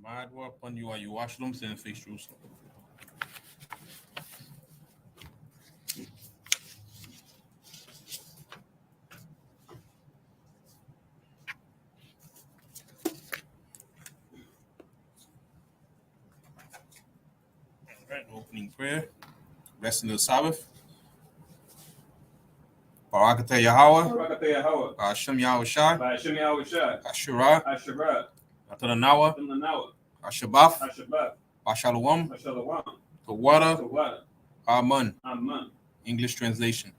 Mad war upon you, or you wash them, send face Jerusalem. All right, opening prayer, blessing of the Sabbath. Barakatah Yahweh, Hashem Yahweh Shai, Ashura, Atanawa, Ashabaf, Ashalawam, the water, Amen. English translation.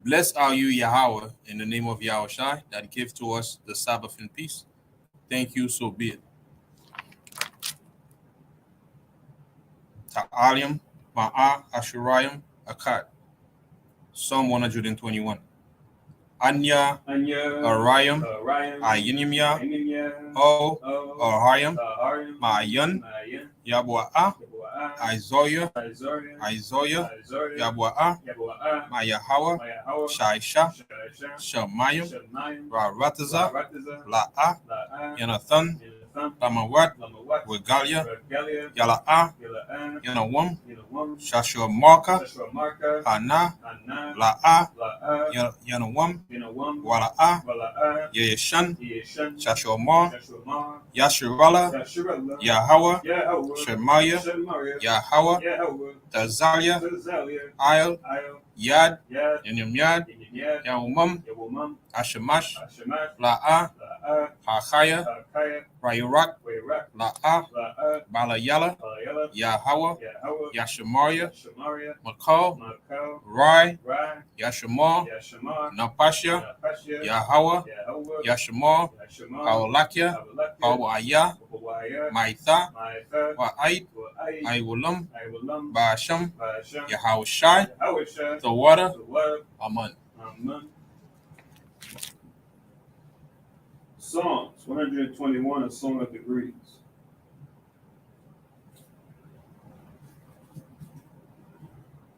Blessed are you, Yahweh, in the name of Yahweh Shai, that give to us the Sabbath in peace. Thank you, so be it. Ta'alim, Ma'a, Ashurayim, Akkad. Psalm 121. Anya, Arayim, Ayinimya, O, Arayim, Ma'ayan, Yabua'a, Izoya, Yabua'a, Mayahawa, Shaisha, Shamayim, Rarataza, La'a, Yanathan, Lamawat, Regalia, Yala'a, Yanawam, Shashua Marka, Ana, La'a, Yanawam, Wala'a, Yeshan, Shashua Mar, Yashurala, Yahweh, Shemaya, Yahweh, Tazalia, Il, Yad, Yanyamyad, Yawumam, Ashamash, La'a, Hachaya, Rayurak, La'a, Balayala, Yahweh, Yashamaria, Makal, Rai, Yashamar, Napasha, Yahweh, Yashamar, Awalakia, Awaya, Maitha, Wa'ait, Iwulam, Basham, Yahweh Shai, the water, Amen. Psalms 121, a song of degrees.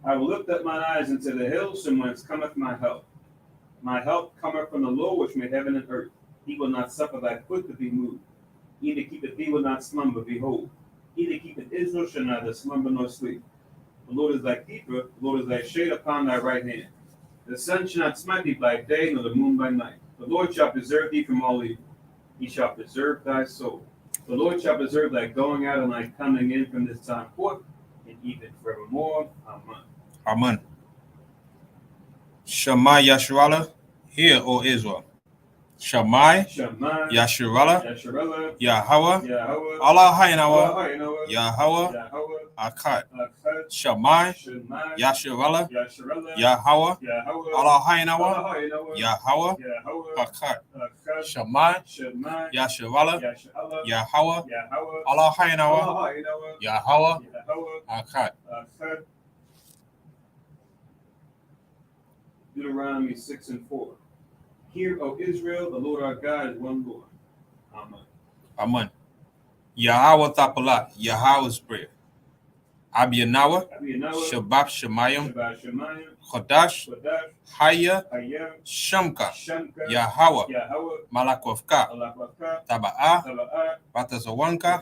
I will lift up mine eyes into the hills, from whence cometh my help. My help cometh from the Lord, which made heaven and earth. He will not suffer thy foot to be moved. He that keepeth thee will not slumber. Behold, he that keepeth Israel shall neither slumber nor sleep. The Lord is thy keeper, the Lord is thy shade upon thy right hand. The sun shall not smite thee by day, nor the moon by night. The Lord shall preserve thee from all evil. He shall preserve thy soul. The Lord shall preserve thy going out and thy coming in from this time forth, and even forevermore. Amen. Amen. Shema Yasharala, hear, O Israel. Shammai, Shammai, Yasharallah, Yasharallah, Yahweh, Yahweh, Allah Haynawa, Yahweh, Yahweh, Yahweh, Akkad, Akkad, Shammai, Shammai, Yasharallah, Yasharallah, Yahweh, Yahweh, Allah Haynawa, Yahweh, Yahweh, Yahweh, Akkad, Akkad, Shammai, Shammai, Yasharallah, Yasharallah, Yahweh, Yahweh, Allah Haynawa, Yahweh, Yahweh, Yahweh, Akkad. Akkad. Deuteronomy 6 and 4. Hear, O Israel, the Lord our God is one Lord. Amen. Amen. Yahweh Tapalat, Yahweh's prayer. Abiyanawa, Shabbat Shemayim, Chodash, Haya, Shamka, Yahweh, Malakovka, Taba'a, Batazawanka,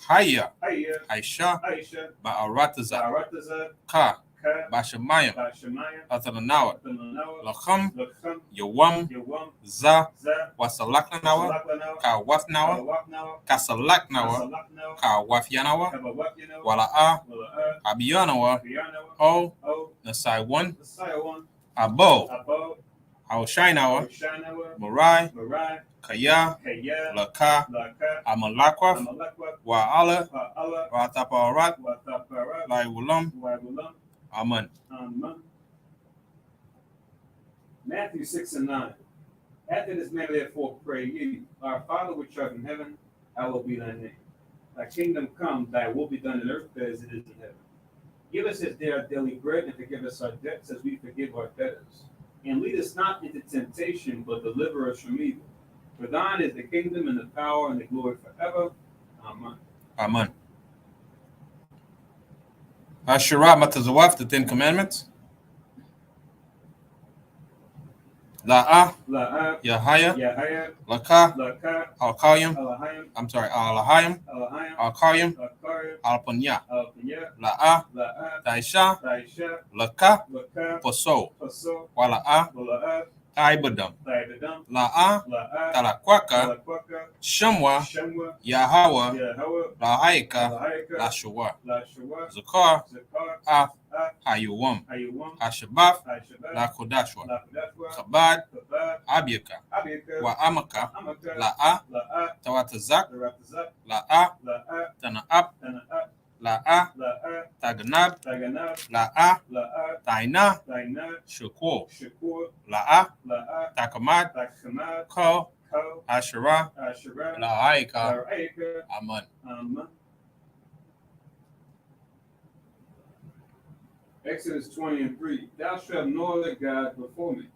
Haya, Aisha, Ba'arataza, Ka, Bashamayim, Atananawa, Lacham, Yawam, Za, Wasalaknawa, Ka Wafnawa, Kasalaknawa, Ka Wafyanawa, Wala'a, Abiyanawa, O, Nasai 1, Abo, Haoshainawa, Marai, Kaya, Laka, Amalakwaf, Wa'ala, Wataparat, Lai Wulam, Amen. Matthew 6 and 9. After this manner, therefore, pray ye, Our Father which art in heaven, hallowed be thy name. Thy kingdom come, thy will be done in earth as it is in heaven. Give us this day our daily bread, and forgive us our debts as we forgive our debtors. And lead us not into temptation, but deliver us from evil. For thine is the kingdom, and the power, and the glory forever. Amen. Amen. Ashura Matazawaf, the 10 Commandments. La'a, Yahaya, Laka, Al-Qayyim, Al-Hayim, Al-Qayyim, Al-Panya, La'a, Taisha, Laka, Poso, Wala'a, Taibadam, La'a, Talakwaka, Shamwa, Yahweh, Lahaika, Lashawa, Zakar, Af, Hayuwam, Hashabaf, Lakodashwa, Chabad, Abiyaka, Wa'amaka, La'a, Tawatazak, La'a, Tana'ap, La'a, Taganab, La'a, Taina, Shukwo, La'a, Takamad, Ko, Ashura, La'aika, Amen. Exodus 20 and 3. Thou shalt have no other God before me.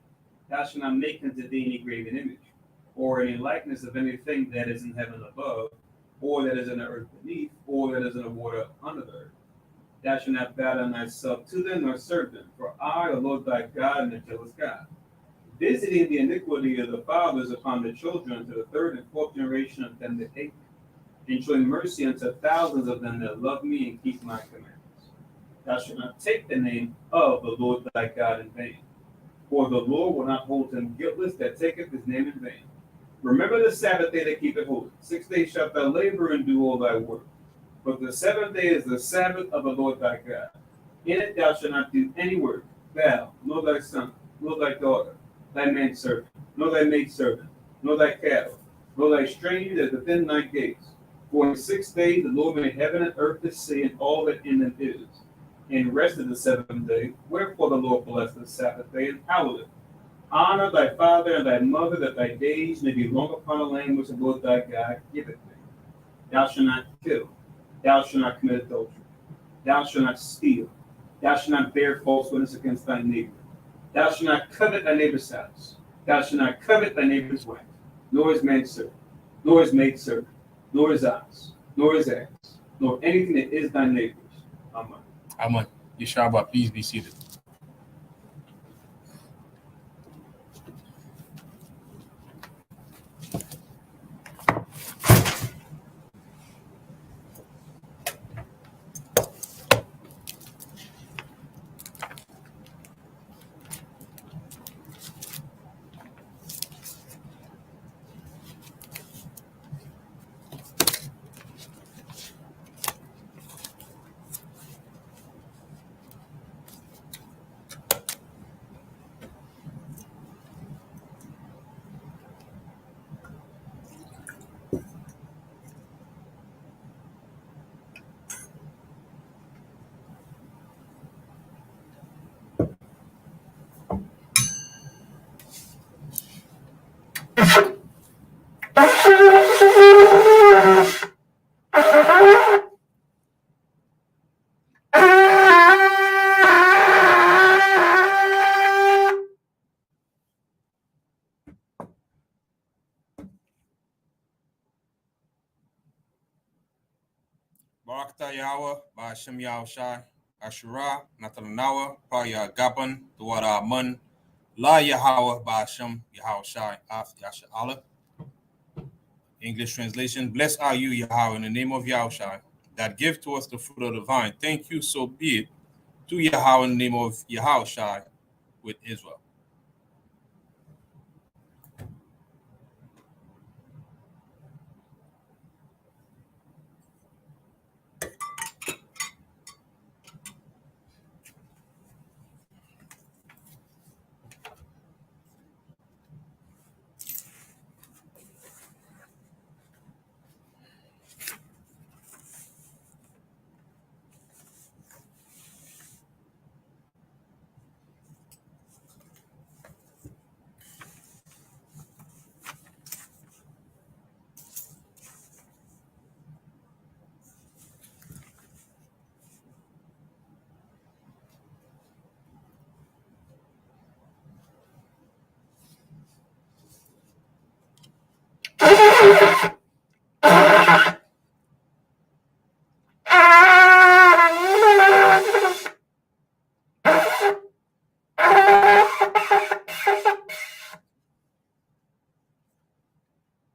Thou shalt not make unto thee any graven image, or any likeness of anything that is in heaven above, or that is in the earth beneath, or that is in the water under the earth. Thou shalt not bow down thyself to them, nor serve them. For I, the Lord thy God, am a jealous God, visiting the iniquity of the fathers upon the children to the third and fourth generation of them that hate me, and showing mercy unto thousands of them that love me and keep my commandments. Thou shalt not take the name of the Lord thy God in vain, for the Lord will not hold him guiltless that taketh his name in vain. Remember the Sabbath day to keep it holy. 6 days shalt thou labor and do all thy work. But the seventh day is the Sabbath of the Lord thy God. In it thou shalt not do any work, thou, nor thy son, nor thy daughter, thy manservant, nor thy maidservant, nor thy cattle, nor thy stranger that is within thy gates. For in 6 days the Lord made heaven and earth, the sea, and all that in them is, and rested the seventh day. Wherefore the Lord blessed the Sabbath day and hallowed it. Honor thy father and thy mother, that thy days may be long upon the land which the Lord thy God giveth thee. Thou shalt not kill. Thou shalt not commit adultery. Thou shalt not steal. Thou shalt not bear false witness against thy neighbor. Thou shalt not covet thy neighbor's house. Thou shalt not covet thy neighbor's wife, nor his manservant, nor his maidservant, nor his ox, nor his ass, nor anything that is thy neighbor's. Amen. Amen. Yeshua, please be seated. Barakata Yahweh, Ba'ashem Yahushai, Ashura, Natalanawa, Paya Gapan, Duwada Amun, La Yahweh, Ba'ashem Yahushai, Af Yasha Allah. English translation: Blessed are you, Yahweh, in the name of Yahushai, that give to us the fruit of the vine. Thank you, so be it, to Yahweh in the name of Yahushai with Israel.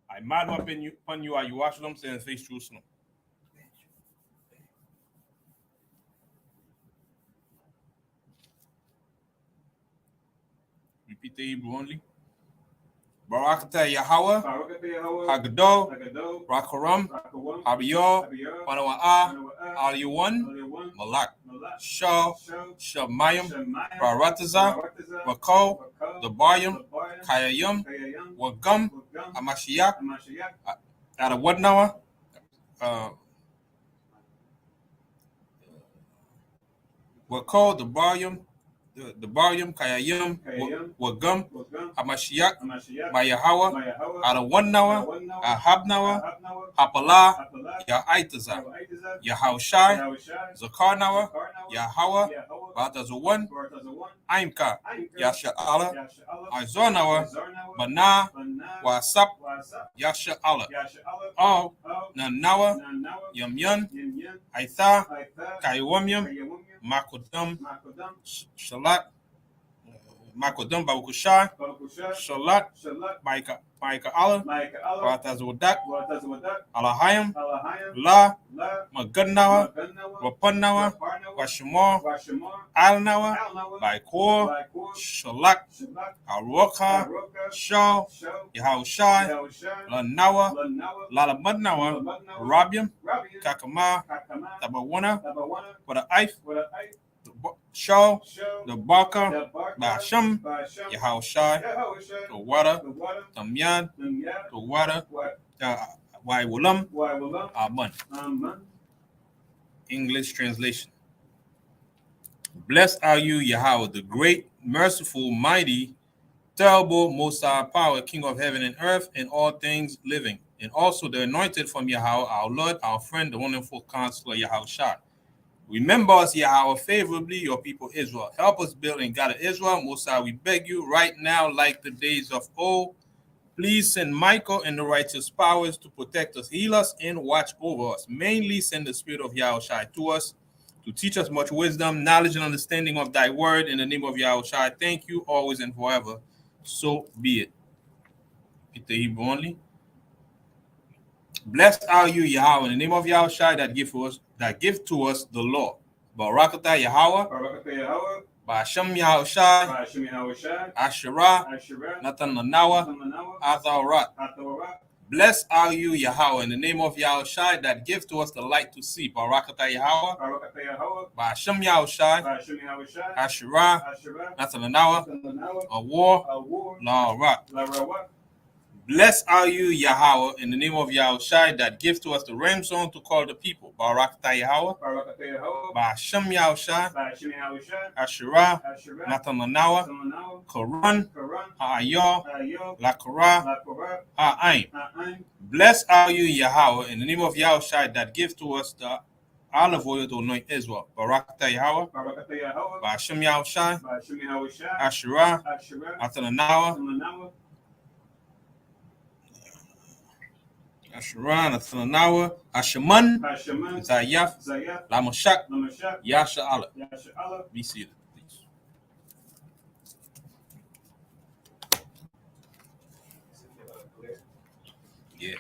I mad upon you, are you watch them saying face Jerusalem. Repeat the Hebrew only. Barakata Yahweh, Hagado, Rakaram, Abiyah, Panawa'a, Aliyuan, Malak, Shah, Shamayim, Barataza, Wako, the Bayam, Kayayum, Wagum, Amashiach, out of what now? Wako, the Bayam, Kayayum, Wagum, Amashiach, by Yahweh, out of one Nawa, Ahab Nawa, Hapala, Ya'itaza, Yahushai, Zakar Nawa, Yahweh, Batazawan, Aimka, Yasha Allah, Izor Nawa, Mana, Wasap, Yasha Allah, Oh, Nanawa, Yamyun, Aitha, Kaiwamium, Makodum, Shalat, Makodum, Babukushai, Shalat, Maika Allah, Watazudak, Alahayim, La, Maganawa, Wapanawa, Washimor, Alnawa, Baikor, Shalak, Aroka, Shaw, Yahushai, Lanawa, Lalamudnawa, Rabium, Kakama, Tabawana, for the Ife, Shaw, the Barker, Basham, Yahushai, the water, the Myan, the water, Waiwulam, Aman. English translation. Blessed are you, Yahweh, the great, merciful, mighty, terrible, most high power, King of heaven and earth, and all things living, and also the anointed from Yahweh, our Lord, our friend, the wonderful counselor, Yahushai. Remember us, Yahweh, favorably, your people Israel. Help us build and gather Israel. Most high, we beg you right now, like the days of old. Please send Michael and the righteous powers to protect us, heal us, and watch over us. Mainly send the spirit of Yahushai to us, to teach us much wisdom, knowledge, and understanding of thy word. In the name of Yahushai, thank you always and forever. So be it. Repeat the Hebrew only. Blessed are you, Yahweh, in the name of Yahushai that give to us the law. Barakata Yahweh, Ba'ashem Yahushai, Ashura, Natalanawa, Azarat. Blessed are you, Yahweh, in the name of Yahushai that give to us the light to see. Barakata Yahweh, Ba'ashem Yahushai, Ashura, Natalanawa, Awar, La'arat. Blessed are you, Yahweh, in the name of Yahushai that give to us the ram song to call the people. Barakata Yahweh, Ba'ashem Yahushai, Ashura, Natalanawa, Quran, Ha'ayah, Lakara, Ha'aim. Blessed are you, Yahweh, in the name of Yahushai that give to us the olive oil to anoint Israel. Barakata Yahweh, Ba'ashem Yahushai, Ashura, Natalanawa, Ashuran, Athananawa, Ashaman, Hashaman, Zayaf, Zayaf, Lamashak, Lamashak, Yasha Allah. Yasha Allah. Be seated, please. Yeah.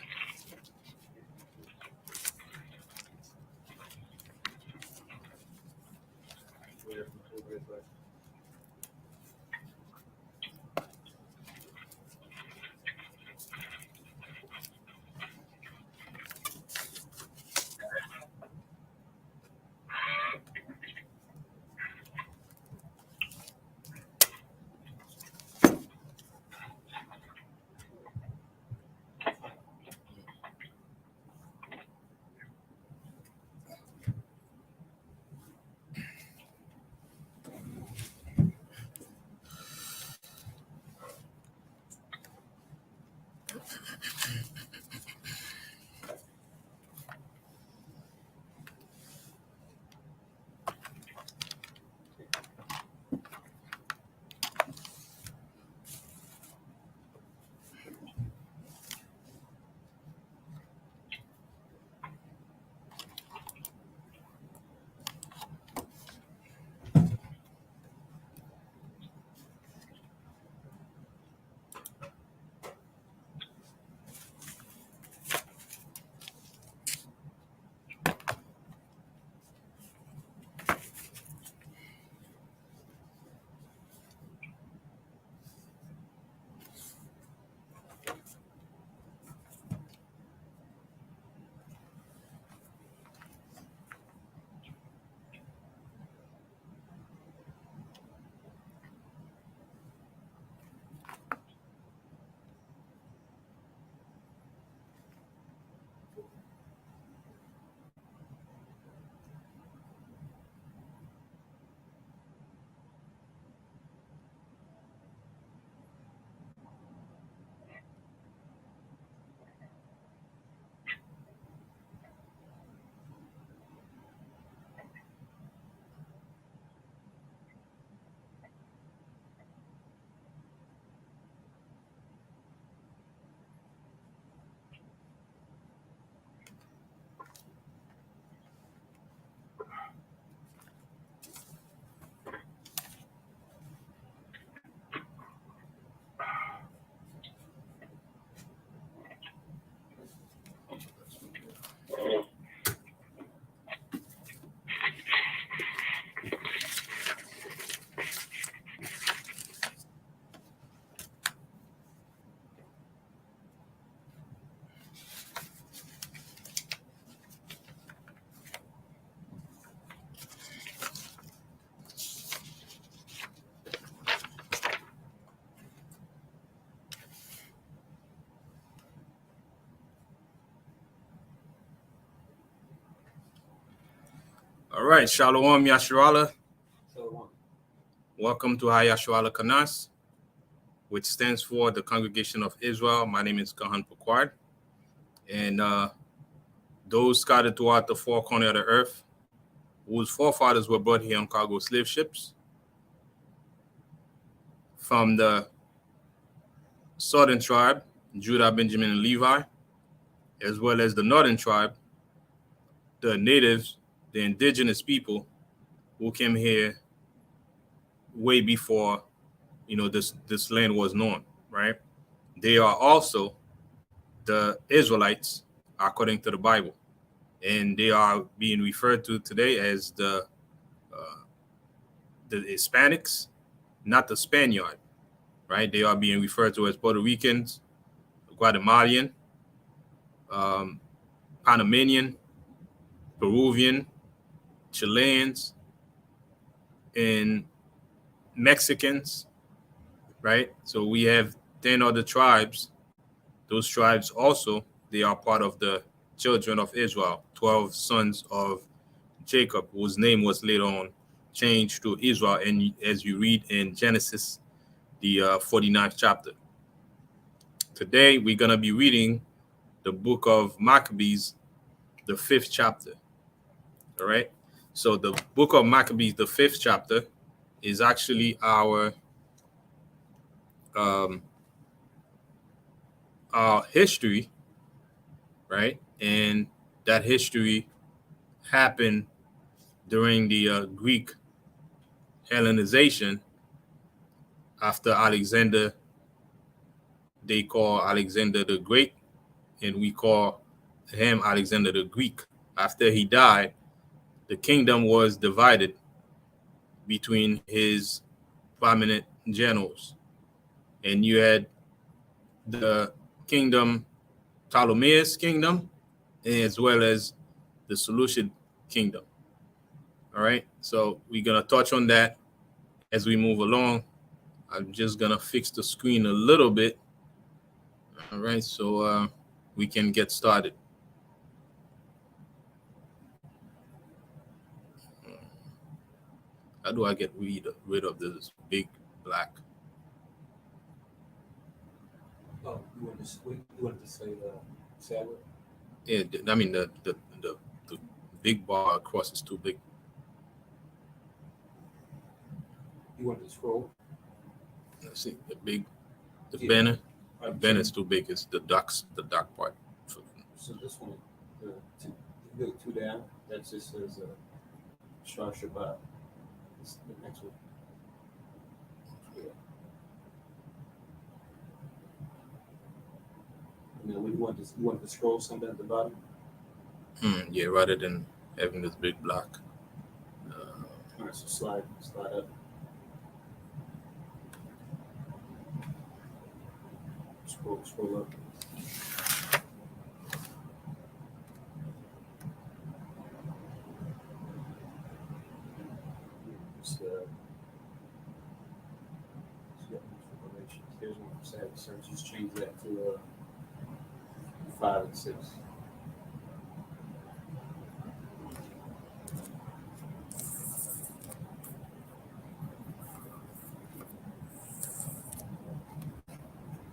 All right, Shalom Yasharala. Shalom. Welcome to Hayasharala Kanas, which stands for the Congregation of Israel. My name is Kahan Pakwad. And those scattered throughout the four corners of the earth, whose forefathers were brought here on cargo slave ships, from the southern tribe, Judah, Benjamin, and Levi, as well as the northern tribe, the natives, the indigenous people who came here way before, this land was known, right? They are also the Israelites according to the Bible, and they are being referred to today as the Hispanics, not the Spaniard, right? They are being referred to as Puerto Ricans, Guatemalan, Panamanian, Peruvian, Chileans, and Mexicans, right? So we have 10 other tribes. Those tribes also, they are part of the children of Israel, 12 sons of Jacob, whose name was later on changed to Israel, and as you read in Genesis, the 49th chapter. Today, we're going to be reading the book of Maccabees, the 5th chapter. All right? So the book of Maccabees, the 5th chapter, is actually our history right? And that history happened during the Greek Hellenization after Alexander. They call Alexander the Great, and we call him Alexander the Greek. After he died, the kingdom was divided between his prominent generals. And you had the kingdom, Ptolemy's kingdom, as well as the Seleucid kingdom. All right, so we're going to touch on that as we move along. I'm just going to fix the screen a little bit. All right, so we can get started. How do I get rid of this big black? Oh, you want to say Sabbath? Yeah, I mean the big bar across is too big. You want to scroll? Let's see the Yeah. banner. The banner is too big. It's the dark part. So this one, look two down. That just says Shah Shabbat. It's the next one. Yeah. And then you want to scroll something at the bottom? Yeah, rather than having this big block. All right, so slide up. Scroll up. Here's one for Sabbath Service. Just change that to 5 and 6.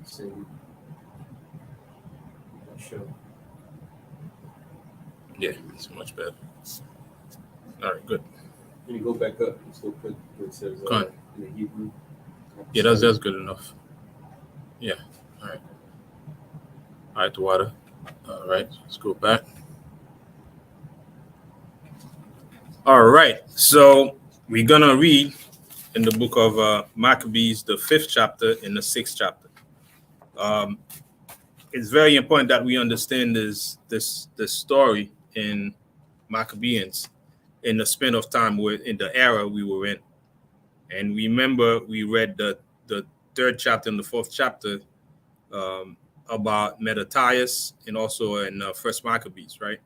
See, show. Yeah, it's much better. All right, good. When you go back up, you still put what it says in the Hebrew. Yeah, that's good enough. Yeah. All right. All right, the water. All right, let's go back. All right, so we're gonna read in the book of Maccabees, the 5th chapter and the 6th chapter. It's very important that we understand this story in Maccabees in the span of time in the era we were in. And remember, we read the 3rd chapter and the 4th chapter about Mattathias and also in First Maccabees, right?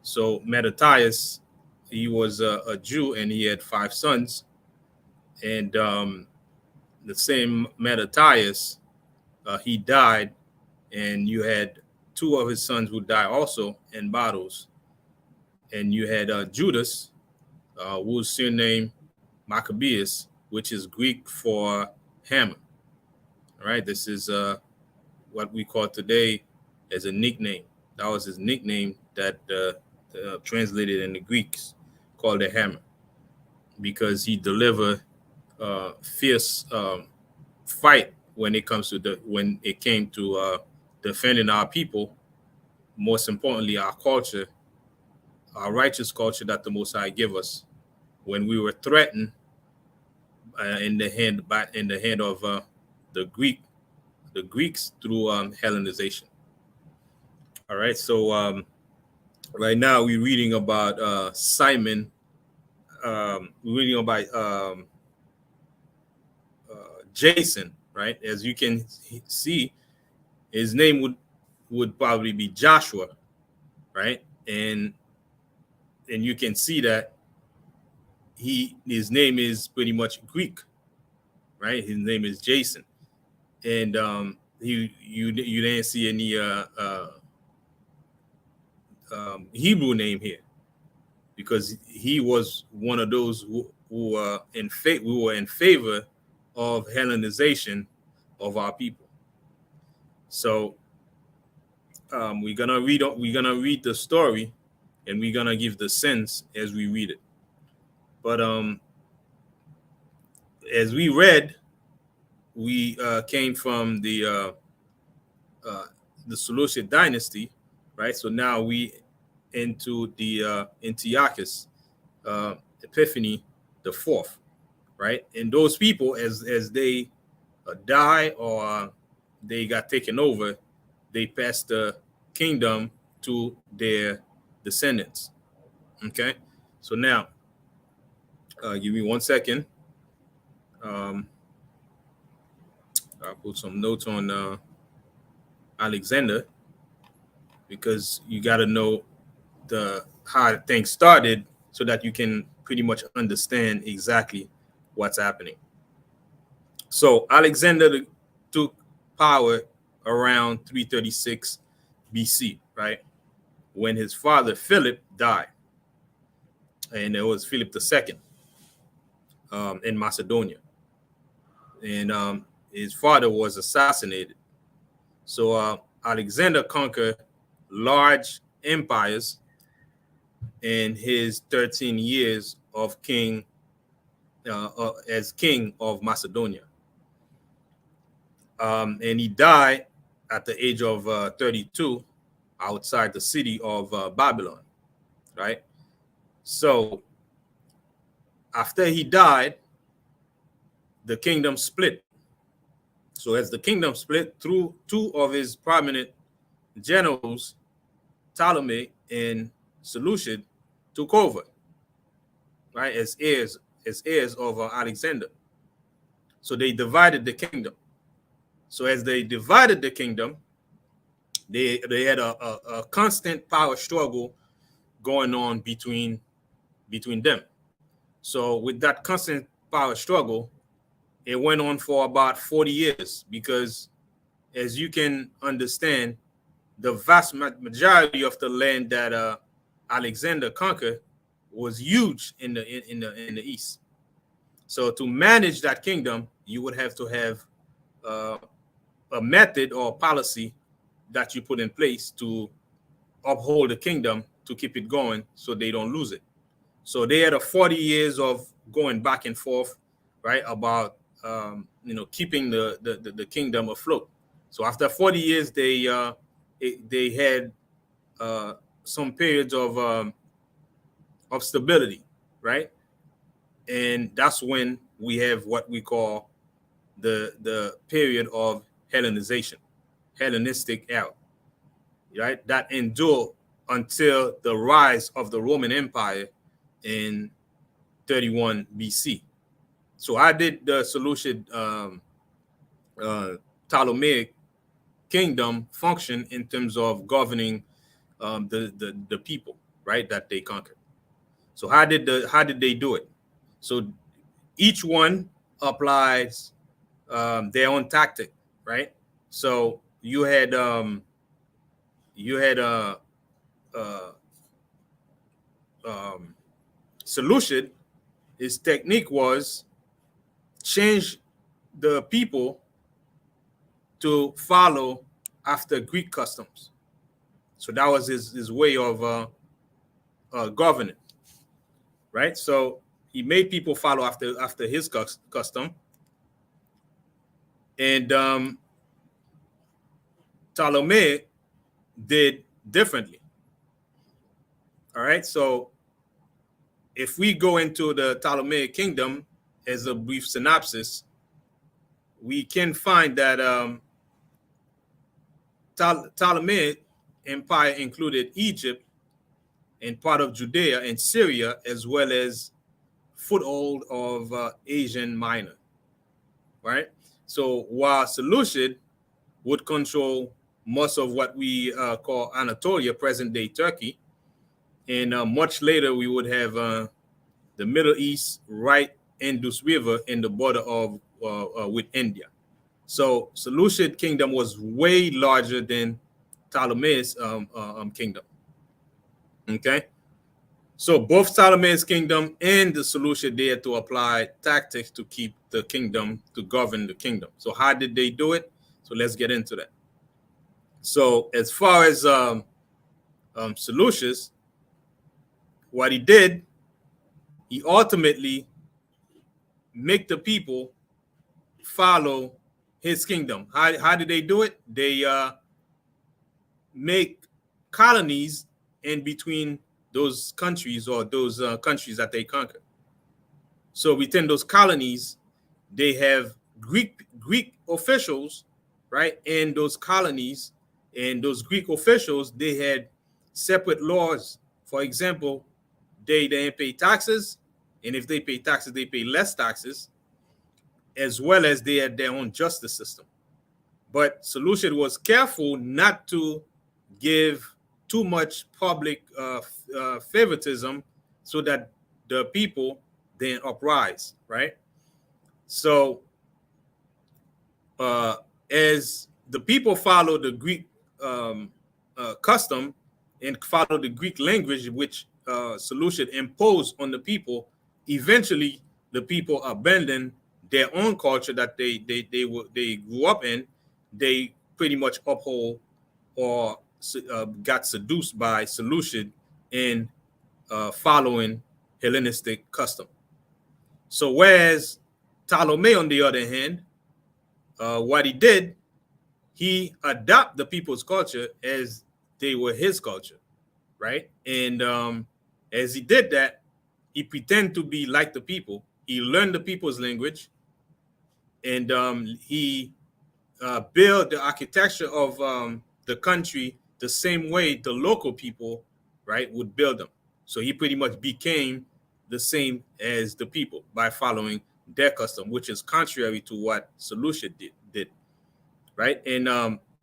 So Mattathias, he was a Jew and he had 5 sons. And the same Mattathias, he died, and you had 2 of his sons who died also in battles. And you had Judas, whose surname Maccabees, which is Greek for hammer. All right, this is what we call today as a nickname. That was his nickname that translated in the Greeks called the hammer, because he delivered fierce fight when it came to defending our people, most importantly our culture, our righteous culture that the Most High give us, when we were threatened in the hand of the Greeks through Hellenization. All right, so right now we're reading about Simon. We're reading about Jason, right? As you can see, his name would probably be Joshua, right? And you can see that his name is pretty much Greek, right? His name is Jason, and you didn't see any Hebrew name here, because he was one of those who were in favor of Hellenization of our people. So we're gonna read the story, and we're gonna give the sense as we read it. But as we read, we came from the Seleucid dynasty, right? So now we into the Antiochus Epiphany the fourth, right? And those people, as they die or they got taken over, they passed the kingdom to their descendants. Okay, so now give me 1 second. I'll put some notes on Alexander, because you got to know how things started so that you can pretty much understand exactly what's happening. So Alexander took power around 336 BC, right? When his father Philip died. And it was Philip II in Macedonia. And his father was assassinated. So Alexander conquered large empires in his 13 years of king as king of Macedonia. And he died at the age of 32 outside the city of Babylon, right? So after he died, the kingdom split. So as the kingdom split, through two of his prominent generals, Ptolemy and Seleucid, took over, right, as heirs of Alexander. So they divided the kingdom. So as they divided the kingdom, they had a constant power struggle going on between them. So with that constant power struggle, it went on for about 40 years, because as you can understand, the vast majority of the land that Alexander conquered was huge in the east. So to manage that kingdom, you would have to have a method or policy that you put in place to uphold the kingdom, to keep it going so they don't lose it. So they had 40 years of going back and forth, right, about keeping the kingdom afloat. So after 40 years, they had some periods of stability, right? And that's when we have what we call the period of Hellenistic era, right? That endured until the rise of the Roman Empire in 31 BC. So I did the Seleucid Ptolemaic kingdom function in terms of governing the people, right, that they conquered. So how did they do it? So each one applies their own tactic, right? So you had Seleucid. His technique was change the people to follow after Greek customs. So that was his way of governing, right? So he made people follow after his custom, and Ptolemy did differently. All right, so if we go into the Ptolemaic kingdom as a brief synopsis, we can find that Ptolemaic Empire included Egypt and part of Judea and Syria, as well as foothold of Asian Minor, right? So while Seleucid would control most of what we call Anatolia, present-day Turkey, and much later we would have the Middle East, right, Indus River in the border of with India. So Seleucid kingdom was way larger than Ptolemy's kingdom. Okay, so both Ptolemy's kingdom and the Seleucid, they had to apply tactics to keep the kingdom, to govern the kingdom. So how did they do it? So let's get into that. So as far as Seleucus, what he did, he ultimately make the people follow his kingdom. How did they do it? They make colonies in between those countries, or those countries that they conquer. So within those colonies, they have Greek officials, right? In those colonies, and those Greek officials, they had separate laws. For example, they didn't pay taxes, and if they pay taxes, they pay less taxes, as well as they had their own justice system. But Seleucid was careful not to give too much public favoritism, so that the people then uprise, right? So as the people follow the Greek custom and follow the Greek language, which Seleucid imposed on the people, eventually the people abandon their own culture that they grew up in. They pretty much uphold, or got seduced by Seleucid in following Hellenistic custom. So whereas Ptolemy, on the other hand, what he did, he adopted the people's culture as they were his culture, right? And as he did that, he pretended to be like the people. He learned the people's language, and he built the architecture of the country the same way the local people, right, would build them. So he pretty much became the same as the people by following their custom, which is contrary to what Seleucid did, right? And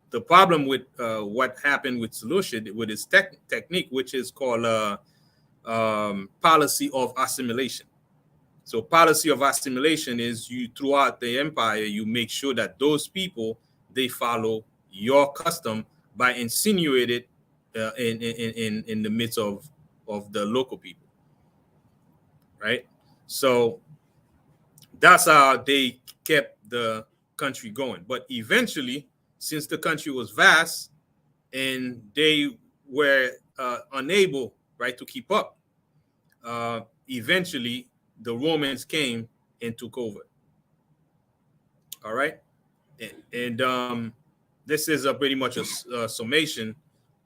the problem with what happened with Seleucid, with his technique, which is called policy of assimilation. So policy of assimilation is, you, throughout the empire, you make sure that those people, they follow your custom by insinuating in the midst of the local people, right? So that's how they kept the country going. But eventually, since the country was vast and they were unable, right, to keep up, eventually the Romans came and took over. All right. And this is pretty much a summation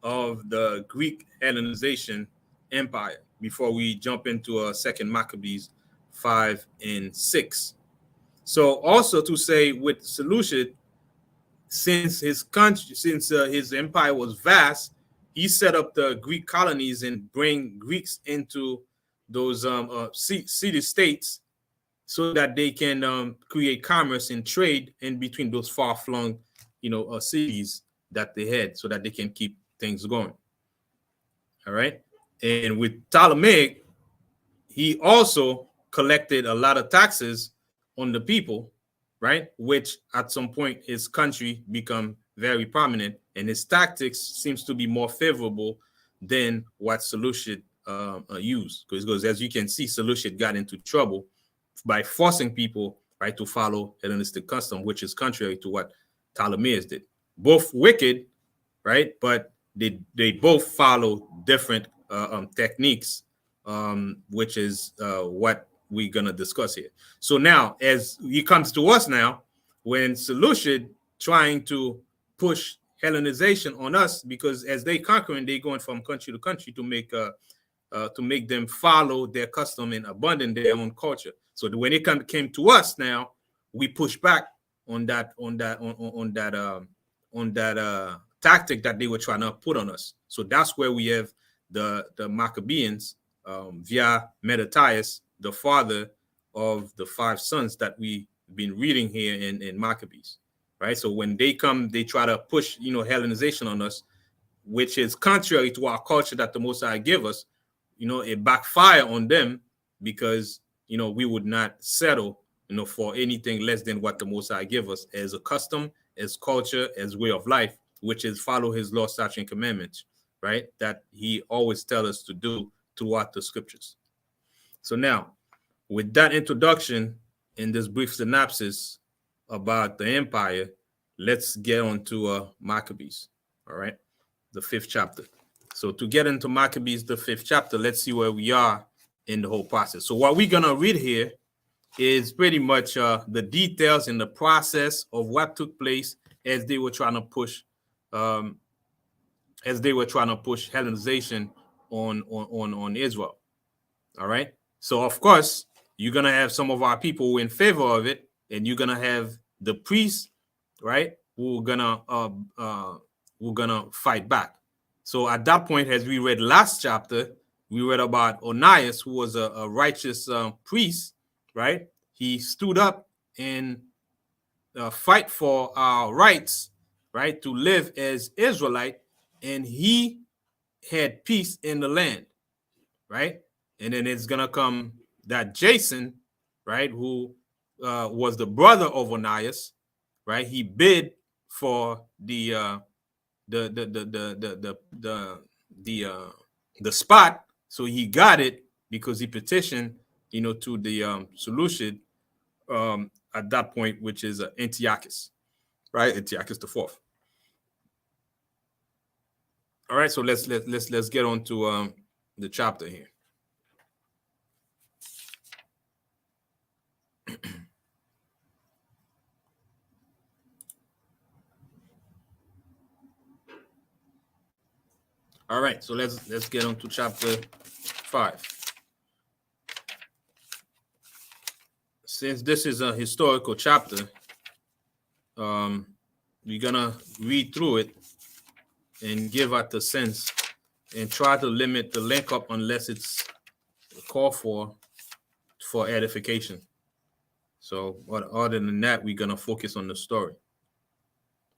of the Greek Hellenization empire before we jump into second Maccabees 5 and 6. So also to say, with Seleucid, since his empire was vast, he set up the Greek colonies and bring Greeks into those city states, so that they can create commerce and trade in between those far-flung, cities that they had, so that they can keep things going. All right. And with Ptolemy, he also collected a lot of taxes on the people, right? Which at some point his country become very prominent, and his tactics seems to be more favorable than what Seleucid used. Because as you can see, Seleucid got into trouble by forcing people, right, to follow Hellenistic custom, which is contrary to what Ptolemaios did. Both wicked, right? But they both follow different techniques, which is what we're gonna discuss here. So now, as he comes to us now, when Seleucid trying to push Hellenization on us, because as they conquering, they going from country to country to make them follow their custom and abandon their own culture. So when it came to us now, we push back on that tactic that they were trying to put on us. So that's where we have the Maccabees via Mattathias, the father of the 5 sons that we've been reading here in Maccabees, right? So when they come, they try to push, Hellenization on us, which is contrary to our culture that the Most High give us. It backfire on them, because we would not settle for anything less than what the Most High give us as a custom, as culture, as way of life, which is follow his law, statutes, and commandments, right? That he always tells us to do throughout the scriptures. So now, with that introduction and this brief synopsis about the empire, let's get on to Maccabees, all right? The 5th chapter. So to get into Maccabees, the 5th chapter, let's see where we are in the whole process. So what we're going to read here is pretty much the details and the process of what took place as they were trying to push as they were trying to push Hellenization on Israel. All right. So of course you're gonna have some of our people who are in favor of it, and you're gonna have the priests, right, who are gonna fight back. So at that point, as we read last chapter, we read about Onias, who was a righteous priest, right? He stood up and fight for our rights, right, to live as Israelite, and he had peace in the land, right? And then it's gonna come that Jason, right, who was the brother of Onias, right? He bid for the spot, so he got it because he petitioned, to the Seleucid at that point, which is Antiochus, right? Antiochus the fourth. All right, so let's get on to the chapter here. All right, so let's get on to chapter 5. Since this is a historical chapter, we're gonna read through it and give out the sense and try to limit the link up unless it's called for edification. So, other than that, we're gonna focus on the story.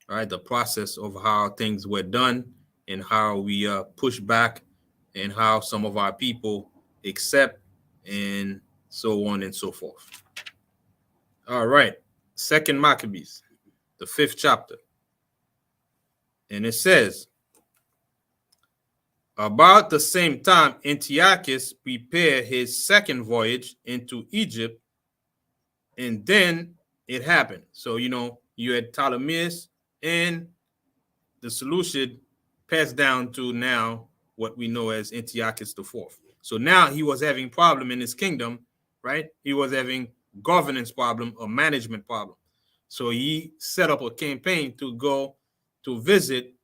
All right, the process of how things were done and how we push back and how some of our people accept and so on and so forth. All right, 2nd Maccabees, the 5th chapter. And it says, about the same time, Antiochus prepared his second voyage into Egypt, and then it happened. So, you had Ptolemais and the Seleucid passed down to now what we know as Antiochus the fourth. So now he was having problem in his kingdom, right? He was having governance problem, a management problem. So he set up a campaign to go to visit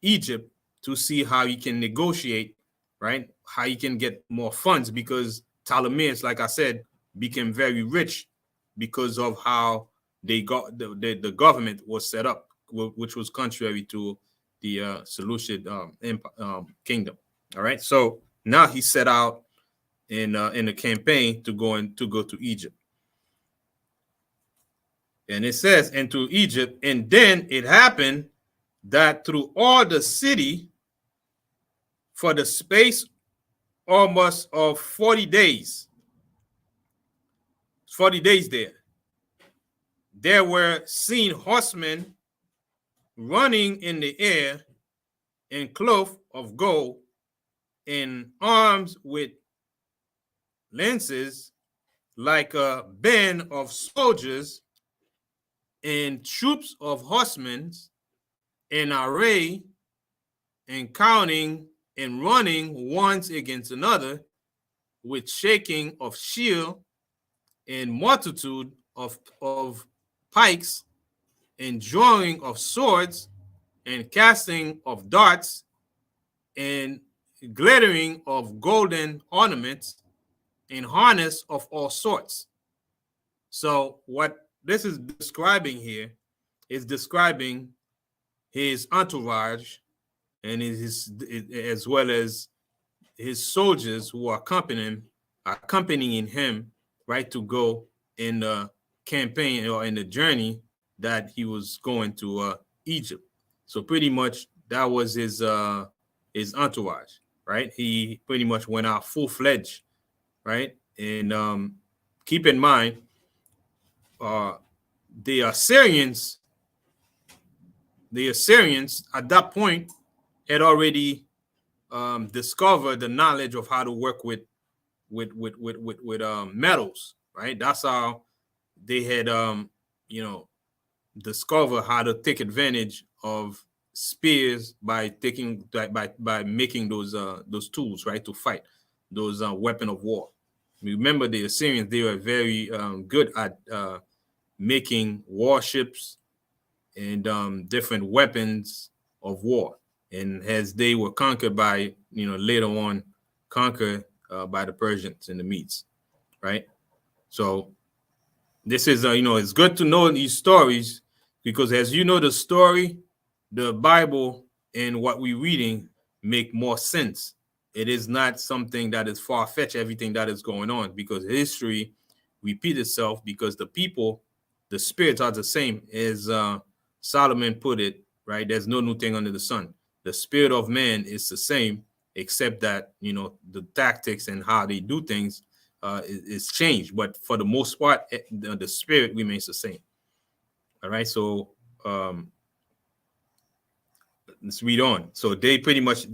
Egypt to see how he can negotiate, right? How he can get more funds, because Ptolemais, like I said, became very rich because of how they got the government was set up, which was contrary to the Seleucid kingdom. All right, so now he set out in a campaign to go to Egypt, and it says into Egypt, and then it happened that through all the city, for the space almost of 40 days, 40 days there were seen horsemen running in the air in cloth of gold, in arms with lances, like a band of soldiers, and troops of horsemen in array, and counting and running ones against another, with shaking of shield, and multitude of pikes, and drawing of swords, and casting of darts, and glittering of golden ornaments, and harness of all sorts. So what this is describing here is describing his entourage and his as well as his soldiers who are accompanying him, right, to go in the campaign or in the journey that he was going to Egypt. So pretty much that was his entourage, right? He pretty much went out full-fledged, right? And keep in mind, the Assyrians at that point had already discovered the knowledge of how to work with metals, right? That's how they had discovered how to take advantage of spears by making those tools, right, to fight, those weapon of war. Remember, the Assyrians, they were very good at making warships and different weapons of war, and as they were conquered by, later on conquered by the Persians and the Medes, right? So this is, it's good to know these stories, because as you know the story, the Bible and what we're reading make more sense. It is not something that is far-fetched, everything that is going on, because history repeats itself, because the spirits are the same. As Solomon put it, right? There's no new thing under the sun. The spirit of man is the same, except that, the tactics and how they do things is changed. But for the most part, the spirit remains the same. All right. So let's read on. So they pretty much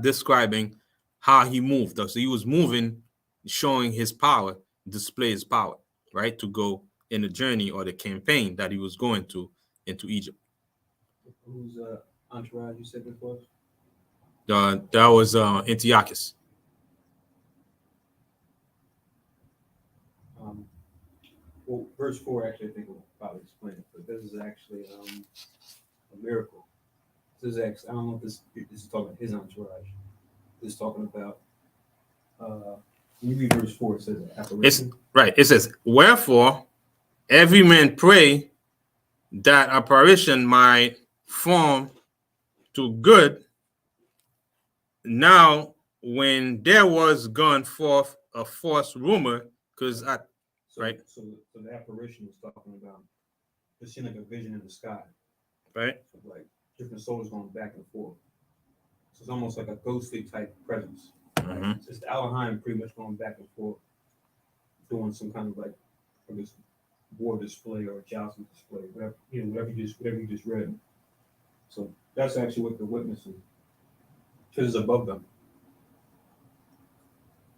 describing how he moved. So he was moving, showing his power, display his power, right, to go in the journey or the campaign that he was going to into Egypt. Whose entourage you said this was? That was Antiochus. Well, verse 4 actually, I think will probably explain it, but this is actually a miracle. This is actually, I don't know if this is talking about his entourage. This is talking about, when you read verse 4, it says apparition. It says, wherefore every man pray that apparition might form to good. Now, when there was gone forth a false rumor, because right. So the apparition was talking about, it seemed like a vision in the sky. Right. So like different souls going back and forth. So it's almost like a ghostly type presence. Mm-hmm. Like it's the Elohim pretty much going back and forth, doing some kind of like, I guess, war display or jousting display, whatever you just read. So that's actually what they're witnessing. Because it's above them.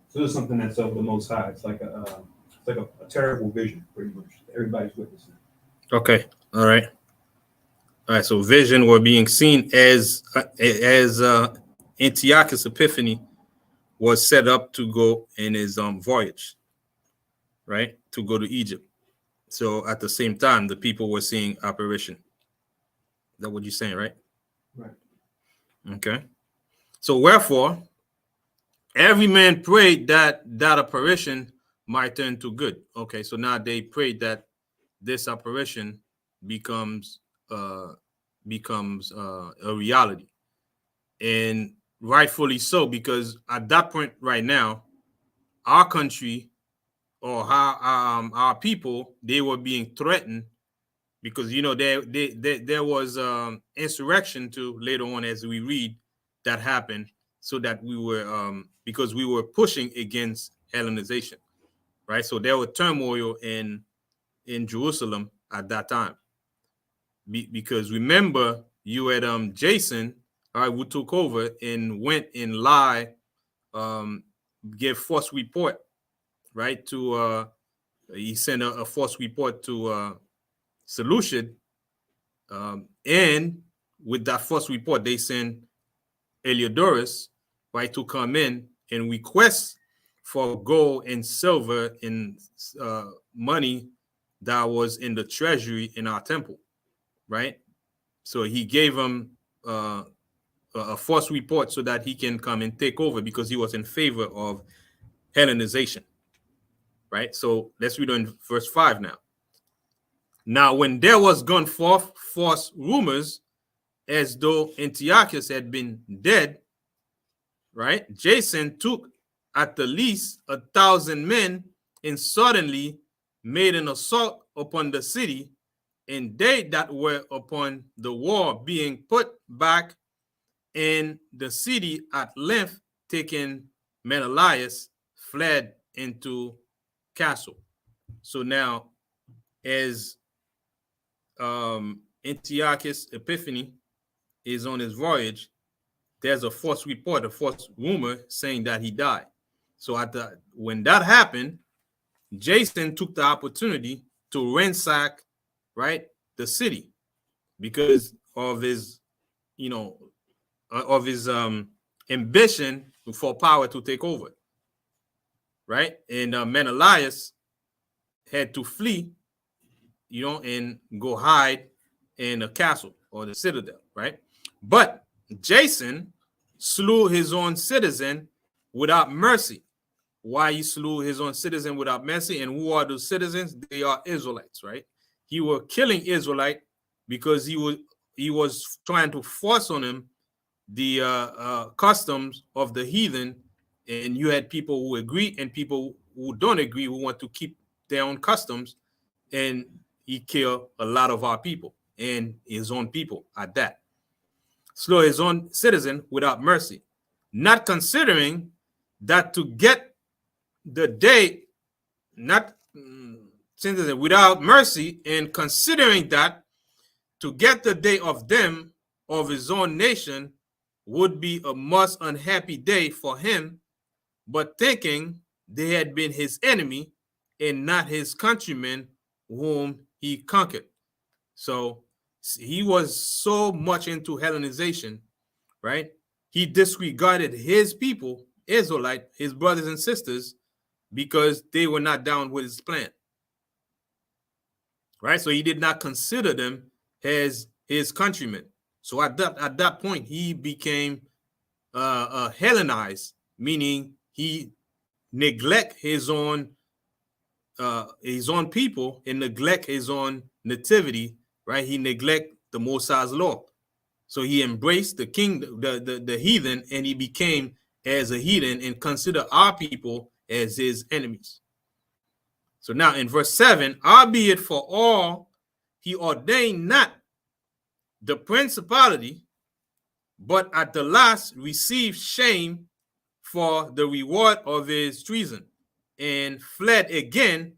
So this is something that's of the Most High. It's like a terrible vision, pretty much. Everybody's witnessing. Okay. All right. So vision were being seen as Antiochus Epiphany was set up to go in his voyage, right, to go to Egypt. So at the same time, the people were seeing apparition. Is that what you're saying, right? Right. Okay. So wherefore, every man prayed that apparition might turn to good. Okay. So now they prayed that this apparition becomes a reality, and rightfully so, because at that point right now, our country or our people, they were being threatened, because there was insurrection to later on, as we read, that happened, so that we were because we were pushing against Hellenization, right? So there was turmoil in Jerusalem at that time, because remember, you had Jason, all right, who took over and went and lied, give false report, right, to he sent a false report to Seleucid, and with that false report, they sent Heliodorus, right, to come in and request for gold and silver and money that was in the treasury in our temple, right? So he gave him a false report so that he can come and take over, because he was in favor of Hellenization, right? So let's read on verse 5 now. Now, when there was gone forth false rumors, as though Antiochus had been dead, right? Jason took at the least 1,000 men and suddenly made an assault upon the city, and they that were upon the wall being put back in the city at length, taking Menelaus, fled into castle. So now, as Antiochus Epiphany is on his voyage, there's a false report, a false rumor saying that he died. So when that happened, Jason took the opportunity to ransack, right, the city, because of his, ambition for power to take over, right? And Menelaus had to flee, and go hide in a castle or the citadel, right? But Jason slew his own citizen without mercy. Why he slew his own citizen without mercy? And who are those citizens? They are Israelites, right? He was killing Israelite because he was trying to force on him the customs of the heathen, and you had people who agree and people who don't agree, who want to keep their own customs, and he killed a lot of our people and his own people at that. Slew his own citizen without mercy, not considering that to get the day, not without mercy, and considering that to get the day of them of his own nation would be a most unhappy day for him, but thinking they had been his enemy and not his countrymen whom he conquered. So he was so much into Hellenization, right? He disregarded his people, Israelite, his brothers and sisters, because they were not down with his plan, right? So he did not consider them as his countrymen. So at that point, he became Hellenized, meaning he neglect his own people and neglect his own nativity, right? He neglect the Most High's law. So he embraced the king, the heathen, and he became as a heathen and consider our people as his enemies. So now in verse 7, albeit for all he ordained not the principality, but at the last received shame for the reward of his treason, and fled again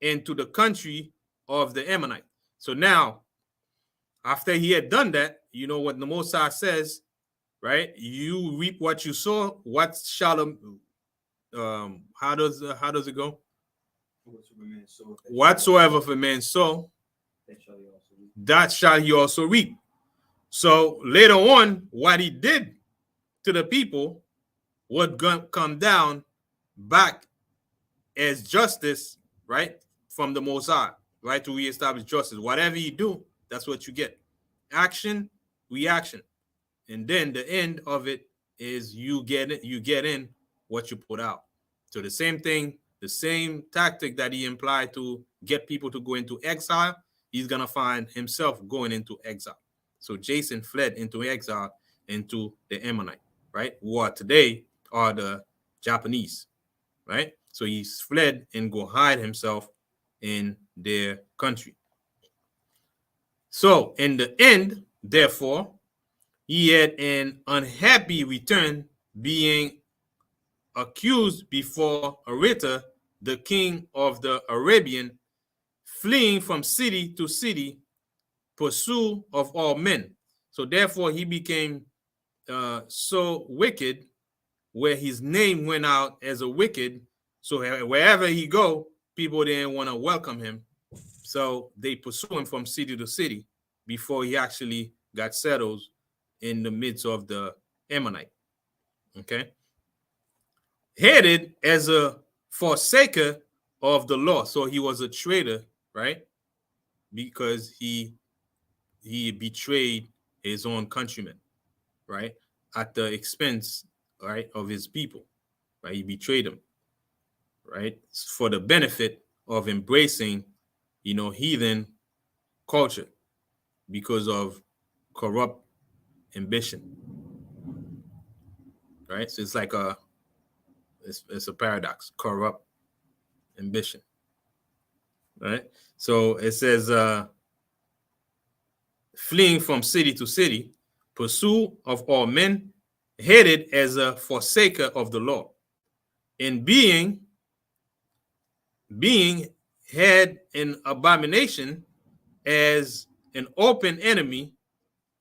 into the country of the Ammonite. So now, after he had done that, you know what the Most High says, right? You reap what you sow. What shall how does it go? Whatsoever for man sow, that shall he also reap. So later on, what he did to the people would come down back as justice, right, from the Most High, right, to reestablish justice. Whatever you do, that's what you get. Action, reaction, and then the end of it is you get in what you put out. So the same thing, the same tactic that he implied to get people to go into exile, he's gonna find himself going into exile. So Jason fled into exile into the Ammonite, right, who are today are the Japanese, right? So he fled and go hide himself in their country. So in the end, therefore, he had an unhappy return, being accused before Areta, the king of the Arabian, fleeing from city to city, pursuit of all men. So therefore he became so wicked, where his name went out as a wicked. So wherever he go, people didn't want to welcome him. So they pursue him from city to city before he actually got settled in the midst of the Ammonite. Okay. Headed as a forsaker of the law. So he was a traitor, right? Because he betrayed his own countrymen, right? At the expense, right, of his people, right? He betrayed them, right? For the benefit of embracing, heathen culture because of corrupt ambition, right? So it's like it's a paradox, corrupt ambition, right? So it says, fleeing from city to city, pursuit of all men, headed as a forsaker of the law, and being had an abomination as an open enemy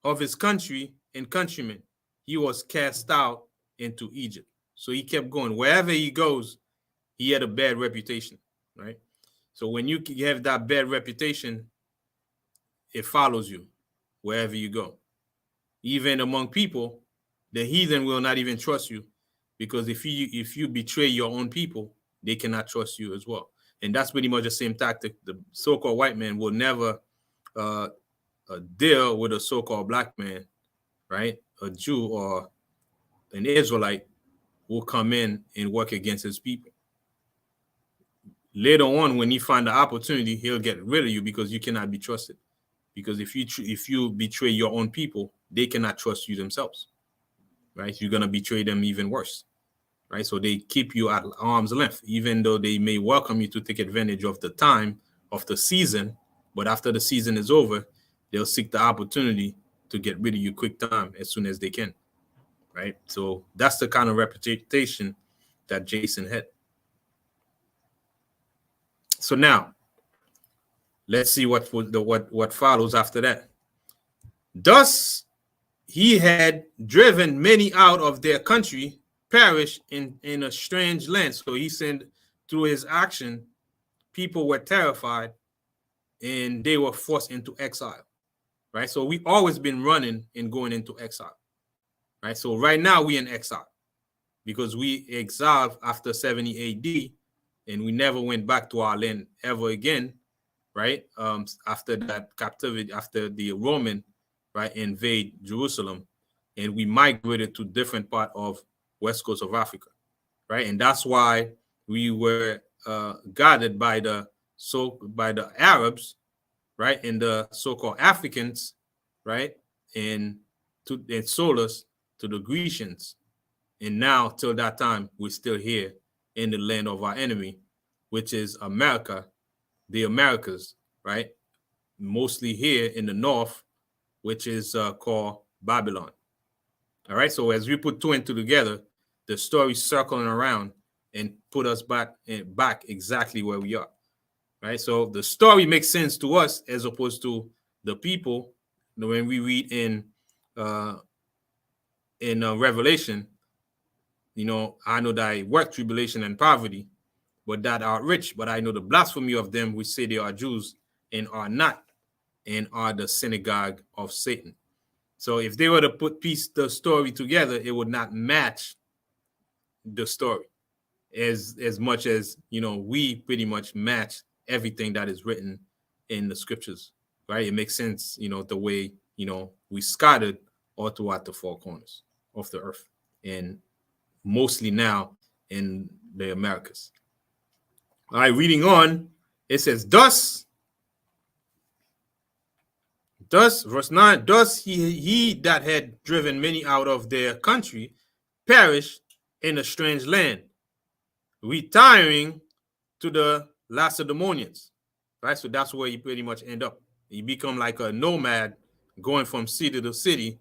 of his country and countrymen, he was cast out into Egypt. So he kept going. Wherever he goes, he had a bad reputation, right? So when you have that bad reputation, it follows you wherever you go. Even among people, the heathen will not even trust you, because if you betray your own people, they cannot trust you as well. And that's pretty much the same tactic. The so-called white man will never deal with a so-called black man right, a Jew or an Israelite will come in and work against his people. Later on, when he find the opportunity, he'll get rid of you because you cannot be trusted. Because if you betray your own people, they cannot trust you themselves, right? You're gonna betray them even worse, right? So they keep you at arm's length, even though they may welcome you to take advantage of the time of the season. But after the season is over, they'll seek the opportunity to get rid of you quick time as soon as they can, right? So that's the kind of reputation that Jason had. So now, let's see what follows after that. Thus he had driven many out of their country, perished in a strange land. So he sent, through his action, people were terrified and they were forced into exile, right? So we've always been running and going into exile, right? So right now we're in exile because we exiled after 70 AD and we never went back to our land ever again, right? After that captivity, after the Roman, right, invade Jerusalem, and we migrated to different part of west coast of Africa, right? And that's why we were guarded by the Arabs, right, and the so-called Africans, right, and sold us to the Grecians. And now, till that time, we're still here in the land of our enemy, which is America, the Americas, right? Mostly here in the north, which is called Babylon. All right. So as we put two and two together, the story circling around and put us back exactly where we are. Right. So the story makes sense to us as opposed to the people. When we read in Revelation, I know that I work tribulation and poverty, but that are rich. But I know the blasphemy of them which say they are Jews and are not, and are the synagogue of Satan. So if they were to piece the story together, it would not match the story as much as, we pretty much match everything that is written in the scriptures, right? It makes sense, the way, we scattered all throughout the four corners of the earth, and mostly now in the Americas. All right, reading on, it says, Thus, verse 9, thus he that had driven many out of their country perished in a strange land, retiring to the Lacedaemonians, right? So that's where you pretty much end up. You become like a nomad going from city to city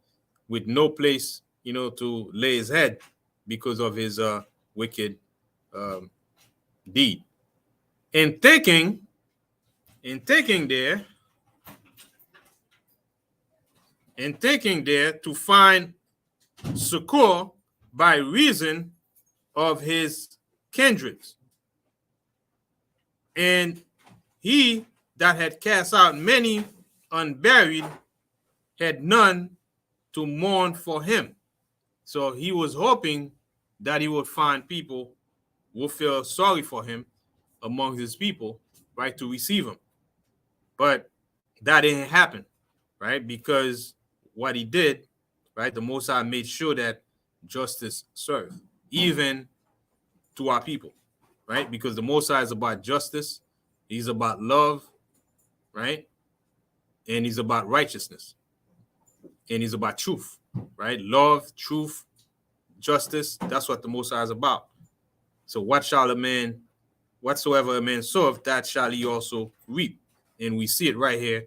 with no place, to lay his head because of his wicked deed. And thinking there to find succor by reason of his kindreds. And he that had cast out many unburied had none to mourn for him. So he was hoping that he would find people who will feel sorry for him among his people, right, to receive him. But that didn't happen, right? Because what he did, right, the Most High made sure that justice served, even to our people, right? Because the Most High is about justice, he's about love, right? And he's about righteousness, and he's about truth, right? Love, truth, justice, that's what the Most High is about. So whatsoever a man soweth, that shall he also reap. And we see it right here,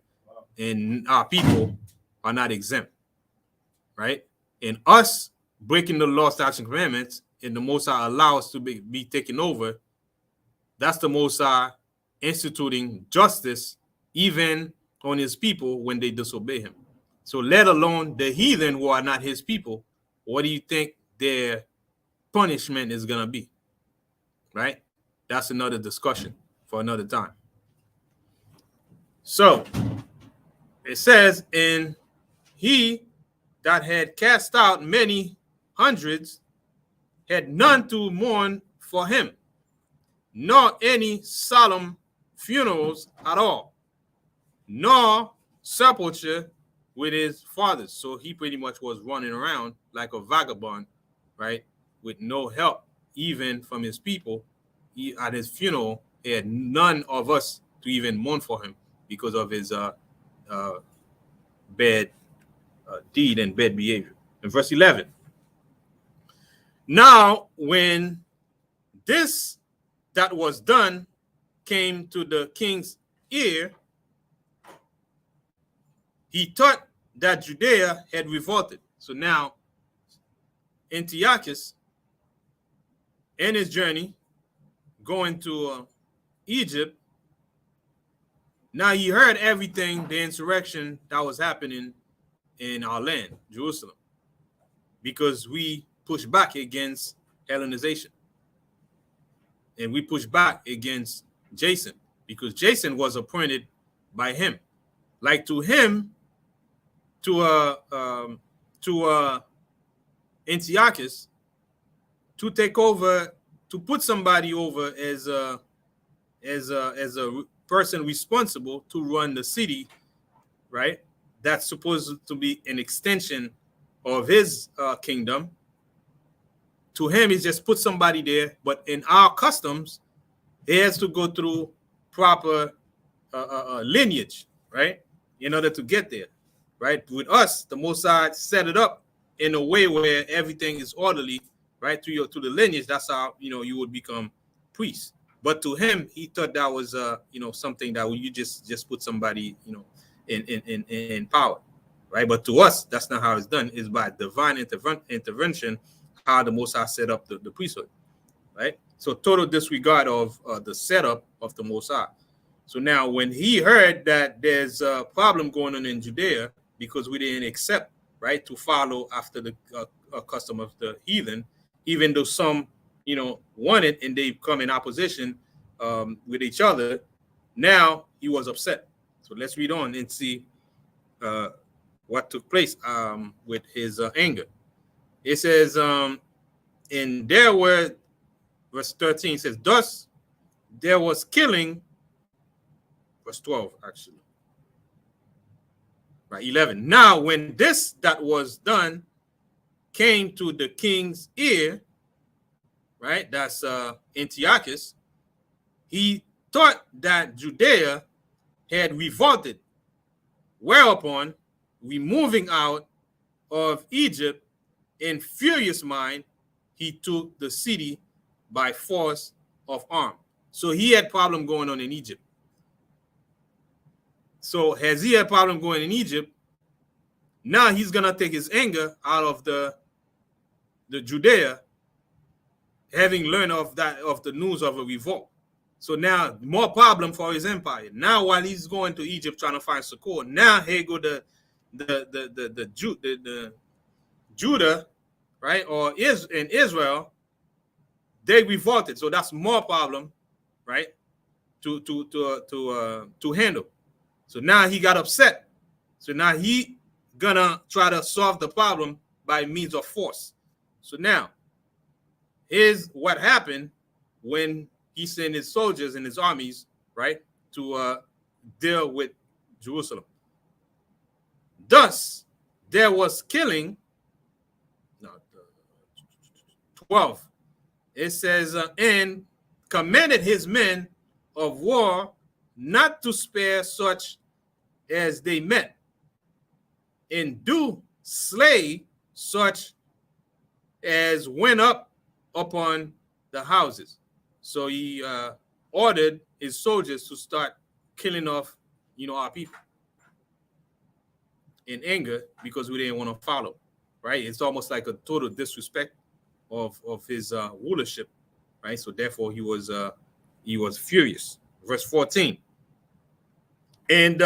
and our people are not exempt, right? And us breaking the law, statutes, and commandments, and the Most High allow us to be taken over, that's the Most High instituting justice even on his people when they disobey him. So let alone the heathen who are not his people, what do you think their punishment is going to be, right? That's another discussion for another time. So it says, and he that had cast out many hundreds had none to mourn for him, nor any solemn funerals at all, nor sepulture with his fathers. So he pretty much was running around like a vagabond, right? With no help, even from his people. At his funeral, he had none of us to even mourn for him because of his bad deed and bad behavior. In verse 11, now when this that was done came to the king's ear, he thought that Judea had revolted. So now Antiochus, in his journey going to Egypt, now he heard everything, the insurrection that was happening in our land, Jerusalem, because we pushed back against Hellenization. And we pushed back against Jason, because Jason was appointed by him. Like to him, to Antiochus, to take over, to put somebody over as a person responsible to run the city, right? That's supposed to be an extension of his kingdom. To him, he's just put somebody there. But in our customs, it has to go through proper lineage, right? In order to get there, right? With us, the Mossad set it up in a way where everything is orderly, right? To the lineage, that's how you would become priest. But to him, he thought that was something that you just put somebody in power, right? But to us, that's not how it's done. It's by divine intervention, how the Mossad set up the priesthood, right? So total disregard of the setup of the Mossad. So now when he heard that there's a problem going on in Judea because we didn't accept, right, to follow after the custom of the heathen, even though some, wanted and they come in opposition with each other, now he was upset. So let's read on and see what took place with his anger. It says, and there were, verse 13 says, thus there was killing, verse 12 actually, right, 11. Now when this that was done came to the king's ear, right, that's Antiochus, he thought that Judea had revolted, whereupon, removing out of Egypt in furious mind, he took the city by force of arm. So he had problem going on in Egypt. So as he had problem going in Egypt, now he's gonna take his anger out of the Judea, having learned of the news of a revolt. So now more problem for his empire. Now while he's going to Egypt trying to find succor, now here go the Judah, right, or in Israel, they revolted. So that's more problem, right, to handle. So now he got upset. So now he gonna try to solve the problem by means of force. So now here's what happened when he sent his soldiers and his armies, right, to deal with Jerusalem. Thus there was killing. 12. It says, and commanded his men of war not to spare such as they met, and do slay such as went up upon the houses. So he ordered his soldiers to start killing off, our people in anger because we didn't want to follow, right? It's almost like a total disrespect of his rulership, right? So therefore he was furious. Verse 14. And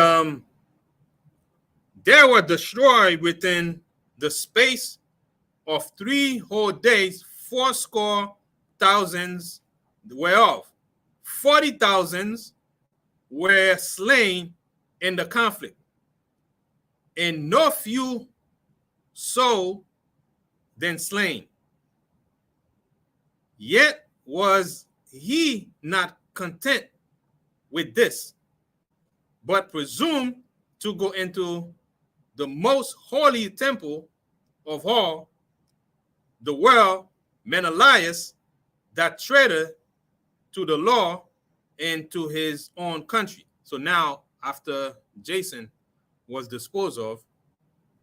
there were destroyed within the space of 3 whole days 80,000, whereof 40,000 were slain in the conflict, and no few so than slain. Yet was he not content with this, but presumed to go into the most holy temple of all the world, Menelaus, that traitor to the law and to his own country. So now, after Jason was disposed of,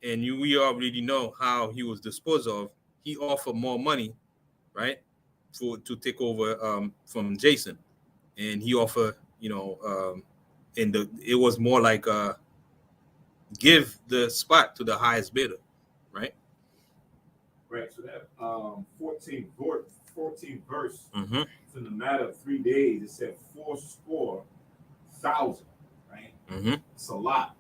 and we already know how he was disposed of, he offered more money, right, to take over from Jason, and he offered, and it was more like give the spot to the highest bidder, right? Right. So that 14th verse, Mm-hmm. in the matter of 3 days, it said 4,000, right? Mm-hmm. It's a lot.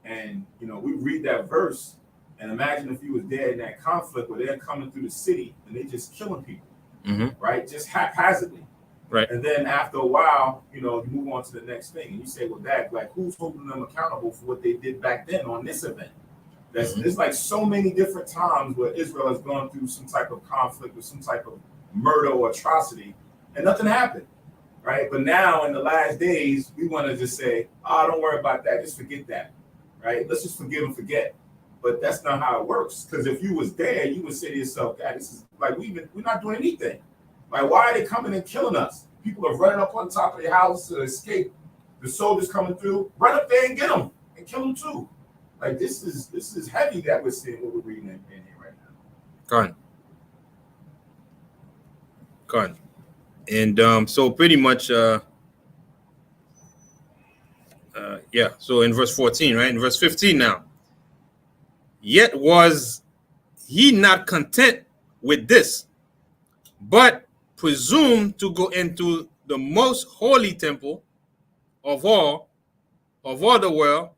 And we read that verse and imagine if you was there in that conflict where they're coming through the city and they're just killing people, right? Just haphazardly. Right. And then after a while, you move on to the next thing and you say, well, that, like, who's holding them accountable for what they did back then on this event? There's like so many different times where Israel has gone through some type of conflict or some type of murder or atrocity and nothing happened, right? But now in the last days, we want to just say, oh, don't worry about that. Just forget that, right? Let's just forgive and forget. But that's not how it works. Because if you was there, you would say to yourself, God, this is like, we're not doing anything. Like, why are they coming and killing us? People are running up on top of your house to escape. The soldiers coming through, run up there and get them and kill them too. Like, this is heavy that we're seeing what we're reading in here right now. Gone. And so pretty much, so in verse 14, right? In verse 15 now. Yet was he not content with this, but presumed to go into the most holy temple of all the world,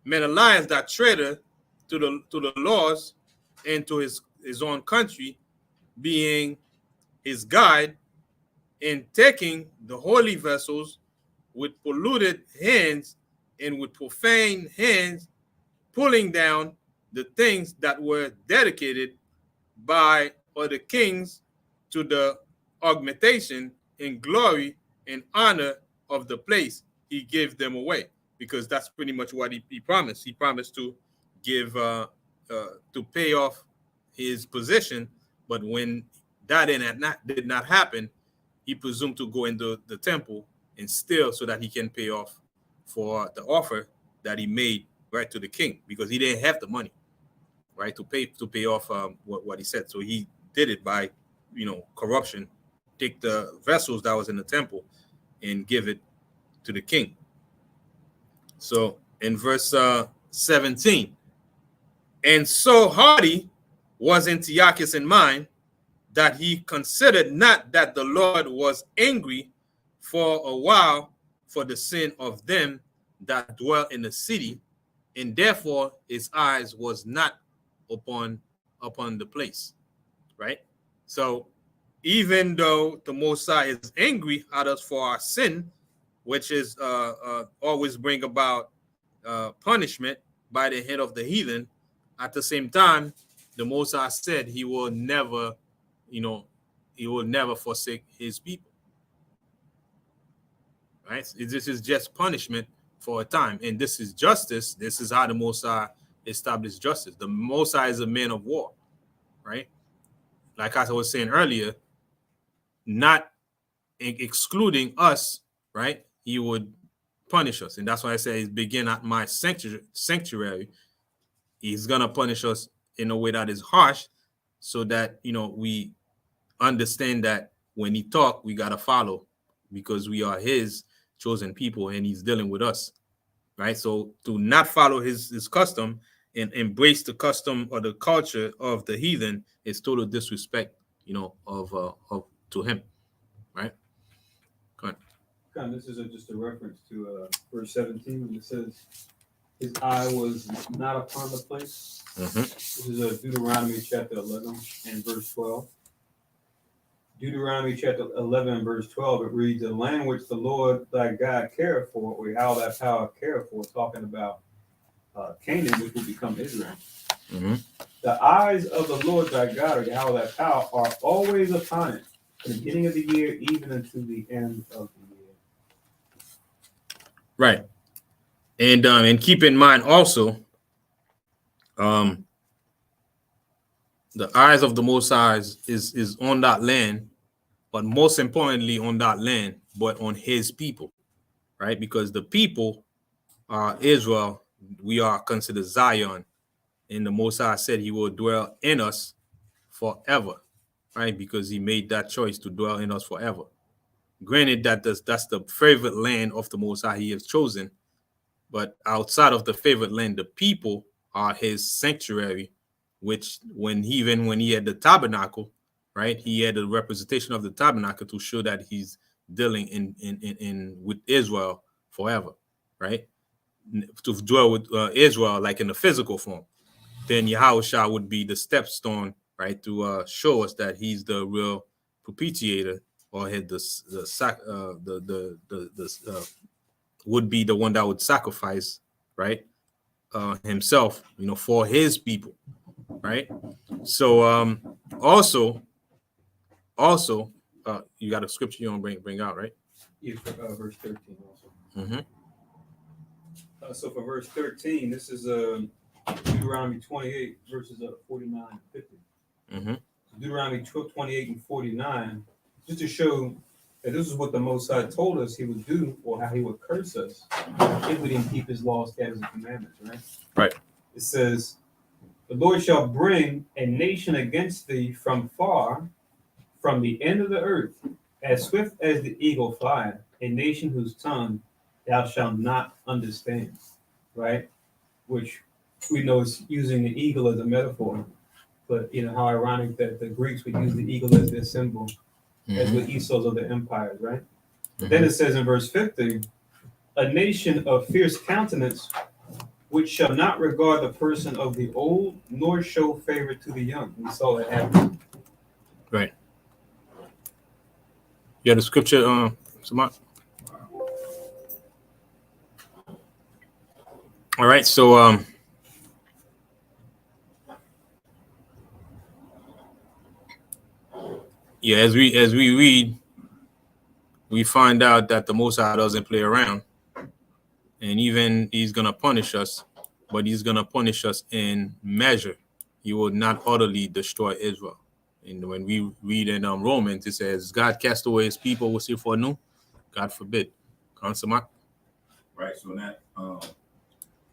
Menelaus, that traitor to the laws and to his own country, being his guide, in taking the holy vessels with polluted hands and with profane hands, pulling down the things that were dedicated by other kings to the augmentation in glory and honor of the place. He gave them away, because that's pretty much what he promised. He promised to give to pay off his position, but when that did not happen, he presumed to go into the temple and steal so that he can pay off for the offer that he made, right, to the king, because he didn't have the money, right, to pay off what he said. So he did it by corruption, take the vessels that was in the temple and give it to the king. So in verse 17, and so hardy was Antiochus in mind that he considered not that the Lord was angry for a while for the sin of them that dwell in the city, and therefore his eyes was not upon the place, right? So even though the Most High is angry at us for our sin, which is always bring about punishment by the hand of the heathen, at the same time, the Most High said he will never forsake his people, right? This is just punishment for a time, and this is justice. This is how the Most High established justice. The Most High is a man of war, right? Like I was saying earlier, not excluding us, right? He would punish us, and that's why I say he's begin at my sanctuary. He's gonna punish us in a way that is harsh, so that we understand that when he talk, we gotta follow, because we are his chosen people and he's dealing with us, right? So to not follow his custom and embrace the custom or the culture of the heathen is total disrespect, of to him, right? Go ahead. This is just a reference to verse 17 when it says, his eye was not upon the place. This is Deuteronomy chapter 11 and verse 12. Deuteronomy chapter 11 and verse 12, it reads, the land which the Lord thy God cared for, or how that power cared for, talking about Canaan, which will become Israel. The eyes of the Lord thy God, or how that power, are always upon it, from the beginning of the year even unto the end of the year. Right. And keep in mind also Um, the eyes of the Most High is on that land, but most importantly on that land, but on his people, right? Because the people are Israel. We are considered Zion, and the Most High said he will dwell in us forever, right? Because he made that choice to dwell in us forever. Granted that that's the favorite land of the Most High he has chosen, but outside of the favorite land, the people are his sanctuary, which when he had the tabernacle, right, he had a representation of the tabernacle to show that he's dealing in with Israel forever, right? To dwell with Israel like in the physical form. Then Yahushua would be the stepstone, right, to show us that he's the real propitiator, or had would be the one that would sacrifice, right, himself, for his people, right? So also, you got a scripture you want to bring out, right? Yeah, for, verse 13 also. Mm-hmm. So for verse 13, this is Deuteronomy 28, verses 49 and 50. Mm-hmm. Deuteronomy 28 and 49, just to show that this is what the Most High told us he would do, or how he would curse us if we didn't keep his laws, statutes, and commandments, right? Right. It says, the Lord shall bring a nation against thee from far, from the end of the earth, as swift as the eagle flieth, a nation whose tongue thou shalt not understand, right? Which we know is using the eagle as a metaphor, but how ironic that the Greeks would use the eagle as their symbol, as with Esau's of the empires, right? But then it says in verse 50, a nation of fierce countenance, which shall not regard the person of the old, nor show favor to the young. We saw that happen. Right. Yeah, the scripture, Samat. All right, so yeah, as we read, we find out that the Most High doesn't play around, and even he's gonna punish us, but he's gonna punish us in measure. He will not utterly destroy Israel. And when we read in Romans, it says, "God cast away his people, will see for new." God forbid. Consummate. Right. So in that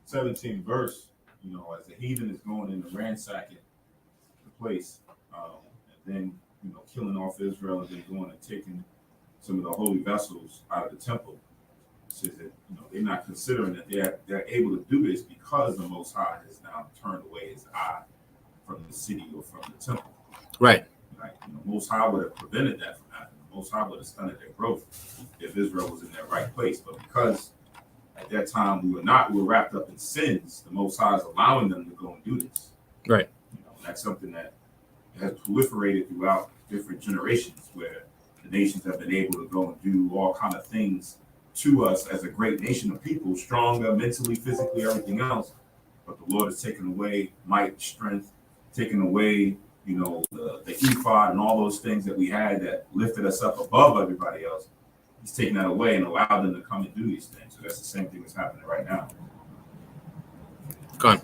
17th verse, as the heathen is going in and ransacking the place, and then killing off Israel, and then going and taking some of the holy vessels out of the temple, it says that they're not considering that they're able to do this because the Most High has now turned away his eye from the city or from the temple. Right. Right. Most High would have prevented that from happening. Most High would have stunted their growth if Israel was in their right place. But because at that time we were wrapped up in sins, the Most High is allowing them to go and do this. Right. That's something that has proliferated throughout different generations, where the nations have been able to go and do all kind of things to us as a great nation of people, stronger mentally, physically, everything else. But the Lord has taken away might, strength, taken away the ephod and all those things that we had that lifted us up above everybody else. He's taken that away and allowed them to come and do these things. So that's the same thing that's happening right now. Go on.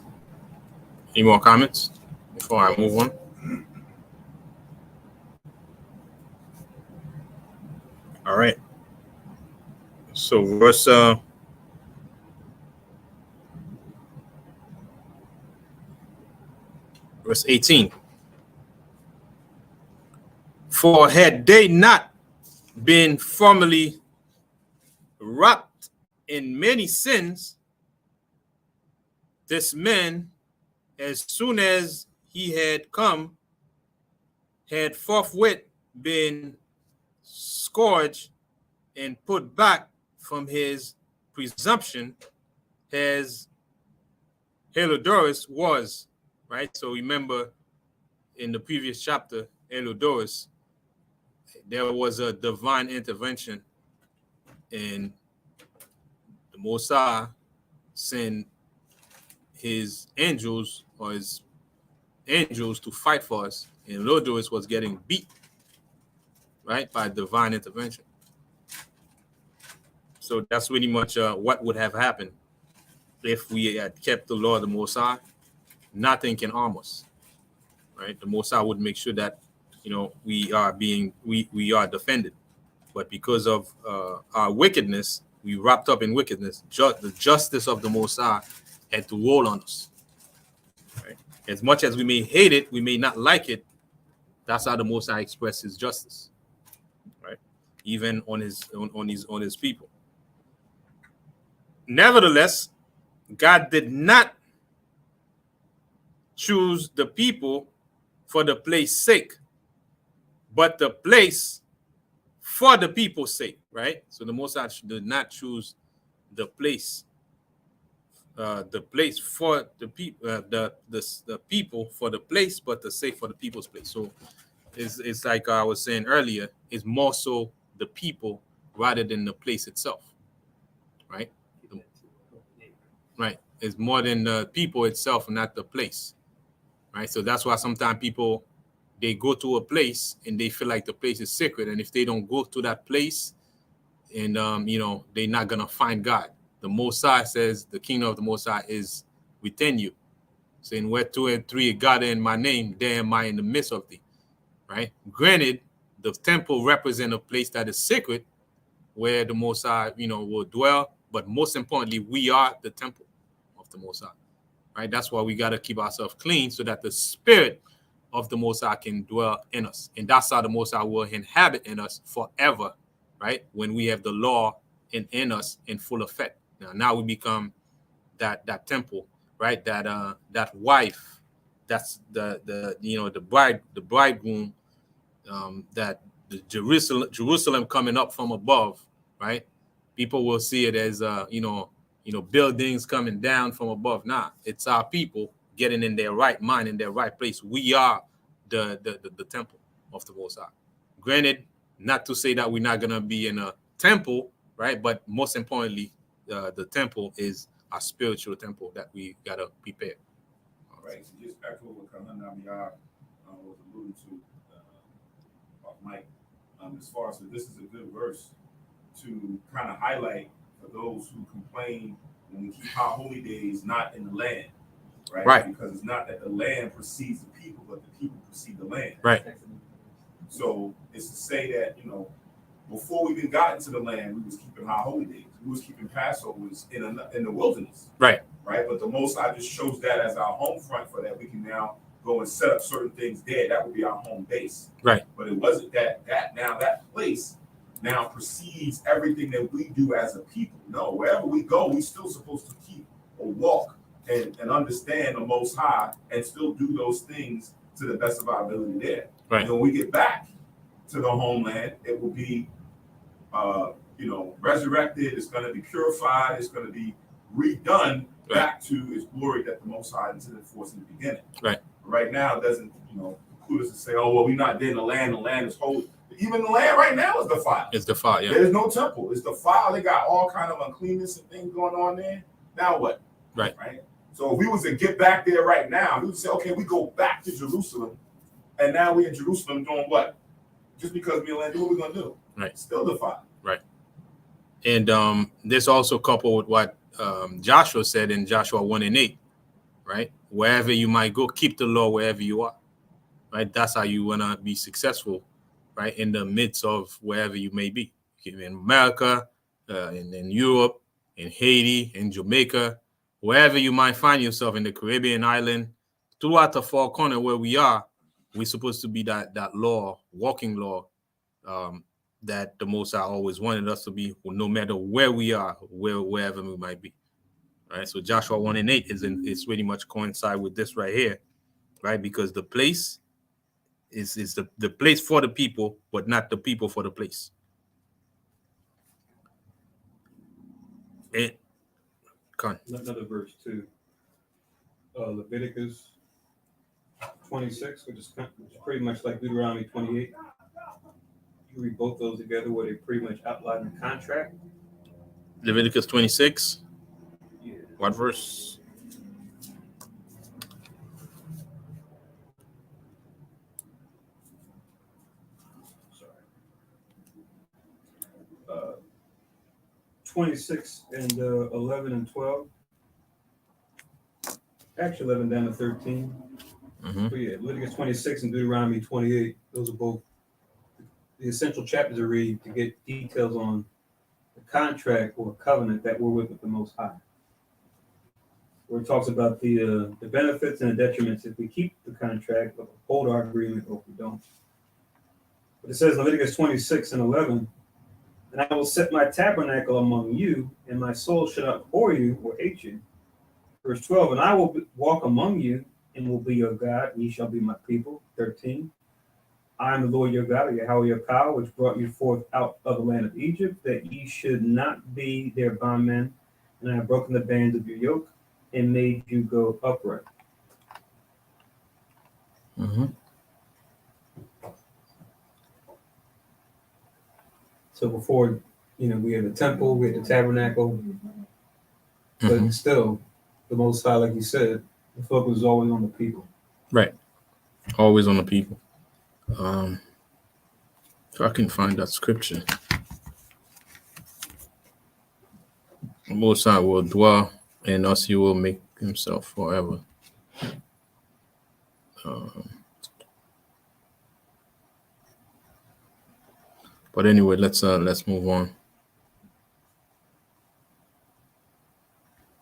Any more comments before I move on? All right. So verse 18. For had they not been formerly wrapped in many sins, this man, as soon as he had come, had forthwith been scourged and put back from his presumption, as Heliodorus was, right? So remember in the previous chapter, Heliodorus, there was a divine intervention, and the Most High sent his angels to fight for us, and Heliodorus was getting beat, right, by divine intervention. So that's really much what would have happened if we had kept the law of the Most High. nothing can harm us. Right? The Most High would make sure that we are defended. But because of our wickedness, we wrapped up in wickedness. The justice of the Most High had to roll on us. Right? As much as we may hate it, we may not like it. That's how the Most High expresses His justice, right? Even on his people. Nevertheless, God did not choose the people for the place's sake, but the place for the people's sake, right? So the Most High did not choose the place for the people, the people for the place, but the sake for the people's place. So it's like I was saying earlier, it's more so the people rather than the place itself, right? Right. It's more than the people itself, not the place, right? So that's why sometimes people, they go to a place and they feel like the place is sacred, and if they don't go to that place, and they're not gonna find God. The Most High says the kingdom of the Most High is within you, saying where 2 and 3 gather in my name, there am I in the midst of thee. Right? Granted, the temple represents a place that is sacred, where the Most High, will dwell. But most importantly, we are the temple of the Most High. Right? That's why we got to keep ourselves clean, so that the Spirit of the Most High can dwell in us, and that's how the Most High will inhabit in us forever. Right? When we have the law in us in full effect. Now we become that temple, right? That wife, that's the bridegroom. That the Jerusalem coming up from above, right? People will see it as buildings coming down from above. Nah, it's our people getting in their right mind, in their right place. We are the temple of the Most High. Granted, not to say that we're not gonna be in a temple, right? But most importantly, the temple is our spiritual temple that we gotta prepare. All right. So just echo what Kahanam Yah was alluding to. Mike, as far as this is a good verse to kind of highlight for those who complain when we keep our holy days not in the land, right? Right. Because it's not that the land precedes the people, but the people precede the land. Right. So it's to say that before we even got into the land, we was keeping our holy days. We was keeping Passovers in the wilderness. Right. Right. But the Most High just chose that as our home front for that we can now go and set up certain things there. That would be our home base. Right. But it wasn't that place now precedes everything that we do as a people. No, wherever we go, we still supposed to keep or walk and understand the Most High and still do those things to the best of our ability there. Right. And when we get back to the homeland, it will be resurrected, it's going to be purified, it's going to be redone back to its glory that the Most High intended for us in the beginning. Right. Right now, it doesn't, preclude us to say, oh, well, we're not there in the land is holy. Even the land right now is defiled. It's defiled, yeah. There's no temple. It's defiled. They got all kind of uncleanness and things going on there. Now what? Right. Right. So if we was to get back there right now, we would say, okay, we go back to Jerusalem, and now we're in Jerusalem doing what? Just because we're in land, what are we going to do? Right. Still defiled. Right. And this also coupled with what Joshua said in Joshua 1:8, right? Wherever you might go, keep the law wherever you are, right? That's how you want to be successful, right? In the midst of wherever you may be, in America, in Europe, in Haiti, in Jamaica, wherever you might find yourself, in the Caribbean island, throughout the four corners where we are, we're supposed to be that law, walking law, that the Most High always wanted us to be, no matter where we are, wherever we might be. All right. So Joshua 1:8 is pretty much coincide with this right here, right? Because the place is the place for the people, but not the people for the place. And another verse too. Leviticus 26, which is pretty much like Deuteronomy 28. You read both those together where they pretty much outline the contract. Leviticus 26. Yeah. What verse? Sorry. 26 and 11 and 12. actually 11 down to 13. Mm-hmm. But yeah, Leviticus 26 and Deuteronomy 28. Those are both the essential chapters to read to get details on the contract or covenant that we're with the Most High. Where it talks about the benefits and the detriments if we keep the contract, but hold our agreement, or if we don't. But it says in Leviticus 26 and 11, and I will set my tabernacle among you, and my soul shall not abhor you or hate you. Verse 12, and I will walk among you, and will be your God, and ye shall be my people. 13, I am the Lord your God, Yahweh your power, which brought you forth out of the land of Egypt, that ye should not be their bondmen, and I have broken the bands of your yoke, and made you go upright. Mm-hmm. So before, we had the temple, we had the tabernacle, but Mm-hmm. still, the Most High, like you said, the focus was always on the people. Right. Always on the people. If I can find that scripture. The Most High will dwell in us, he will make himself forever. But anyway, let's move on.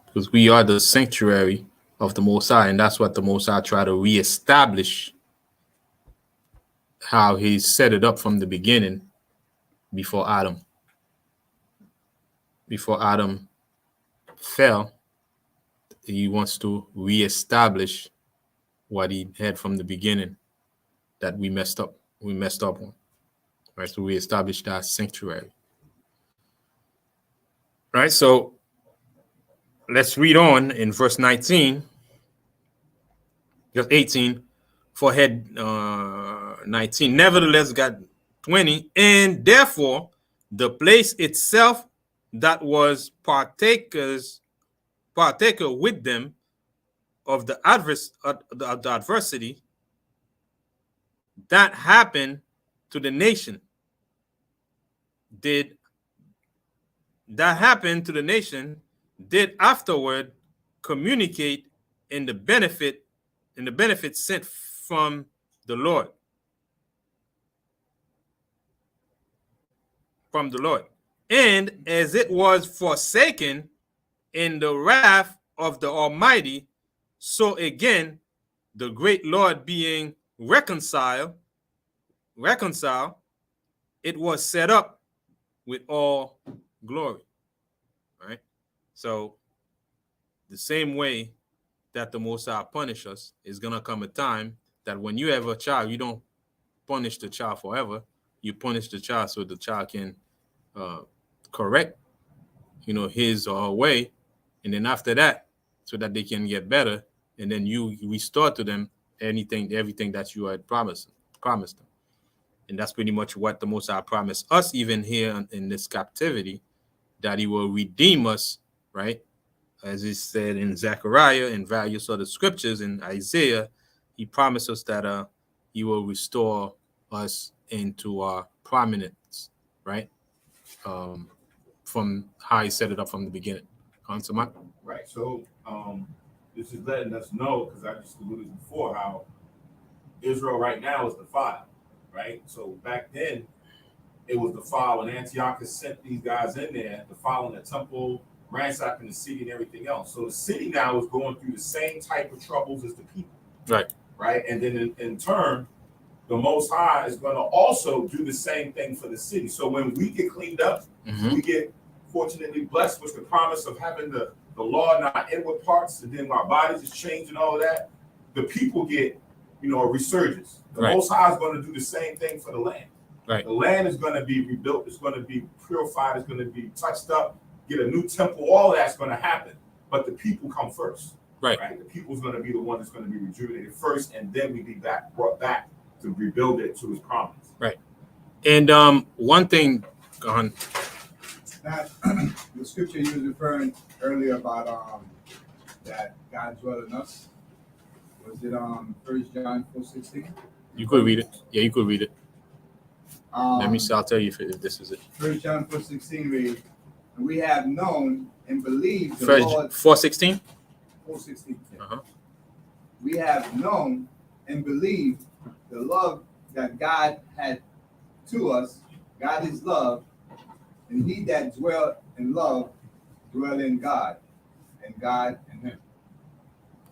Because we are the sanctuary of the Most High, and that's what the Most High try to reestablish how he set it up from the beginning before Adam. Before Adam fell, he wants to reestablish what he had from the beginning that we messed up on. Right? So we established that sanctuary. Right? So let's read on in verse 19. Just 18 for head 19. Nevertheless, got 20. And therefore, the place itself that was partaker with them of the adversity that happened to the nation did afterward communicate in the benefit sent from the Lord. And as it was forsaken in the wrath of the Almighty, so again the great Lord being reconciled, it was set up with all glory. Right? So the same way that the Most High punish us, is gonna come a time that when you have a child, you don't punish the child forever. You punish the child so the child can correct, his or her way, and then after that, so that they can get better, and then you restore to them everything that you had promised them. And that's pretty much what the Most High promised us, even here in this captivity, that he will redeem us, right? As he said in Zechariah and various other scriptures in Isaiah, he promised us that he will restore us into our prominence, right? From how he set it up from the beginning. Right. So this is letting us know, because I just alluded before, how Israel right now is defiled, right? So back then, it was defiled when Antiochus sent these guys in there, defiling the temple, ransacking the city and everything else. So the city now is going through the same type of troubles as the people. Right. Right. And then in turn, the Most High is going to also do the same thing for the city. So when we get cleaned up, we get fortunately blessed with the promise of having the law in our inward parts, and then our bodies is changed and all of that. The people get, a resurgence. The Most High is going to do the same thing for the land. Right. The land is going to be rebuilt. It's going to be purified. It's going to be touched up. Get a new temple. All that's going to happen. But the people come first. Right. The people is going to be the one that's going to be rejuvenated first, and then we be brought back to rebuild it to his promise. Right. And one thing, go on. That the scripture you was referring earlier about that God dwell in us. Was it 1 John 4:16? You could read it. Yeah, you could read it. Let me see. I'll tell you if this is it. 1 John 4:16 reads, and we have known and believed the Lord. 4:16? 4:16. Yeah. we have known and believed the love that God had to us. God is love, and he that dwell in love dwell in God, and God in him.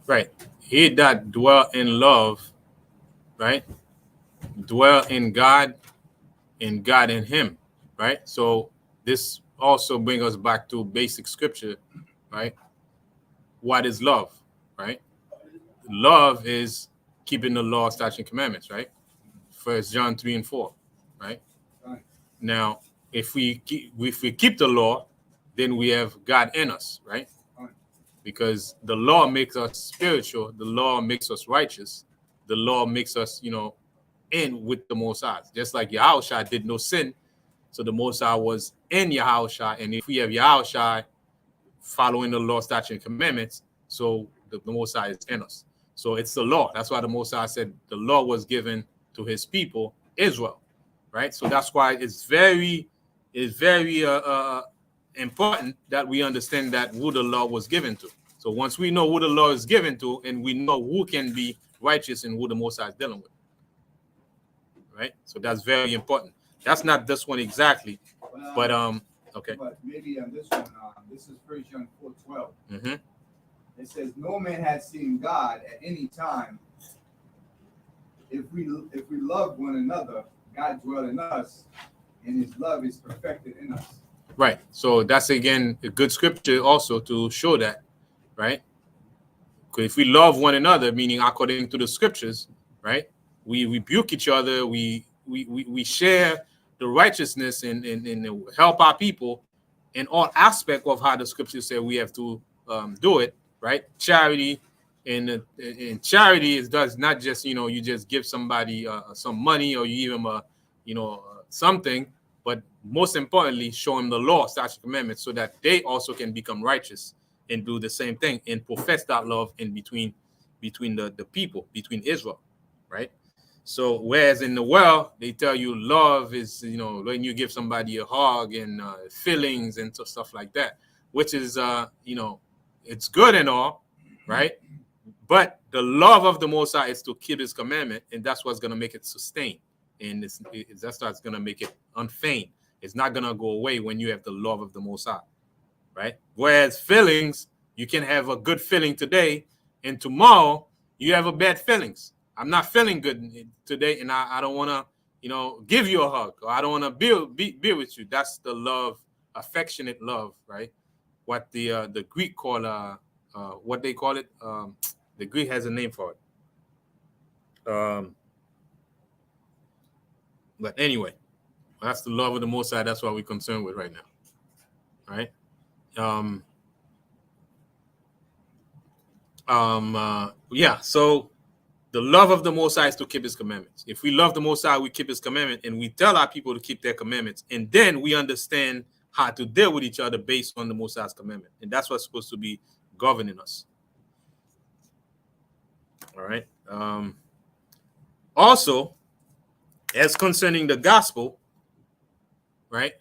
Right. He that dwell in love, right? Dwell in God, and God in him, right? So this also brings us back to basic scripture, right? What is love, right? Love is keeping the law, statutes, and commandments, right? 1 John 3 and 4, right? Right. Now, if we keep the law, then we have God in us, right? Right. Because the law makes us spiritual, the law makes us righteous, the law makes us, in with the Most High. Just like Yahushua did no sin, so the Most High was in Yahushua, and if we have Yahushua following the law, statutes, and commandments, so the Most High is in us. So it's the law. That's why the Most High said the law was given to his people, Israel, right? So that's why it's very important that we understand that who the law was given to. So once we know who the law is given to, and we know who can be righteous and who the Most High is dealing with, right? So that's very important. That's not this one exactly, but okay. But maybe on this one, this is 1 John 4:12. Mm-hmm. It says, "No man has seen God at any time. If we love one another, God dwells in us, and his love is perfected in us." Right. So that's again a good scripture also to show that, right? Because if we love one another, meaning according to the scriptures, right? We rebuke each other, we share the righteousness and help our people in all aspects of how the scriptures say we have to do it, right? Charity, and charity does not just, you just give somebody some money or you give them something, but most importantly, show them the law, statutes, commandments, so that they also can become righteous and do the same thing and profess that love in between the people, between Israel, right? So whereas in the world, they tell you love is, when you give somebody a hug and feelings and stuff like that, which is, it's good and all, right? But the love of the Most High is to keep his commandment, and that's what's going to make it sustain. And that's what's going to make it unfeigned. It's not going to go away when you have the love of the Most High, right? Whereas feelings, you can have a good feeling today, and tomorrow you have a bad feelings. I'm not feeling good today, and I don't want to, give you a hug, or I don't want to be with you. That's the love, affectionate love, right? What the Greek call what they call it. The Greek has a name for it. But anyway, that's the love of the Most High. That's what we're concerned with right now, right? Yeah. So the love of the Most High is to keep his commandments. If we love the Most High, we keep his commandment, and we tell our people to keep their commandments, and then we understand how to deal with each other based on the Most High's commandment, and that's what's supposed to be governing us. All right. Also, as concerning the gospel, right?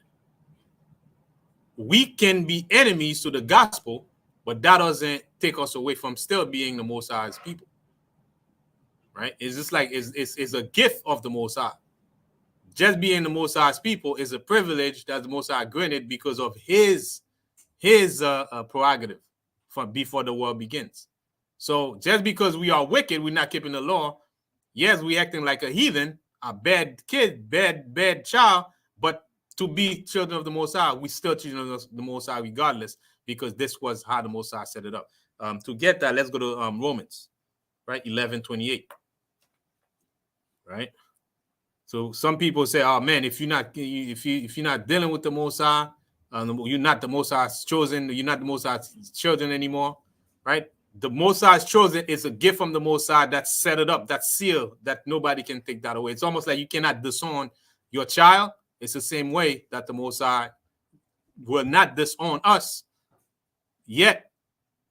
We can be enemies to the gospel, but that doesn't take us away from still being the Most High's people, right? It's just like it's a gift of the Most High. Just being the Most High's people is a privilege that the Most High granted because of his prerogative from before the world begins. So just because we are wicked, we're not keeping the law. Yes, we acting like a heathen, a bad kid, bad child, but to be children of the Most High, we still children of the Most High regardless, because this was how the Most High set it up. To get that, let's go to Romans, right? 11:28, right? So some people say, "Oh man, if you're not dealing with the Most High, you're not the Most High's chosen. You're not the Most High's children anymore," right? The Most High's chosen is a gift from the Most High that's set it up, that's sealed, that nobody can take that away. It's almost like you cannot disown your child. It's the same way that the Most High will not disown us. Yet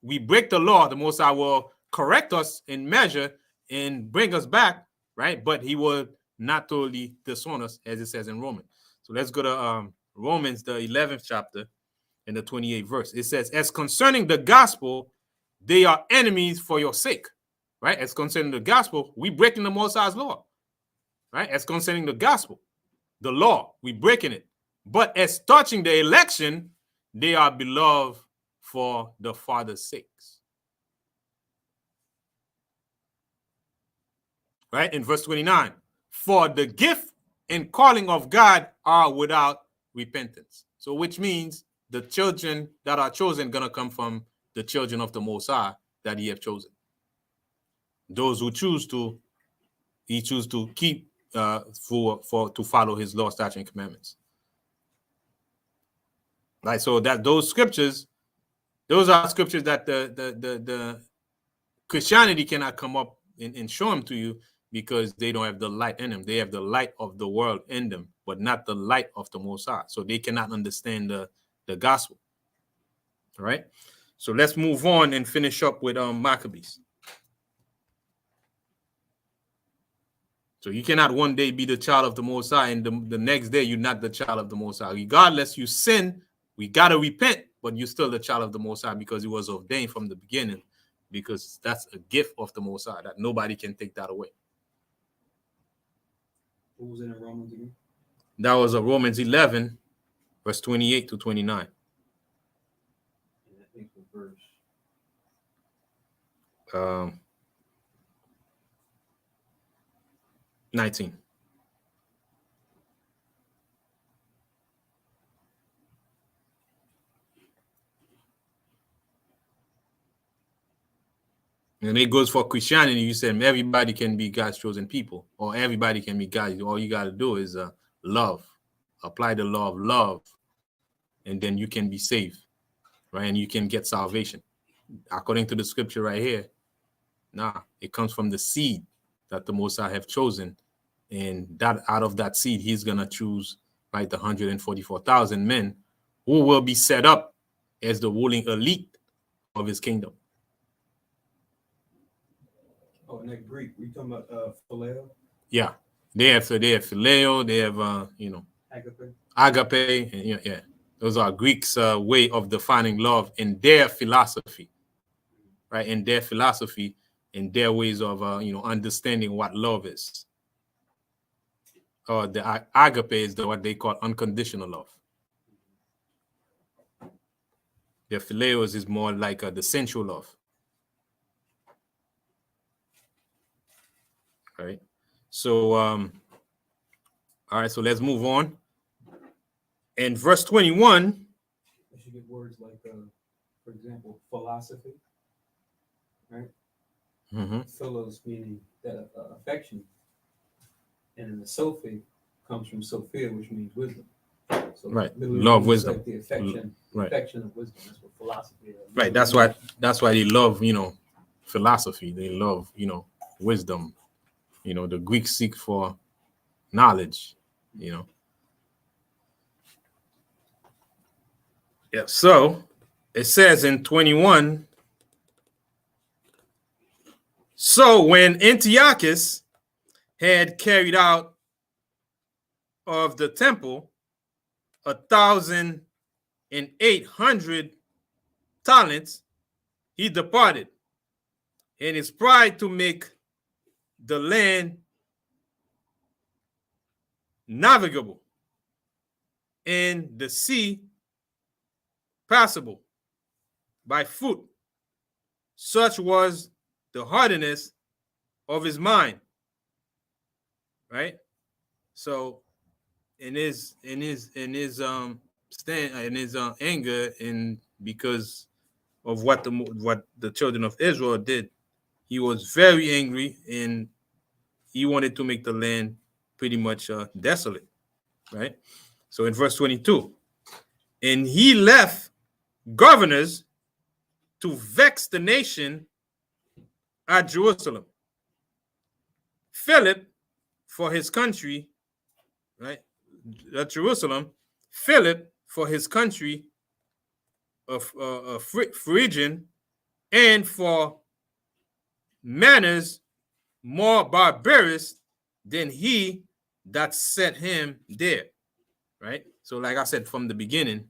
we break the law, the Most High will correct us in measure and bring us back, right? But he will not totally disown us, as it says in Romans. So let's go to Romans, the 11th chapter, and the 28th verse. It says, "As concerning the gospel, they are enemies for your sake." right? As concerning the gospel, we breaking the Most High's law, right? As concerning the gospel, the law, we breaking it. But as touching the election, they are beloved for the Father's sakes. Right? In verse 29, for the gift and calling of God are without repentance. So which means the children that are chosen going to come from the children of the Most High that he have chosen. Those who choose to, he choose to keep to follow his law, statutes, and commandments. Right, so that those scriptures, those are scriptures that the Christianity cannot come up and show them to you because they don't have the light in them. They have the light of the world in them, but not the light of the Most High. So they cannot understand the gospel. All right, so let's move on and finish up with Maccabees. So you cannot one day be the child of the Most High and the next day you're not the child of the Most High. Regardless, you sin, we got to repent, but you're still the child of the Most High because it was ordained from the beginning, because that's a gift of the Most High that nobody can take that away. What was it in Romans again? That was Romans 11, verse 28 to 29. And I think the verse. 19. And it goes for Christianity. You said everybody can be God's chosen people, or everybody can be God. All you got to do is love, apply the law of love, and then you can be saved, right? And you can get salvation. According to the scripture right here, it comes from the seed that the Most High have chosen, and that out of that seed, he's gonna choose, right, the 144,000 men who will be set up as the ruling elite of his kingdom. Oh, and that Greek, we talking about phileo? Yeah, they have phileo, they have agape, and yeah. Those are Greeks' way of defining love in their philosophy, right? In their philosophy, in their ways of understanding what love is. Or the agape is what they call unconditional love. The phileos is more like the sensual love. Right. So, all right. So let's move on. In verse 21, I should get words like, for example, philosophy, right? Philos meaning that affection, and then the Sophie comes from Sophia, which means wisdom. So right, love, wisdom, like the affection, right. Affection of wisdom. That's what philosophy is. Right. That's why they love philosophy. They love wisdom. The Greeks seek for knowledge. Yeah. So it says in 21. So when Antiochus had carried out of the temple 1,800 talents, he departed, in his pride to make the land navigable and the sea passable by foot. Such was the hardiness of his mind. Right? So in his anger, and because of what the children of Israel did, he was very angry, and he wanted to make the land pretty much desolate. Right? So in verse 22, and he left governors to vex the nation at Jerusalem. Philip for his country, right? At Jerusalem, Philip for his country of Phrygian, and for manners more barbarous than he that set him there. Right? So like I said from the beginning,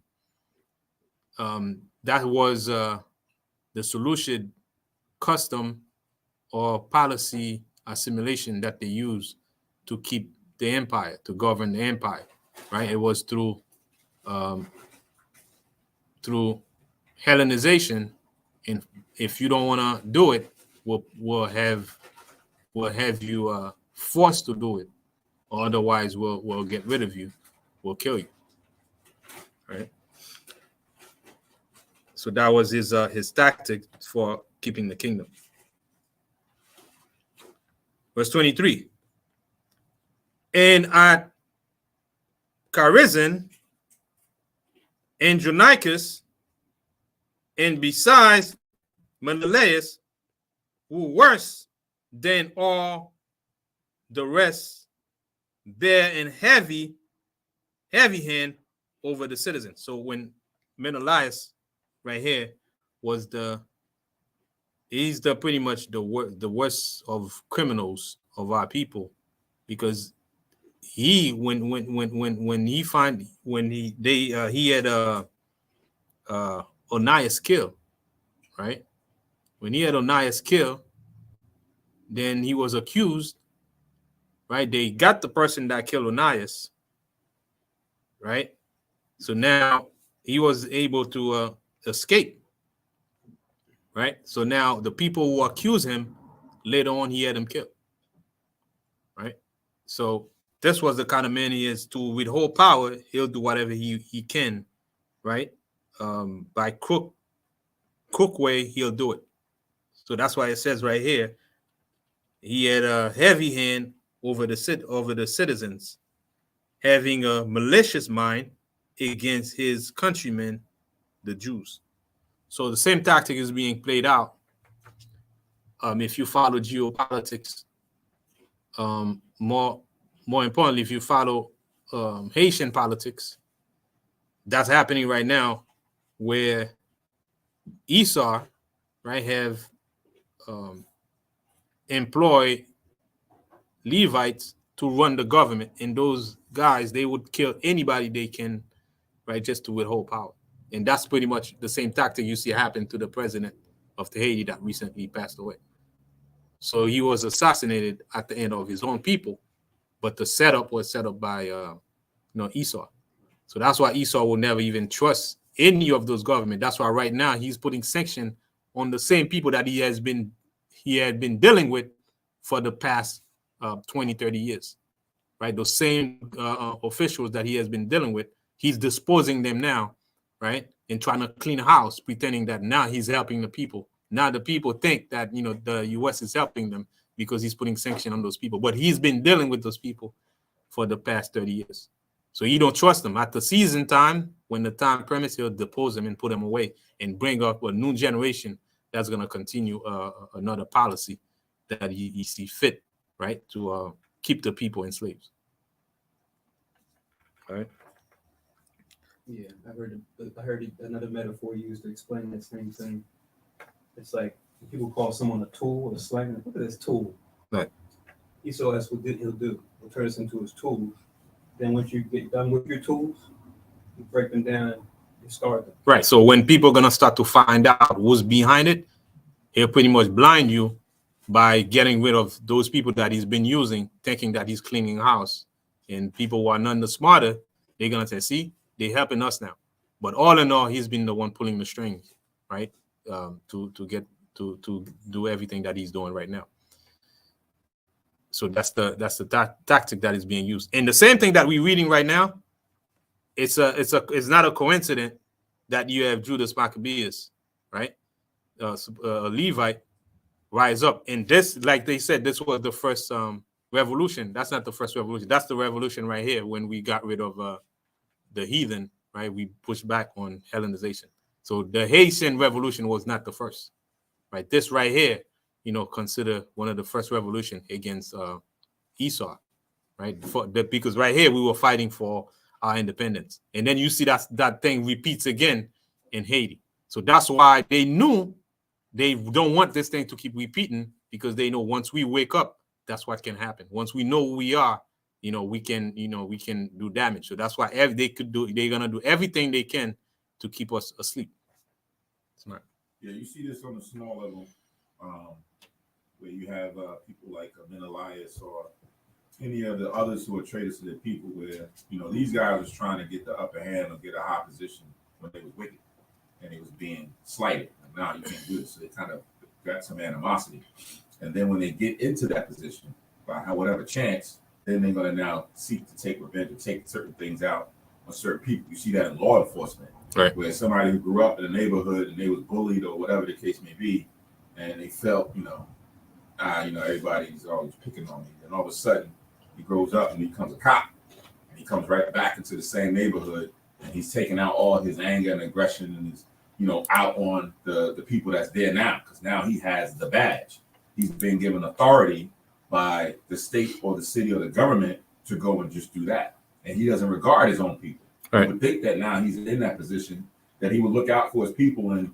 that was the Seleucid custom or policy assimilation that they use to keep the empire, to govern the empire, right? It was through Hellenization, and if you don't want to do it, we'll have you forced to do it, or otherwise we'll get rid of you, we'll kill you, right? So that was his tactic for keeping the kingdom. Verse 23. And at Chorazin, Andronicus, and besides Menelaus, who worse than all the rest, bear an heavy hand over the citizens. So when Menelaus, right here, he's pretty much the worst of criminals of our people, because he had Onias killed, right? When he had Onias killed, then he was accused, right? They got the person that killed Onias, right? So now he was able to escape, right? So now the people who accuse him, later on he had him killed, right? So this was the kind of man he is. To withhold power, he'll do whatever he can, right? By crook way, he'll do it. So that's why it says right here, he had a heavy hand over the citizens, having a malicious mind against his countrymen, the Jews. So the same tactic is being played out. If you follow geopolitics, more importantly, if you follow Haitian politics, that's happening right now, where Esau, right, have employed Levites to run the government, and those guys, they would kill anybody they can, right, just to withhold power. And that's pretty much the same tactic you see happen to the president of Haiti that recently passed away. So he was assassinated at the end of his own people, but the setup was set up by Esau. So that's why Esau will never even trust any of those government. That's why right now he's putting sanction on the same people that he had been dealing with for the past 20, 30 years, right? Those same officials that he has been dealing with, he's disposing them now, right? And trying to clean house, pretending that now he's helping the people. Now the people think that, the U.S. is helping them because he's putting sanction on those people. But he's been dealing with those people for the past 30 years. So you don't trust them. At the season time, when the time permits, he'll depose them and put them away and bring up a new generation that's going to continue another policy that he see fit, right, to keep the people enslaved. All right. Yeah, I heard another metaphor used to explain that same thing. It's like people call someone a tool or slang. Look at this tool. Right. Esau, that's what he'll do. He'll turn us into his tools. Then once you get done with your tools, you break them down and discard them. Right. So when people are gonna start to find out who's behind it, he'll pretty much blind you by getting rid of those people that he's been using, thinking that he's cleaning house. And people who are none the smarter, they're gonna say, "See, they're helping us now." But all in all, he's been the one pulling the strings, right? To do everything that he's doing right now. So that's the tactic that is being used. And the same thing that we're reading right now, it's not a coincidence that you have Judas Maccabees, right? A Levite rise up. And this, like they said, this was the first revolution. That's not the first revolution. That's the revolution right here when we got rid of the heathen, right? We pushed back on Hellenization. So the Haitian revolution was not the first, right? This right here, consider one of the first revolution against Esau, right? Because right here we were fighting for our independence, and then you see that thing repeats again in Haiti. So that's why they knew they don't want this thing to keep repeating, because they know once we wake up, that's what can happen. Once we know who we are, we can do damage. So that's why they're gonna do everything they can to keep us asleep. Smart. Yeah, you see this on a small level. where you have people like Menelaus or any of the others who are traitors to their people, where these guys was trying to get the upper hand or get a high position when they was wicked and they was being slighted. And now you can't do it, so they kind of got some animosity. And then when they get into that position, by whatever chance, then they're going to now seek to take revenge or take certain things out on certain people. You see that in law enforcement, right? Where somebody who grew up in a neighborhood and they was bullied or whatever the case may be, and they felt, everybody's always picking on me. And all of a sudden, he grows up and he becomes a cop. And he comes right back into the same neighborhood, and he's taking out all his anger and aggression and his, out on the people that's there now, because now he has the badge. He's been given authority by the state or the city or the government to go and just do that. And he doesn't regard his own people. Right. He would think that now he's in that position that he would look out for his people and,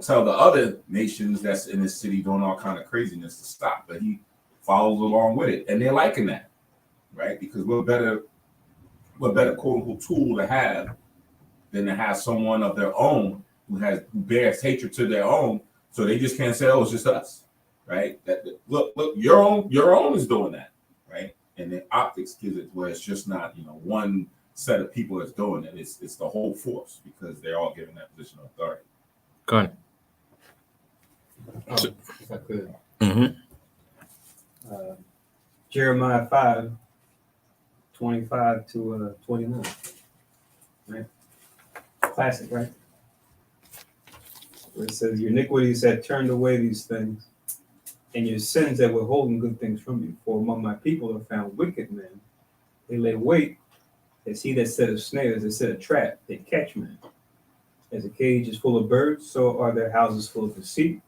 tell the other nations that's in this city doing all kind of craziness to stop. But he follows along with it. And they're liking that, right? Because what better quote unquote tool to have than to have someone of their own who bears hatred to their own, so they just can't say, oh, it's just us. Right? Look, your own is doing that, right? And the optics gives it where it's just not, one set of people that's doing it. It's the whole force, because they're all given that position of authority. Go ahead. If I could. Mm-hmm. Jeremiah 5:25 to 29. Right? Classic, right? Where it says, your iniquities had turned away these things, and your sins that were holding good things from you. For among my people are found wicked men. They lay wait as he that set a snare, as they set a trap, they catch men. As a cage is full of birds, so are their houses full of deceit.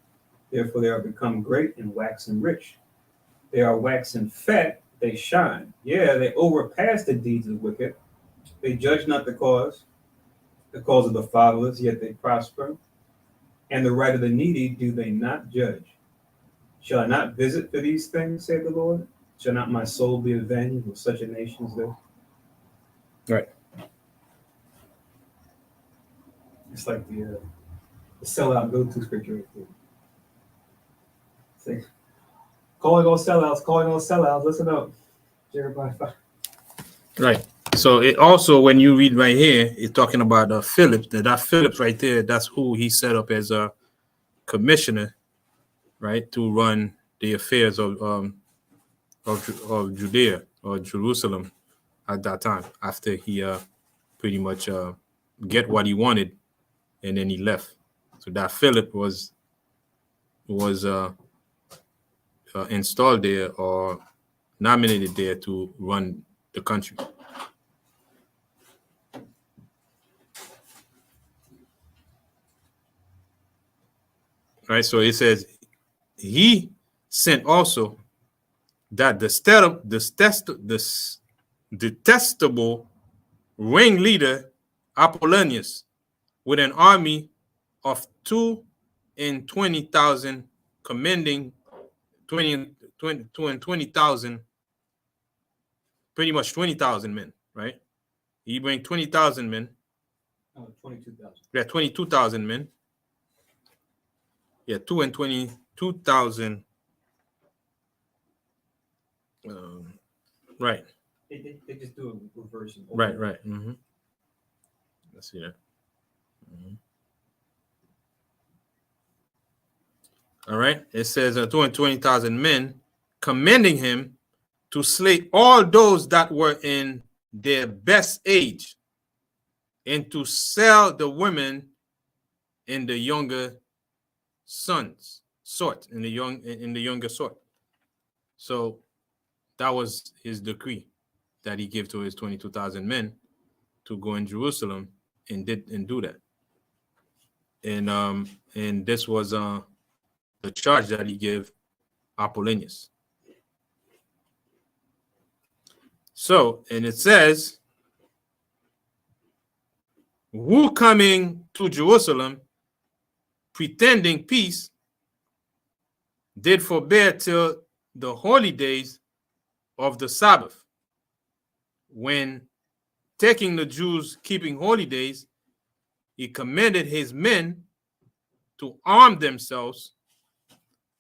Therefore they are become great and waxen rich. They are waxen fat, they shine. Yeah, they overpass the deeds of the wicked. They judge not the cause of the fatherless, yet they prosper. And the right of the needy do they not judge. Shall I not visit for these things, saith the Lord? Shall not my soul be avenged with such a nation as this? Right. It's like the sellout go-to scripture right there. Say, calling all sellouts, listen up. Jeremiah 5. Right. So it also, when you read right here, it's talking about Philip. That Philip right there, that's who he set up as a commissioner, right, to run the affairs of Judea or Jerusalem at that time, after he pretty much get what he wanted, and then he left. So that Philip was installed there or nominated there to run the country. Right, so it says he sent also that the detestable ringleader Apollonius with an army of 22,000, commending 20,000, pretty much 20,000 men, right? He bring 20,000 men. 22,000. Yeah, 22,000 men. Yeah, 22,000. Right. They just do a reverse. Right. Mm-hmm. Let's see that. Mm-hmm. All right. It says 220,000 men, commending him to slay all those that were in their best age, and to sell the women in the younger in the younger sort. So that was his decree that he gave to his 22,000 men to go in Jerusalem and do that. And this was the charge that he gave Apollonius. So, and it says, who coming to Jerusalem pretending peace did forbear till the holy days of the Sabbath, when taking the Jews keeping holy days, he commanded his men to arm themselves,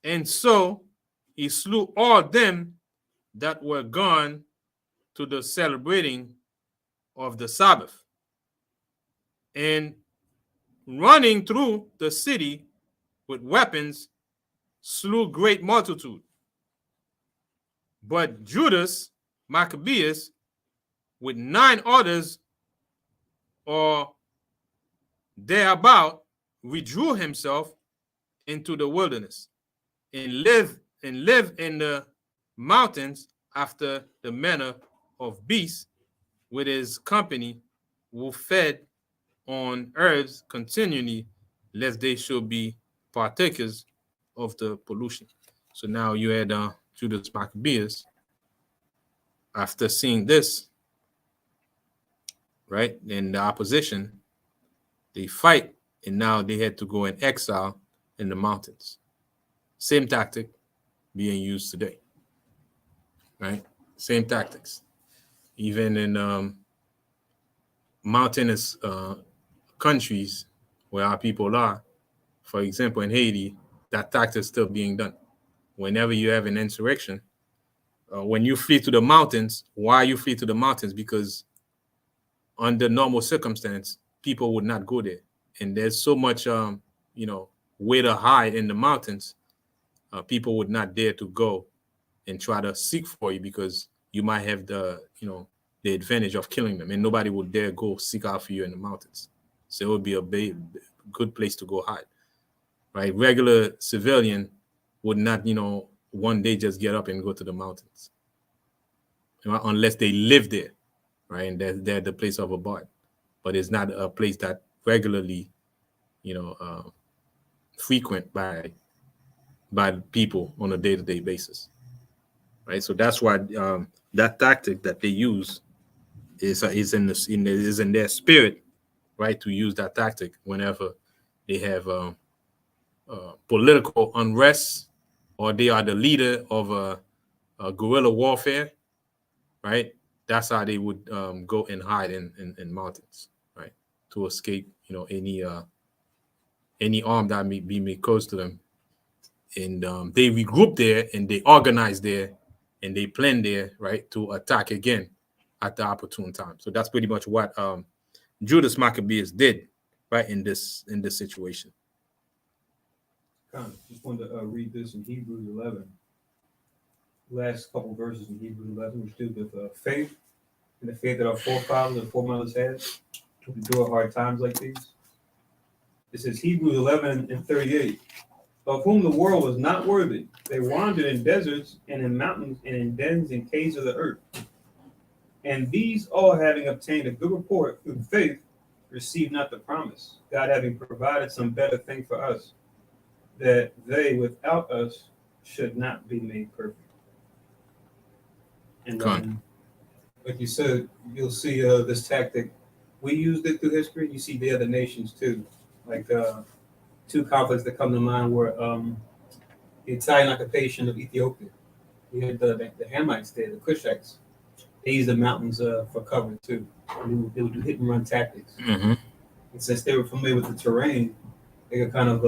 and so he slew all them that were gone to the celebrating of the Sabbath, and running through the city with weapons, slew great multitude. But Judas Maccabeus, with 9 others or thereabout, withdrew himself into the wilderness, and lived in the mountains after the manner of beasts, with his company, who fed on herbs continually, lest they should be partakers of the pollution. So now you had Judas Maccabeus. After seeing this, right, in the opposition, they fight, and now they had to go in exile in the mountains. Same tactic being used today, right? Same tactics. Even in mountainous countries where our people are, for example, in Haiti, that tactic is still being done. Whenever you have an insurrection, when you flee to the mountains, why you flee to the mountains? Because under normal circumstance, people would not go there. And there's so much, way to hide in the mountains, people would not dare to go and try to seek for you, because you might have the advantage of killing them, and nobody would dare go seek out for you in the mountains. So it would be a good place to go hide, right? Regular civilian would not, one day just get up and go to the mountains, unless they live there, right? And they're the place of abode, but it's not a place that regularly, frequent by people on a day-to-day basis, right? So that's why that tactic that they use is in their spirit, right? To use that tactic whenever they have political unrest, or they are the leader of a guerrilla warfare, right? That's how they would go and hide in mountains, right? To escape, any harm that may be made close to them. And they regroup there, and they organize there, and they plan there, right, to attack again at the opportune time. So that's pretty much what Judas Maccabeus did, right, in this situation. Just wanted to read this in Hebrews 11. Last couple verses in Hebrews 11, which do with faith, and the faith that our forefathers and foremothers had to endure hard times like these. It says Hebrews 11 and 38. Of whom the world was not worthy. They wandered in deserts and in mountains and in dens and caves of the earth. And these all, having obtained a good report through faith, received not the promise, God having provided some better thing for us, that they without us should not be made perfect. And like you said, you'll see this tactic. We used it through history. You see the other nations too. Like 2 conflicts that come to mind were the Italian occupation of Ethiopia. You had the Hamites there, the Cushites. They used the mountains for cover too. They would do hit and run tactics. Mm-hmm. And since they were familiar with the terrain, they could kind of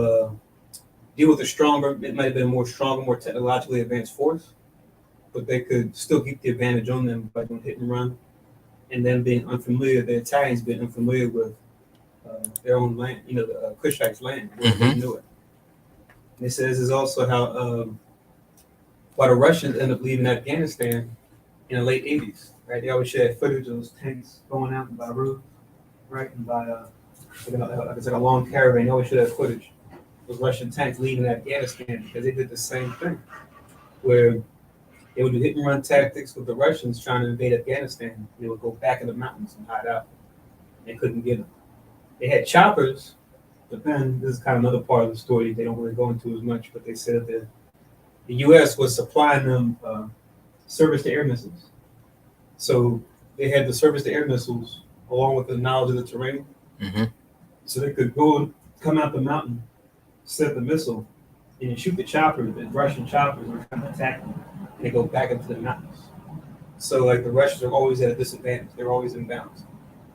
deal with a stronger, it might have been more stronger, more technologically advanced force, but they could still keep the advantage on them by doing hit and run. And then being unfamiliar, the Italians being unfamiliar with their own land, the Cushites' land, where they knew it. And it says is also how why the Russians ended up leaving Afghanistan in the late 80s, right? They always shared footage of those tanks going out in Beirut, right? And by it's like a long caravan. They always showed that footage. Those Russian tanks leaving Afghanistan, because they did the same thing, where they would do hit and run tactics with the Russians trying to invade Afghanistan. They would go back in the mountains and hide out. They couldn't get them. They had choppers, but then this is kind of another part of the story they don't really go into as much, but they said that the U.S. was supplying them surface-to-air missiles. So they had the surface-to-air missiles along with the knowledge of the terrain. Mm-hmm. So they could go, come out the mountain, set the missile, and shoot the choppers, the Russian choppers, and kind of attack them, and they go back into the mountains. So like the Russians are always at a disadvantage. They're always in bounds.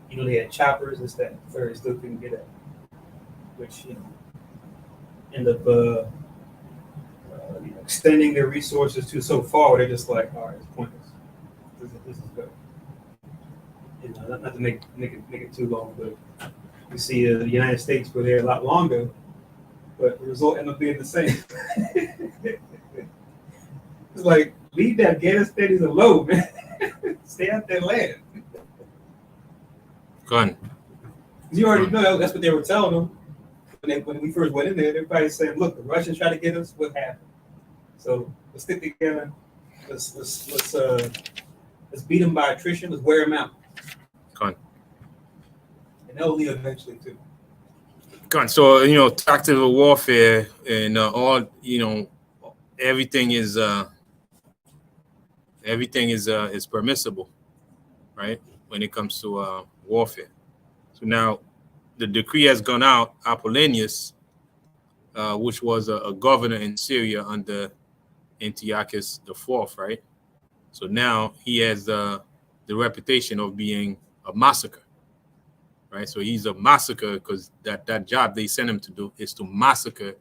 They had choppers and stuff, so they still couldn't get it. Which, ended up extending their resources to so far, they're just like, all right, it's pointless. This is good. You know, not to make it too long, but you see the United States were there a lot longer, but the result ended up being the same. It's like, leave the Afghanistanis alone, man. Stay out their land. Gun. You already know that's what they were telling them when we first went in there. Everybody saying, "Look, the Russians try to get us. What happened? So let's stick together. Let's beat them by attrition. Let's wear them out." Gun. And they'll leave eventually too. Gun. So tactical warfare and all everything is permissible, right? When it comes to warfare. So now the decree has gone out. Apollonius, which was a governor in Syria under Antiochus IV, right? So now he has the reputation of being a massacre, right? So he's a massacre because that job they sent him to do is to massacre,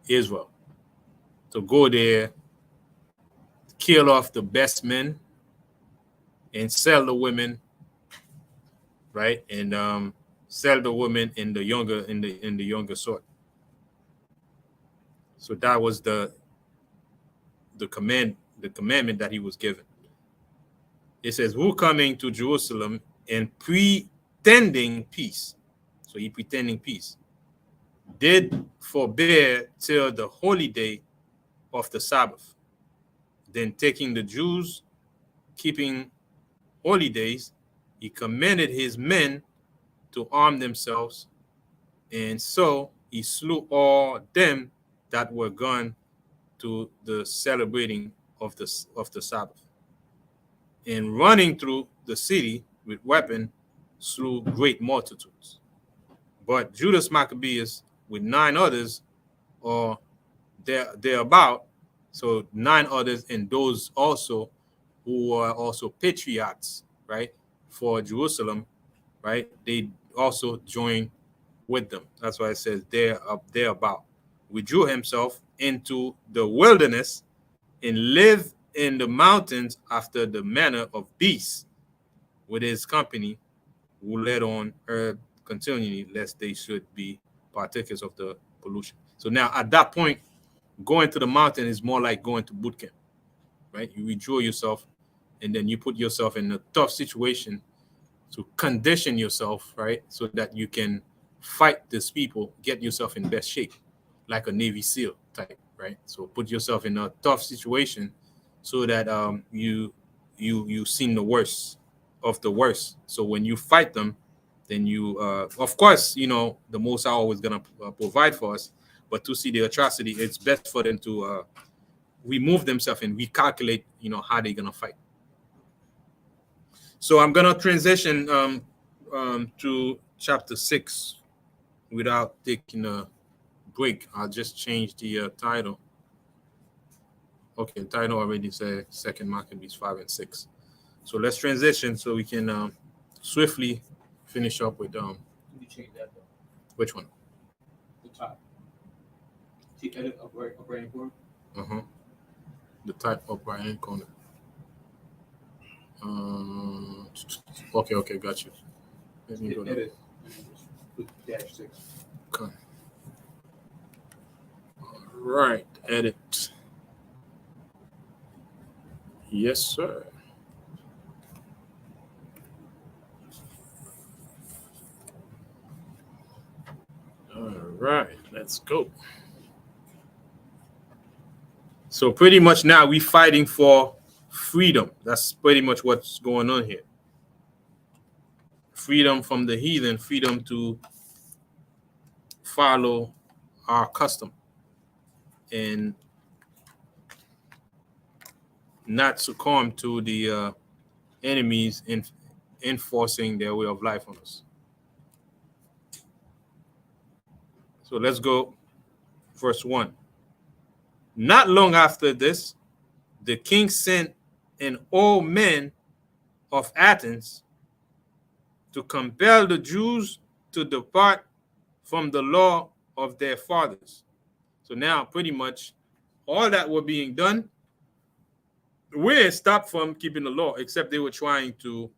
Israel. To go there, kill off the best men, and sell the women, right? And sell the women in the younger sort. So that was the commandment that he was given. It says, "Who coming to Jerusalem and pretending peace?" So he pretending peace. "Did forbear till the holy day of the Sabbath. Then taking the Jews, keeping holy days, he commanded his men to arm themselves, and so he slew all them that were gone to the celebrating of the Sabbath. And running through the city with weapon, slew great multitudes. But Judas Maccabees with 9 others, or thereabout, so 9 others, and those also who are also patriots, right, for Jerusalem, right, they also joined with them. That's why it says thereabout. Withdrew himself into the wilderness and lived in the mountains after the manner of beasts, with his company, who led on herb continually, lest they should be partakers of the pollution. So now at that point, going to the mountain is more like going to boot camp, right? You withdraw yourself, and then you put yourself in a tough situation to condition yourself, right? So that you can fight these people, get yourself in best shape, like a Navy SEAL type, right? So put yourself in a tough situation so that you've seen the worst of the worst. So when you fight them, then you, of course, the Most High always gonna provide for us. But to see the atrocity, it's best for them to remove themselves and recalculate, how they're gonna fight. So I'm gonna transition to chapter 6 without taking a break. I'll just change the title. Okay, the title already said 2 Maccabees 5 and 6. So let's transition so we can swiftly finish up with You change that though. which one? The top. See edit upright and corner. The type upright in corner. Okay, got you. Let me go there. Edit. -6. Okay. All right, edit. Yes, sir. All right, let's go. So pretty much now we're fighting for freedom. That's pretty much what's going on here. Freedom from the heathen, freedom to follow our custom and not succumb to the enemies in enforcing their way of life on us. So let's go verse 1. Not long after this, the king sent an old man of Athens to compel the Jews to depart from the law of their fathers So now pretty much all that were being done, we're stopped from keeping the law, except they were trying to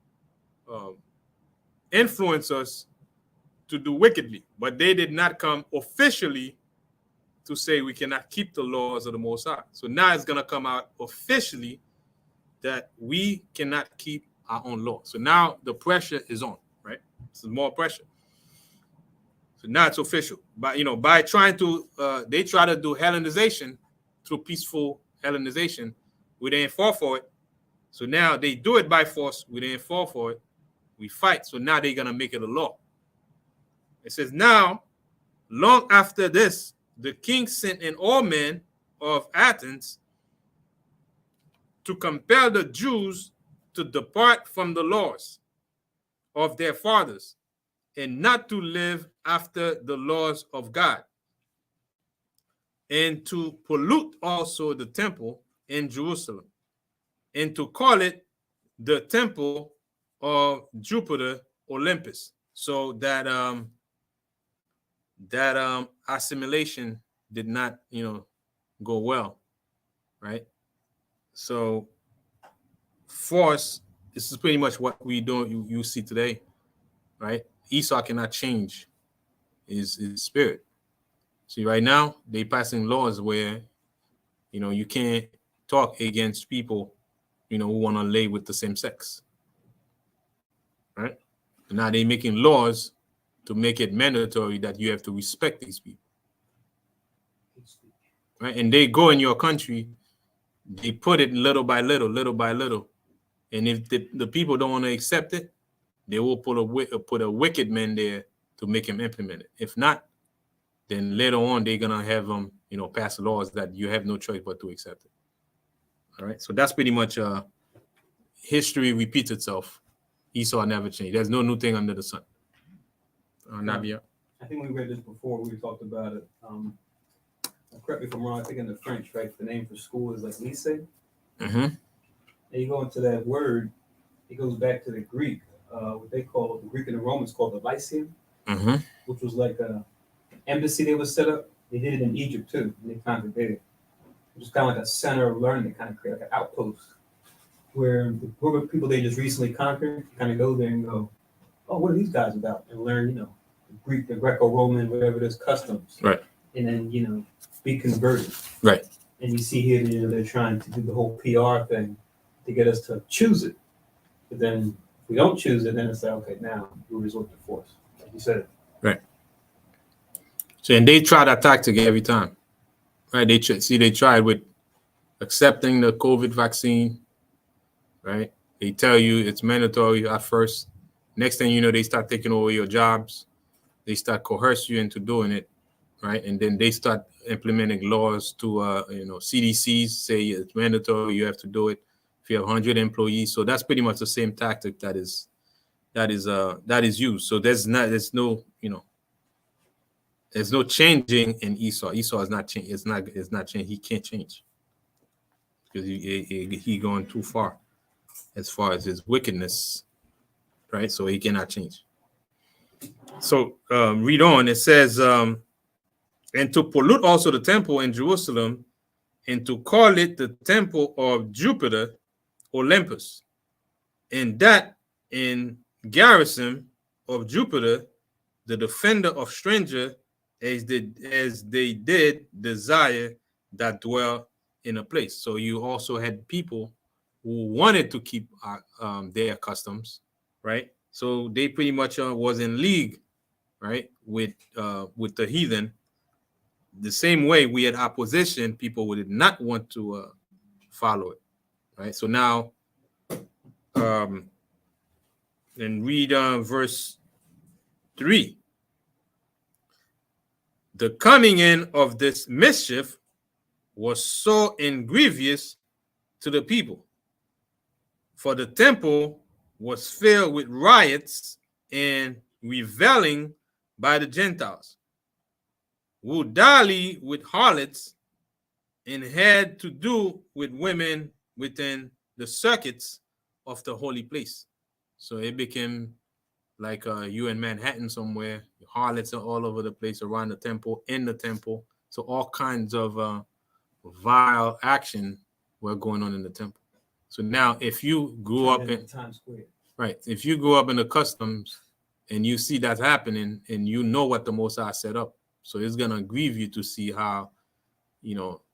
influence us to do wickedly. But they did not come officially to say we cannot keep the laws of the Most High. So now it's going to come out officially that we cannot keep our own law. So now the pressure is on, right? This is more pressure. So now it's official. But, by trying to, they try to do Hellenization through peaceful Hellenization. We didn't fall for it. So now they do it by force. We didn't fall for it. We fight. So now they're going to make it a law. It says, now, long after this, the king sent in all men of Athens to compel the Jews to depart from the laws of their fathers and not to live after the laws of God, and to pollute also the temple in Jerusalem, and to call it the temple of Jupiter Olympus. So that assimilation did not, go well, right? So force, this is pretty much what we do. You see today, right? Esau cannot change his spirit. See, right now they passing laws where, you can't talk against people, who want to lay with the same sex, right? And now they making laws to make it mandatory that you have to respect these people, right? And they go in your country, they put it little by little, and if the people don't want to accept it, they will put a wicked man there to make him implement it. If not, then later on they're gonna have them, pass laws that you have no choice but to accept it. All right, so that's pretty much history repeats itself. Esau never changed. There's no new thing under the sun. Nabia. I think we read this before. We talked about it. Correct me if I'm wrong. I think in the French, right, the name for school is like lycée. Mm-hmm. And you go into that word, it goes back to the Greek. What they call the Greek and the Romans called the Lyceum, Mm-hmm. which was like an embassy they would set up. They did it in Egypt too. And they kind of did it. It was kind of like a center of learning. They kind of create like an outpost where the group of people they just recently conquered kind of go there and go, oh, what are these guys about? And learn, the Greek, the Greco-Roman, whatever it is, customs. Right. And then, be converted. Right. And you see here, they're trying to do the whole PR thing to get us to choose it. But then if we don't choose it, then it's like, okay, now we resort to force. Like you said. Right. So, and they try that tactic every time. Right. They tried with accepting the COVID vaccine. Right. They tell you it's mandatory at first. Next thing you know, they start taking away your jobs. They start coerce you into doing it. Right. And then they start implementing laws to, CDCs say it's mandatory. You have to do it if you have 100 employees. So that's pretty much the same tactic that is used. So there's no changing in Esau. Esau is not changing. It's not changing. He can't change because he going too far as his wickedness, right? So he cannot change. So read on. It says, and to pollute also the temple in Jerusalem, and to call it the temple of Jupiter Olympus, and that in garrison of Jupiter, the defender of stranger, as they did desire that dwell in a place. So you also had people who wanted to keep their customs, right? So they pretty much was in league, right, with the heathen. The same way we had opposition, people who did not want to follow it, right? So now, and read verse 3. The coming in of this mischief was so ingrievous to the people, for the temple was filled with riots and reveling by the Gentiles, who dallied with harlots and had to do with women within the circuits of the holy place. So it became like you in Manhattan somewhere. Harlots are all over the place around the temple, in the temple, So all kinds of vile action were going on in the temple. So now, if you grew up in Times Square, right, if you grew up in the customs and you see that's happening, and you know what the Most High set up, so it's gonna grieve you to see how,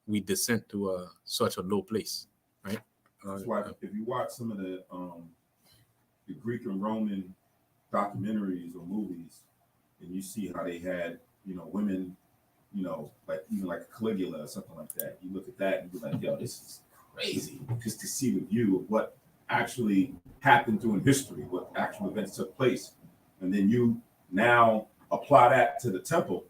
we descend to such a low place, right? That's why if you watch some of the Greek and Roman documentaries or movies, and you see how they had, women, like even like Caligula or something like that, you look at that and you're like, yo, this is crazy, just to see the view of what actually happened through in history, what actual events took place. And then you now apply that to the temple,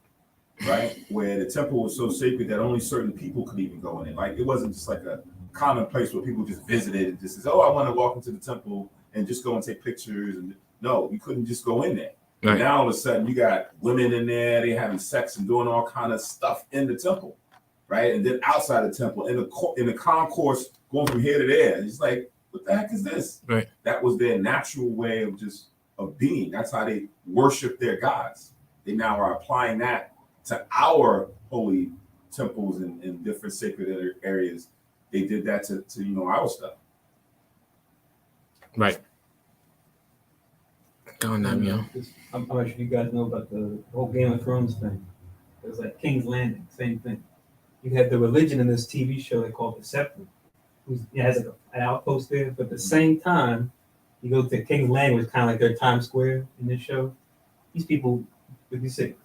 right? Where the temple was so sacred that only certain people could even go in it. Like, it wasn't just like a common place where people just visited and just says, oh, I want to walk into the temple and just go and take pictures. And no, you couldn't just go in there. Right. Now all of a sudden you got women in there, they having sex and doing all kind of stuff in the temple, right? And then outside the temple, in the concourse, going from here to there. It's like, what the heck is this? Right. That was their natural way of being. That's how they worship their gods. They now are applying that to our holy temples and different sacred areas. They did that to our stuff. Right. I'm not sure if you guys know about the whole Game of Thrones thing. It was like King's Landing, same thing. You had the religion in this TV show they call the Scepter, who has like an outpost there, but at the same time, you go to King's Landing, which is kind of like their Times Square in this show. These people, like you say,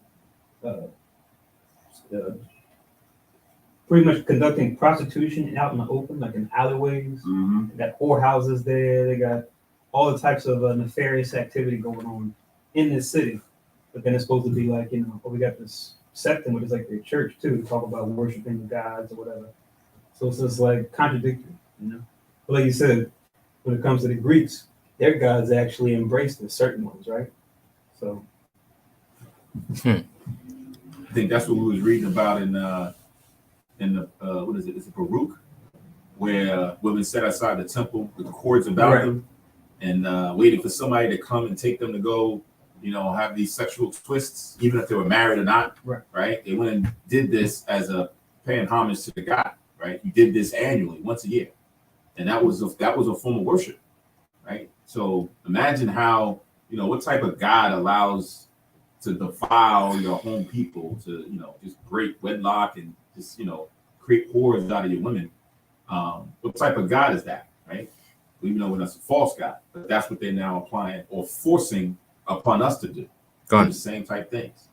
pretty much conducting prostitution out in the open, like in alleyways. Mm-hmm. They got whorehouses there. They got all the types of nefarious activity going on in this city. But then it's supposed to be like, we got this septum, which is like their church too, talk about worshiping the gods or whatever. So it's just like contradictory, But like you said, when it comes to the Greeks, their gods actually embraced the certain ones, right? So I think that's what we was reading about in the what is it? Is it Baruch, where women sat outside the temple with the cords about them and waiting for somebody to come and take them to go, have these sexual twists, even if they were married or not. Right? They went and did this as a paying homage to the god. Right? You did this annually, once a year, and that was a form of worship. Right? So imagine how what type of God allows to defile your home people, to just break wedlock and just create whores out of your women. What type of God is that, right? We know that's a false God, but that's what they're now applying or forcing upon us to do. The same type things.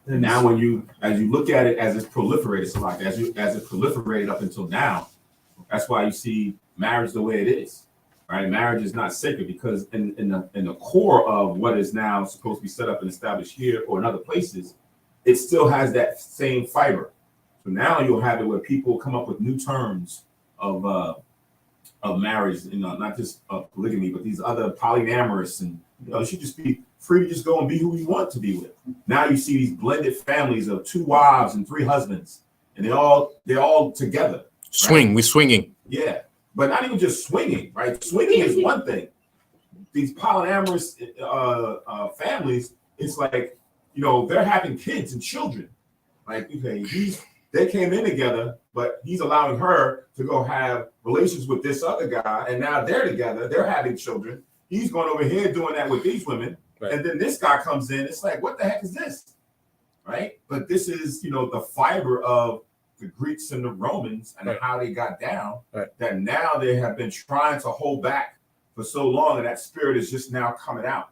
And now as you look at it as it's proliferated, so like as it proliferated up until now, that's why you see marriage the way it is. Right, marriage is not sacred because in the core of what is now supposed to be set up and established here or in other places, it still has that same fiber. So now you'll have it where people come up with new terms of marriage, not just polygamy, but these other polyamorous, and you should just be free to just go and be who you want to be with. Now you see these blended families of 2 wives and 3 husbands, and they're all together. Right? We're swinging. Yeah. But not even just swinging, right? Swinging is one thing. These polyamorous families, it's like, they're having kids and children. Like, okay, they came in together, but he's allowing her to go have relations with this other guy, and now they're together, they're having children. He's going over here doing that with these women, right. And then this guy comes in, it's like, what the heck is this? Right? But this is, the fiber of the Greeks and the Romans and how they got down, that now they have been trying to hold back for so long, and that spirit is just now coming out,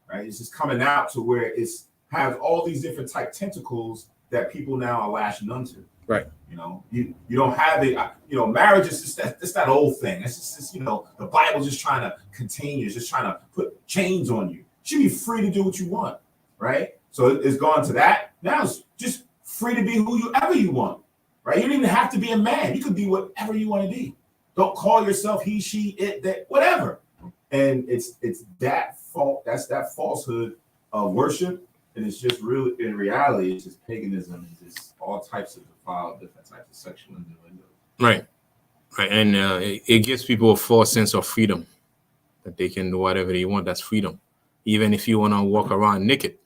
right? It's just coming out to where it has all these different type tentacles that people now are lashing onto. Right. You don't have it. Marriage is just that old thing. It's just the Bible's just trying to contain you, it's just trying to put chains on you. You should be free to do what you want, right? So it's gone to that. Now it's just free to be whoever you want. Right? You don't even have to be a man. You could be whatever you want to be. Don't call yourself he, she, it, that, whatever. And it's that fault. That's that falsehood of worship. And it's just really, in reality, it's just paganism. It's just all types of defiled, different types of sexual innuendo. Right. And it gives people a false sense of freedom, that they can do whatever they want. That's freedom. Even if you want to walk around naked,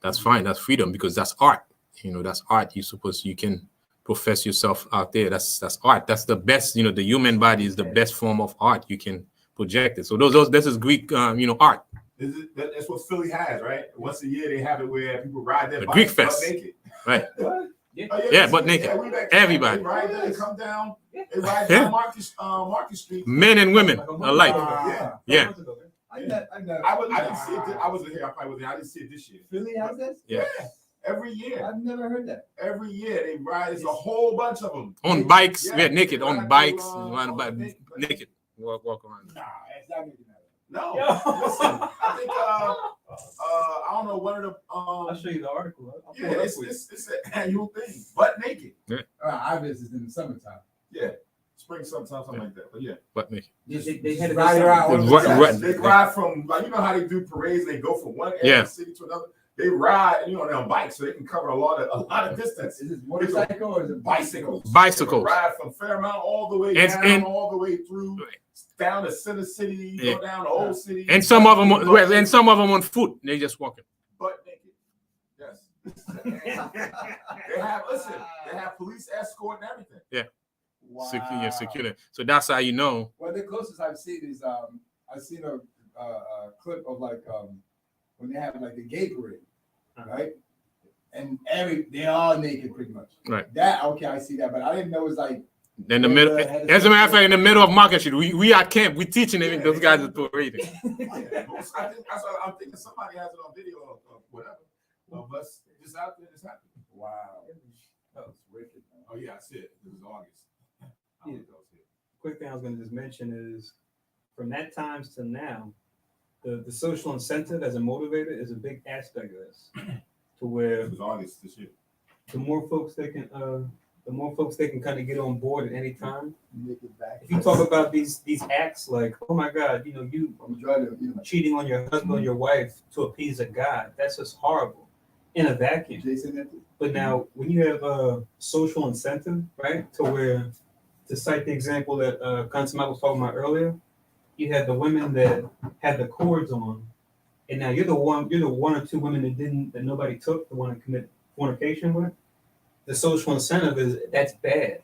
that's fine. That's freedom, because that's art. That's art. You can profess yourself out there. That's art. That's the best. The human body is the best form of art. You can project it. So this is Greek, art. That's what Philly has, right? Once a year they have it where people ride their The bikes Greek fest. butt naked. Right. What? Yeah, butt naked. Everybody. They ride there, they come down. They ride down Market Street. Men and women alike. Yeah. I didn't see it. I wasn't here. I probably wasn't here. I didn't see it this year. Philly has this? Yeah. Every year. I've never heard that. Every year they ride. It's a whole bunch of them On bikes. Yeah. Yeah, naked. On Ride bikes. to, Naked. Walk around. Nah, it's not making that. No, listen. I think I don't know, one of the I'll show you the article. yeah, it's an annual thing, butt naked. Obviously, it's in the summertime. Yeah, spring, sometime, something like that. But yeah, Butt naked. They had Ride around. they ride from, like, you know how they do parades, they go from one area of the city to another. They ride, they're on bikes, so they can cover a lot of distance. Is it motorcycle or is it Bicycles. Bicycles. They ride from Fairmount all the way down, all the way through, down to Center City, go down to Old City. And some of them on foot. They just walking. Butt naked. Yes. They have police escort and everything. Yeah. Wow. Secure. So that's how you know. Well, the closest I've seen is I've seen a clip of when they have the gay parade, right? And they're all naked pretty much. Right. That I see that, but I didn't know it was like. In the middle, as a matter of fact, in the middle of Market Street, we at camp. We teaching them. Those guys are parading. I'm thinking somebody has it on video or whatever. Of us just out there, just happening. Wow. That was wicked. Man. Oh yeah, I see it. It was August. Yeah. Quick thing I was going to just mention is from that times to now, the social incentive as a motivator is a big aspect of this. To where It was August this year. the more folks they can kind of get on board at any time. Make it back. If you talk about these acts like, oh my God, you I'm trying to, cheating on your husband or your wife to appease a God, that's just horrible in a vacuum. Jason. But now, when you have a social incentive, right, to where, to cite the example that Consummate was talking about earlier, you had the women that had the cords on, and now you're the one or two women that nobody took, the one to commit fornication with. The social incentive is that's bad,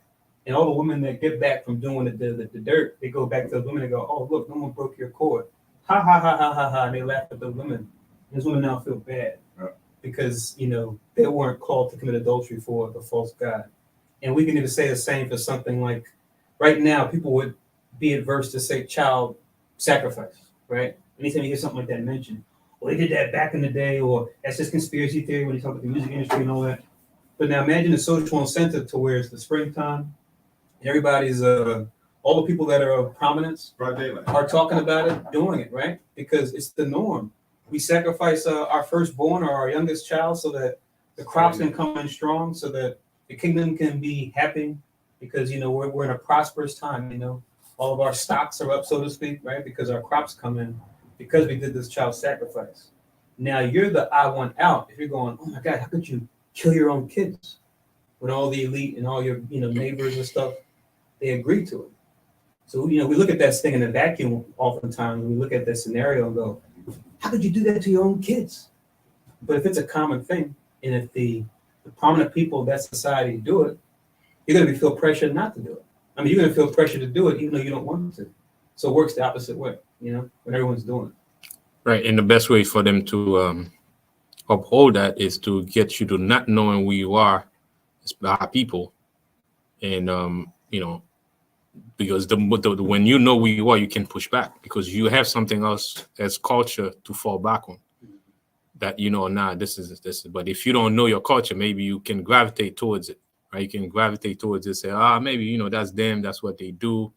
and all the women that get back from doing the dirt, they go back to the women and go, oh look, no one broke your cord, ha ha ha ha ha ha, and they laugh at the women. And those women now feel bad. Because they weren't called to commit adultery for the false god. And we can even say the same for something like right now, people would be adverse to say child sacrifice, right? Anytime you hear something like that mentioned, well, they did that back in the day, or that's just conspiracy theory when you talk about the music industry and all that. But now imagine a social incentive to where it's the springtime and everybody's all the people that are of prominence are talking about it, doing it, right? Because it's the norm. We sacrifice our firstborn or our youngest child so that the crops can come in strong, so that the kingdom can be happy, because we're in a prosperous time. All of our stocks are up, so to speak, right? Because our crops come in because we did this child sacrifice. Now you're the I want out. If you're going, oh my God, how could you kill your own kids? When all the elite and all your neighbors and stuff, they agree to it. So we look at that thing in a vacuum oftentimes. We look at that scenario and go, how could you do that to your own kids? But if it's a common thing, and if the prominent people of that society do it, you're going to feel pressure not to do it. I mean, you're going to feel pressure to do it even though you don't want to. So it works the opposite way, when everyone's doing it. Right, and the best way for them to uphold that is to get you to not knowing who you are as our people, and because when you know who you are, you can push back because you have something else as culture to fall back on. That this is. But if you don't know your culture, maybe you can gravitate towards it, right? You can gravitate towards it, say, maybe that's them, that's what they do,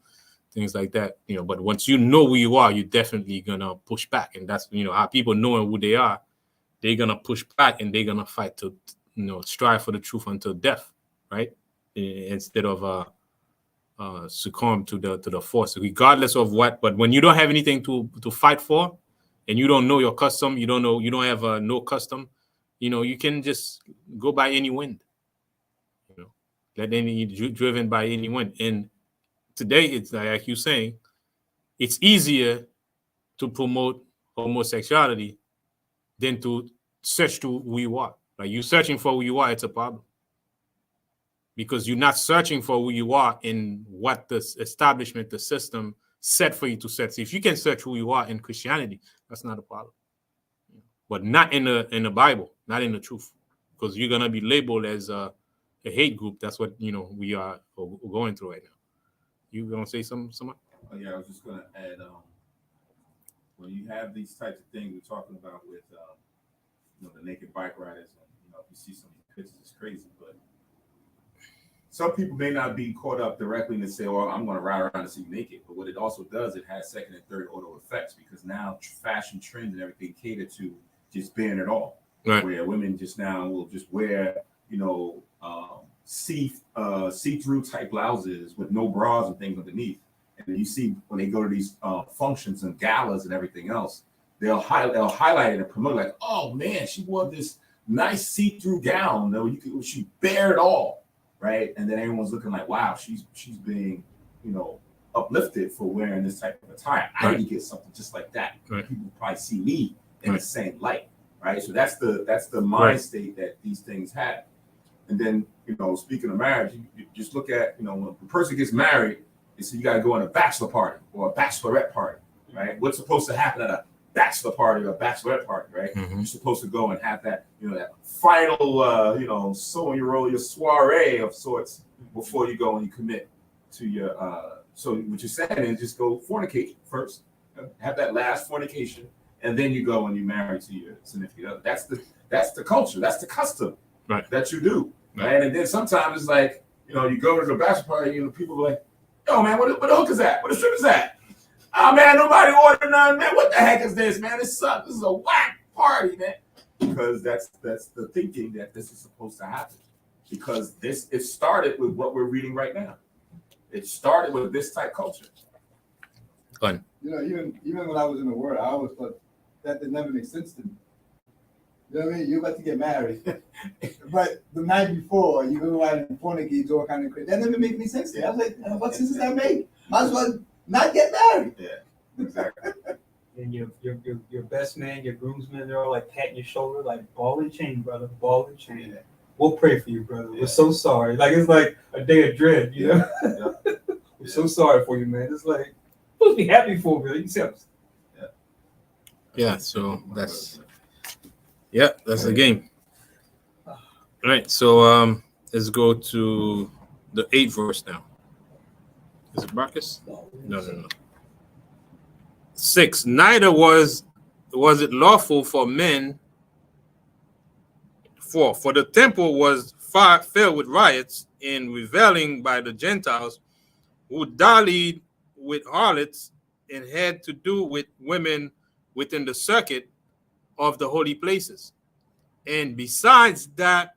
things like that. But once you know who you are, you're definitely gonna push back, and that's how people knowing who they are, they're gonna push back and they're gonna fight to strive for the truth until death, right? Instead of succumb to the force, regardless of what. But when you don't have anything to fight for, and you don't know your custom, you don't have no custom, you can just go by any wind, driven by any wind. And today, it's like you're saying, it's easier to promote homosexuality than to search to who you are. Like you searching for who you are, it's a problem. Because you're not searching for who you are in what the establishment, the system set for you to set. So if you can search who you are in Christianity, that's not a problem. But not in the Bible, not in the truth. Because you're gonna be labeled as a hate group. That's what we are going through right now. You gonna say something? Oh, yeah, I was just gonna add, when you have these types of things we're talking about with the naked bike riders, and if you see some of these pictures, it's crazy. But some people may not be caught up directly and say, "Oh, I'm going to ride around and see you naked." But what it also does, it has second and third order effects, because now fashion trends and everything cater to just bearing it all. Right. Where women just now will just wear, see-through type blouses with no bras and things underneath. And then you see when they go to these functions and galas and everything else, they'll highlight it and promote it like, "Oh man, she wore this nice see-through gown. She bare it all." Right, and then everyone's looking like, "Wow, she's being, uplifted for wearing this type of attire. I need to get something just like that." Right. People probably see me in the same light, right? So that's the mind state that these things have. And then, speaking of marriage, you just look at, when a person gets married, they say you got to go on a bachelor party or a bachelorette party, right? What's supposed to happen at a bachelor party or a bachelorette party, right? Mm-hmm. You're supposed to go and have that, that final, so you roll your soiree of sorts before you go and you commit to your. So what you're saying is just go fornicate first, have that last fornication, and then you go and you marry to your significant other. That's the culture, that's the custom that you do, right? And then sometimes it's like, you go to the bachelor party, people are like, "Yo, man, what the hook is that? What the strip is that? Oh man, nobody ordered none, man. What the heck is this, man? This sucks. This is a whack party, man." Because that's the thinking that this is supposed to happen. Because it started with what we're reading right now. It started with this type culture. Fun. Even when I was in the world, I always thought that did never make sense to me. You know what I mean? You're about to get married, but the night before you go out and fornicate, all kind of crazy. That never made any sense to me. I was like, what sense does that make? Might as well not get married. Yeah, exactly. And your best man, your groomsmen, they're all like patting your shoulder, like ball and chain, brother, ball and chain. Yeah. We'll pray for you, brother. Yeah. We're so sorry. Like it's like a day of dread, you know. Yeah. We're so sorry for you, man. It's like supposed to be happy for me. You see what I'm saying? Yeah. So that's the game. All right. So let's go to the 8th verse now. Is it Marcus? No. 6. Neither was it lawful for men. For the temple was filled with riots and reveling by the Gentiles, who dallied with harlots and had to do with women within the circuit of the holy places. And besides that,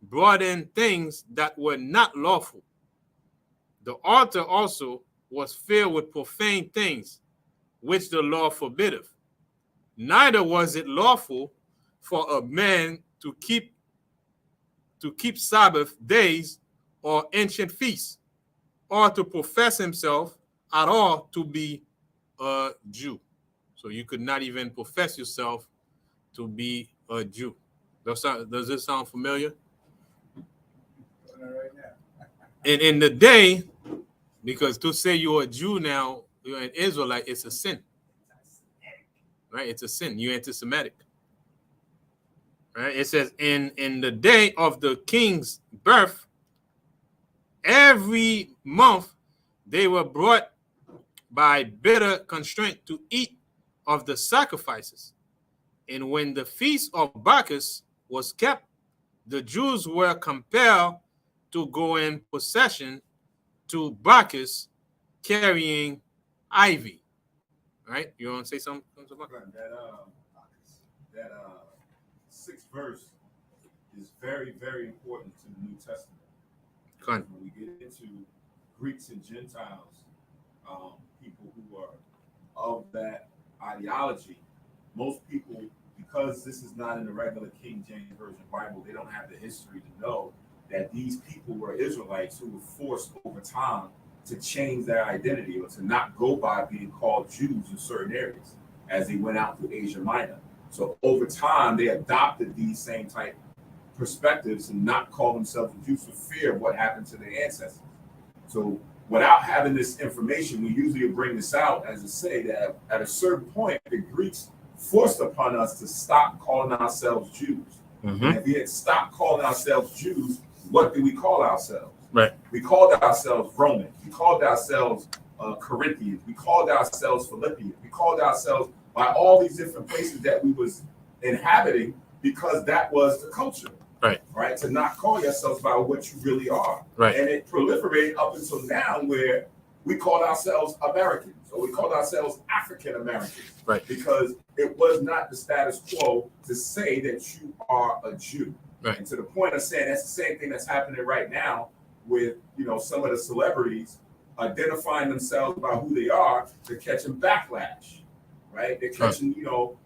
brought in things that were not lawful. The altar also was filled with profane things, which the law forbiddeth. Neither was it lawful for a man to keep Sabbath days or ancient feasts, or to profess himself at all to be a Jew. So you could not even profess yourself to be a Jew. Does this sound familiar? Right now. And in the day, because to say you're a Jew now, you're an Israelite, it's a sin. Right? It's a sin. You're anti-Semitic. Right? It says, in the day of the king's birth, every month they were brought by bitter constraint to eat of the sacrifices. And when the feast of Bacchus was kept, the Jews were compelled to go in procession to Bacchus carrying ivy. Right? You want to say something about that? That 6th verse is very, very important to the New Testament. When we get into Greeks and Gentiles, people who are of that ideology, most people, because this is not in the regular King James Version Bible, they don't have the history to know that these people were Israelites who were forced over time to change their identity or to not go by being called Jews in certain areas as they went out through Asia Minor. So over time, they adopted these same type perspectives and not call themselves Jews for fear of what happened to their ancestors. So without having this information, we usually bring this out as to say that at a certain point, the Greeks forced upon us to stop calling ourselves Jews. Mm-hmm. And if we had stopped calling ourselves Jews, what do we call ourselves? Right. We called ourselves Romans. We called ourselves Corinthians. We called ourselves Philippians. We called ourselves by all these different places that we was inhabiting because that was the culture. Right. Right. To not call yourselves by what you really are. Right. And it proliferated up until now where we called ourselves Americans or we called ourselves African Americans. Right. Because it was not the status quo to say that you are a Jew. Right. And to the point of saying that's the same thing that's happening right now with, you know, some of the celebrities identifying themselves by who they are. They're catching backlash, right? They're catching, you know,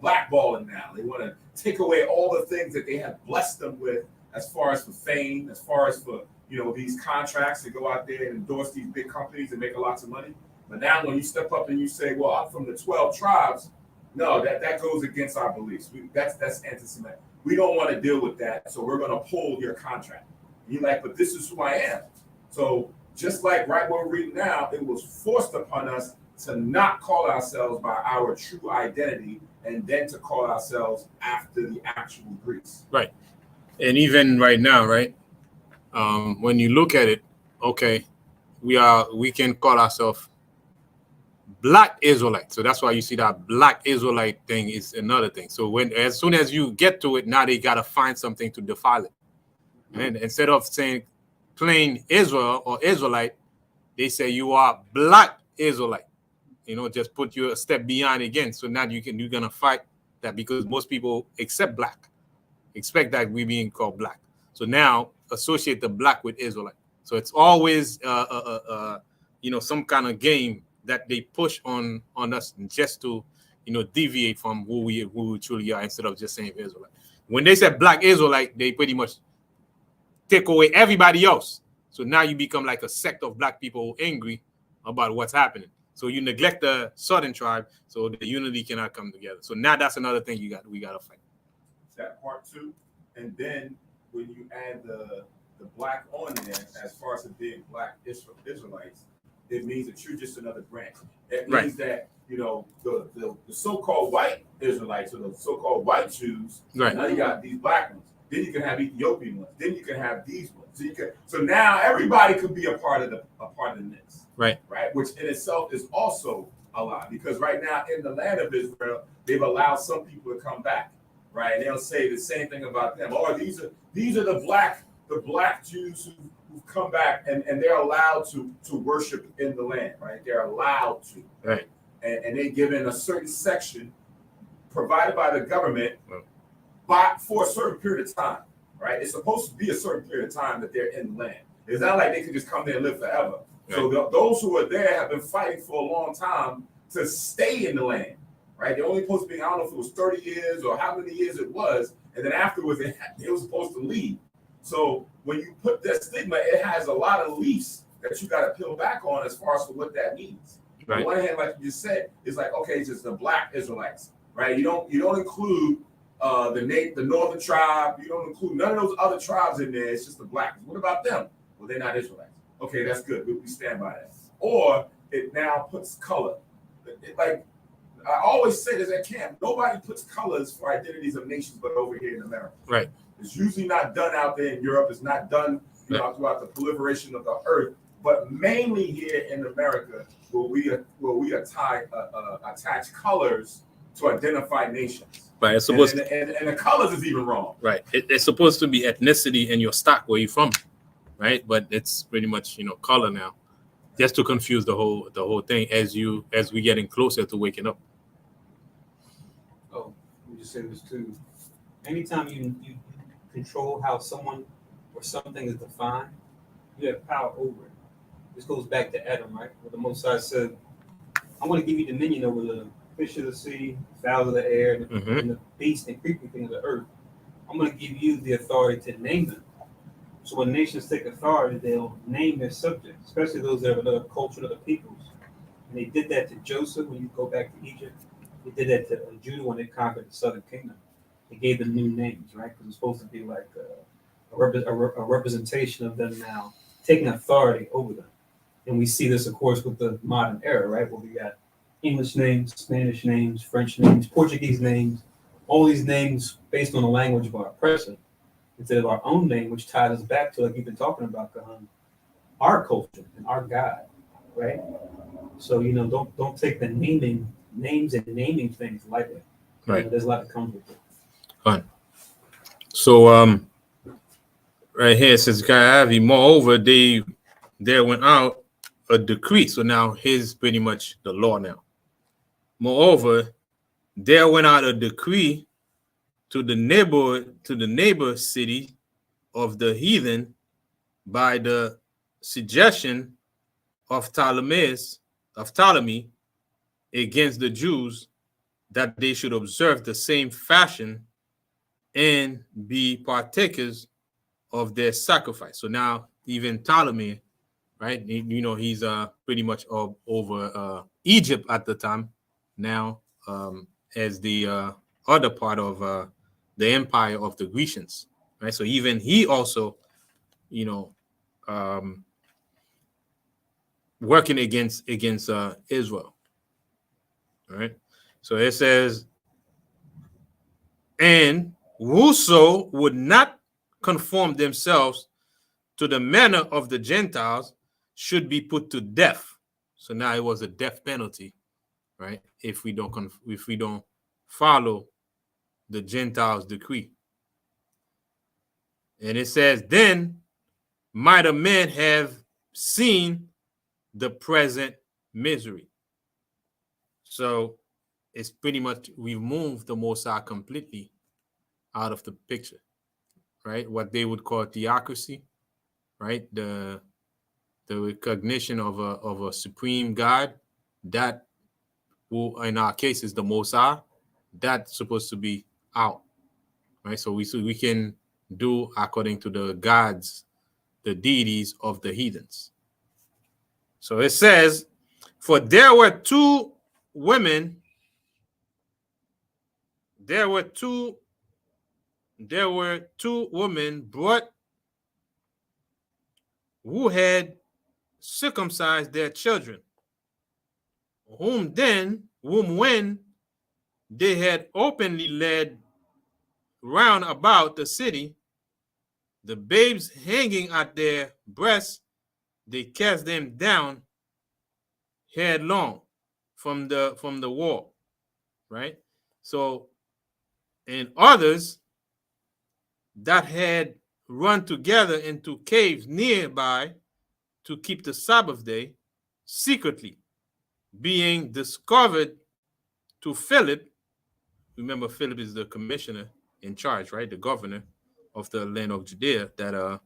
blackballing now. They want to take away all the things that they have blessed them with as far as for fame, as far as for, you know, these contracts to go out there and endorse these big companies and make lots of money. But now when you step up and you say, well, I'm from the 12 tribes, no, that goes against our beliefs. That's anti-Semitic. We don't want to deal with that, so we're going to pull your contract. And you're like, but this is who I am. So just like right what we're reading now, it was forced upon us to not call ourselves by our true identity and then to call ourselves after the actual Greeks. Right. And even right now, right, when you look at it, okay, we can call ourselves Black Israelite. So that's why you see that Black Israelite thing is another thing. So as soon as you get to it, now they got to find something to defile it. And instead of saying plain Israel or Israelite, they say you are Black Israelite. You know, just put you a step beyond again. So now you're gonna fight that because most people accept black, expect that we being called black. So now associate the black with Israelite. So it's always you know, some kind of game that they push on us just to, you know, deviate from who we truly are instead of just saying Israelite. When they said Black Israelite, they pretty much take away everybody else. So now you become like a sect of black people angry about what's happening. So you neglect the southern tribe, so the unity cannot come together. So now that's another thing we gotta fight. That part two, and then when you add the black on there, as far as it being Black Israelites, it means that you're just another branch. It means that, you know, the so-called white Israelites or the so-called white Jews. Right. Now you got these black ones. Then you can have Ethiopian ones. Then you can have these ones. So now everybody could be a part of the mix. Right. Right. Which in itself is also a lot because right now in the land of Israel, they've allowed some people to come back. Right. And they'll say the same thing about them. Oh, these are the black Jews who've come back and they're allowed to worship in the land. Right. They're allowed to. Right. And they're given a certain section provided by the government for a certain period of time. Right. It's supposed to be a certain period of time that they're in the land. It's not like they can just come there and live forever. Right. So those who are there have been fighting for a long time to stay in the land. Right. They're only supposed to be, I don't know if it was 30 years or how many years it was. And then afterwards, it was supposed to leave. So when you put that stigma, it has a lot of leaves that you got to peel back on as far as for what that means. Right. On one hand, like you just said, it's like, okay, it's just the Black Israelites. Right. You don't include the northern tribe. You don't include none of those other tribes in there. It's just the blacks. What about them? Well, they're not Israelites. Okay, that's good. We stand by that. Or it now puts color. Like I always say this at camp, nobody puts colors for identities of nations but over here in America. Right. It's usually not done out there in Europe. It's not done throughout the proliferation of the earth, but mainly here in America where we attach colors to identify nations. Right, it's supposed and the colors is even wrong. Right, it's supposed to be ethnicity and your stock where you're from, right? But it's pretty much color now, just to confuse the whole thing as we getting closer to waking up. Oh, let me just say this too. Anytime you control how someone or something is defined, you have power over it. This goes back to Adam, right? Where the Most High said, "I'm going to give you dominion over the fish of the sea, fowls of the air, and the beasts and creeping things of the earth. I'm going to give you the authority to name them." So when nations take authority, they'll name their subjects, especially those that have another culture, other peoples. And they did that to Joseph when you go back to Egypt. They did that to Judah when they conquered the southern kingdom. They gave them new names, right? Because it's supposed to be like a representation of them now taking authority over them. And we see this, of course, with the modern era, right? Where we got English names, Spanish names, French names, Portuguese names, all these names based on the language of our oppressor, instead of our own name, which ties us back to, like you've been talking about, Kahan, our culture and our God, right? So, don't take the names and naming things lightly. Right. There's a lot that comes with it. Fine. So, right here it says, Kayavi, moreover, there went out a decree. So now here's pretty much the law now. Moreover, there went out a decree to the neighbor city of the heathen by the suggestion of Ptolemy against the Jews, that they should observe the same fashion and be partakers of their sacrifice. So now even Ptolemy, right? He's pretty much over Egypt at the time. Now, as the other part of the empire of the Grecians, right? So even he also, working against Israel, right? So it says, and whoso would not conform themselves to the manner of the Gentiles should be put to death. So now it was a death penalty, right? If we don't follow the Gentiles' decree. And it says, then might a man have seen the present misery. So it's pretty much, we've moved the Mosai completely out of the picture, right? What they would call theocracy, right? The recognition of a supreme God, that who in our case is the Mosai, that's supposed to be out, right? So we can do according to the gods, the deities of the heathens. So it says, for there were two women brought who had circumcised their children, whom when they had openly led round about the city, the babes hanging at their breasts, they cast them down headlong from the wall, right? So, and others that had run together into caves nearby to keep the Sabbath day secretly, being discovered to Philip. Remember, Philip is the commissioner in charge, right? The governor of the land of Judea that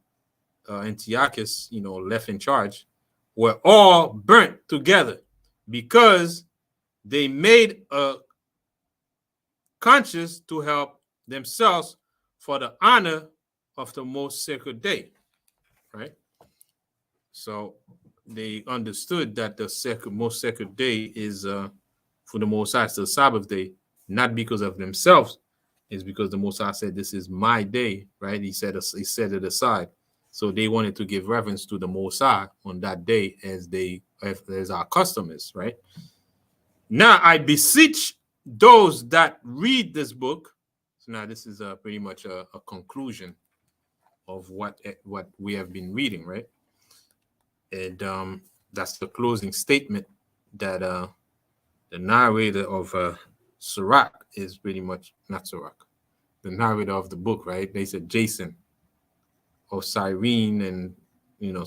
Antiochus, left in charge, were all burnt together because they made a conscience to help themselves for the honor of the most sacred day, right? So they understood that the most sacred day is for the Most High, the Sabbath day, not because of themselves, is because the Most High said, "This is my day," right? He set it aside. So they wanted to give reverence to the Most High on that day, as our custom is, right? Now I beseech those that read this book. So now this is pretty much a conclusion of what we have been reading, right? And that's the closing statement that the narrator of Sirach is pretty much, not Sirach, the narrator of the book, right? They said Jason or Cyrene and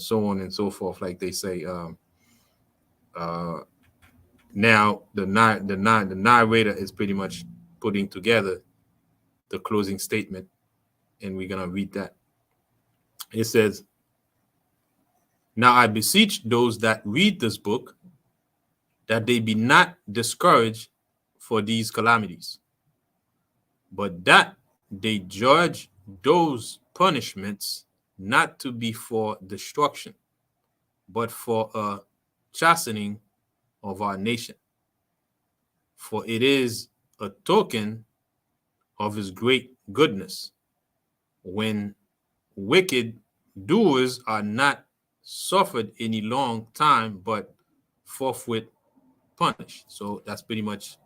so on and so forth, like they say. Now the narrator is pretty much putting together the closing statement, and we're gonna read that. It says, now I beseech those that read this book that they be not discouraged for these calamities, but that they judge those punishments not to be for destruction, but for a chastening of our nation. For it is a token of his great goodness, when wicked doers are not suffered any long time, but forthwith punished. So that's pretty much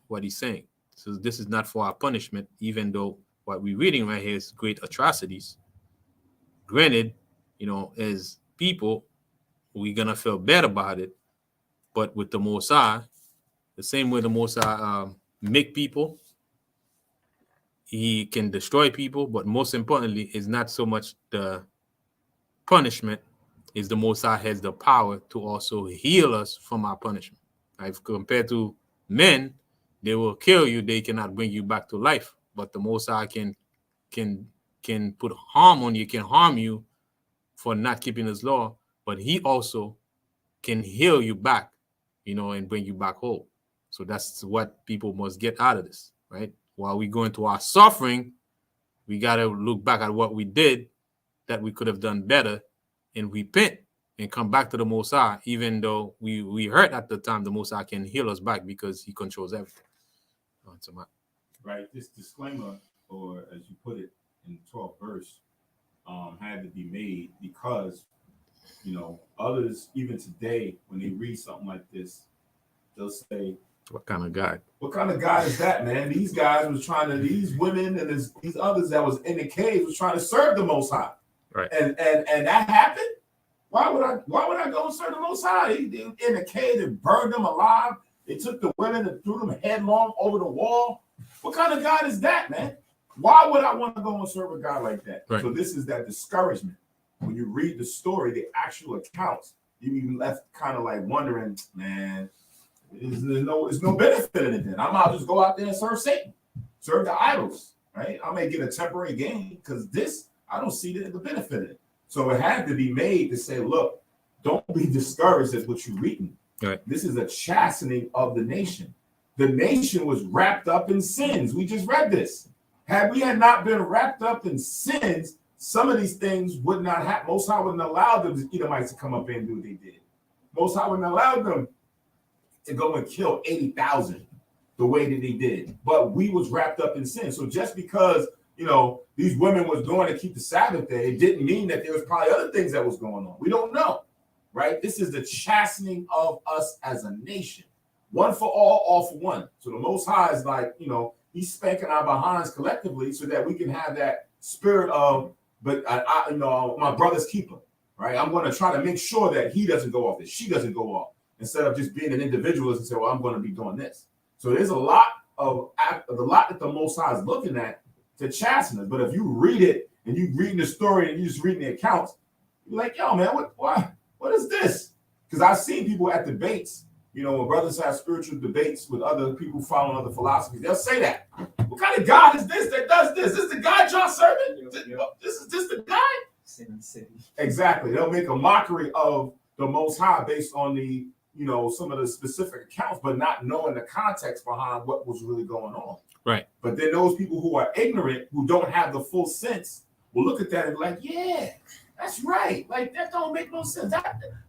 what he's saying. So this is not for our punishment, even though what we're reading right here is great atrocities. Granted, as people, we're gonna feel bad about it, but with the Most High, the same way the Most High make people, he can destroy people, but most importantly, is not so much the punishment, is the Most High has the power to also heal us from our punishment. Right? Compared to men, they will kill you, they cannot bring you back to life. But the Most High can put harm on you, can harm you for not keeping his law, but he also can heal you back, and bring you back whole. So that's what people must get out of this, right? While we go into our suffering, we got to look back at what we did that we could have done better and repent and come back to the Most High, even though we hurt at the time. The Most High can heal us back because he controls everything. Right. This disclaimer, or as you put it in the 12th verse, had to be made because, others, even today, when they read something like this, they'll say, what kind of God? What kind of God is that, man? These guys was these women and these others that was in the caves was trying to serve the Most High. Right. And that happened? Why would I go and serve the Most High? In the cave, they burned them alive. They took the women and threw them headlong over the wall. What kind of God is that, man? Why would I want to go and serve a God like that? Right. So this is that discouragement. When you read the story, the actual accounts, you even left kind of like wondering, man, there's no benefit in it then. I might just go out there and serve Satan, serve the idols, right? I may get a temporary gain because this, I don't see the benefit in it. So it had to be made to say, look, don't be discouraged at what you're reading. Right. This is a chastening of the nation. The nation was wrapped up in sins. We just read this. Had we not been wrapped up in sins, some of these things would not happen. Most High wouldn't allow the Edomites to come up and do what they did. Most High wouldn't allow them to go and kill 80,000 the way that they did. But we was wrapped up in sin. So just because, these women was going to keep the Sabbath day, it didn't mean that there was probably other things that was going on. We don't know, right? This is the chastening of us as a nation. One for all for one. So the Most High is like, he's spanking our behinds collectively so that we can have that spirit of, but my brother's keeper, right? I'm going to try to make sure that he doesn't go off, that she doesn't go off, instead of just being an individualist and say, well, I'm going to be doing this. So there's a lot that the Most High is looking at to chasten us. But if you read it and you reading the story and you just reading the accounts, you're like, yo, man, what is this? Because I've seen people at debates, when brothers have spiritual debates with other people following other philosophies, they'll say that. What kind of God is this that does this? Is this the God y'all serving? This is the guy? Sin city. Exactly. They'll make a mockery of the Most High based on the, some of the specific accounts, but not knowing the context behind what was really going on. Right. But then those people who are ignorant, who don't have the full sense, will look at that and be like, yeah, that's right. Like, that don't make no sense.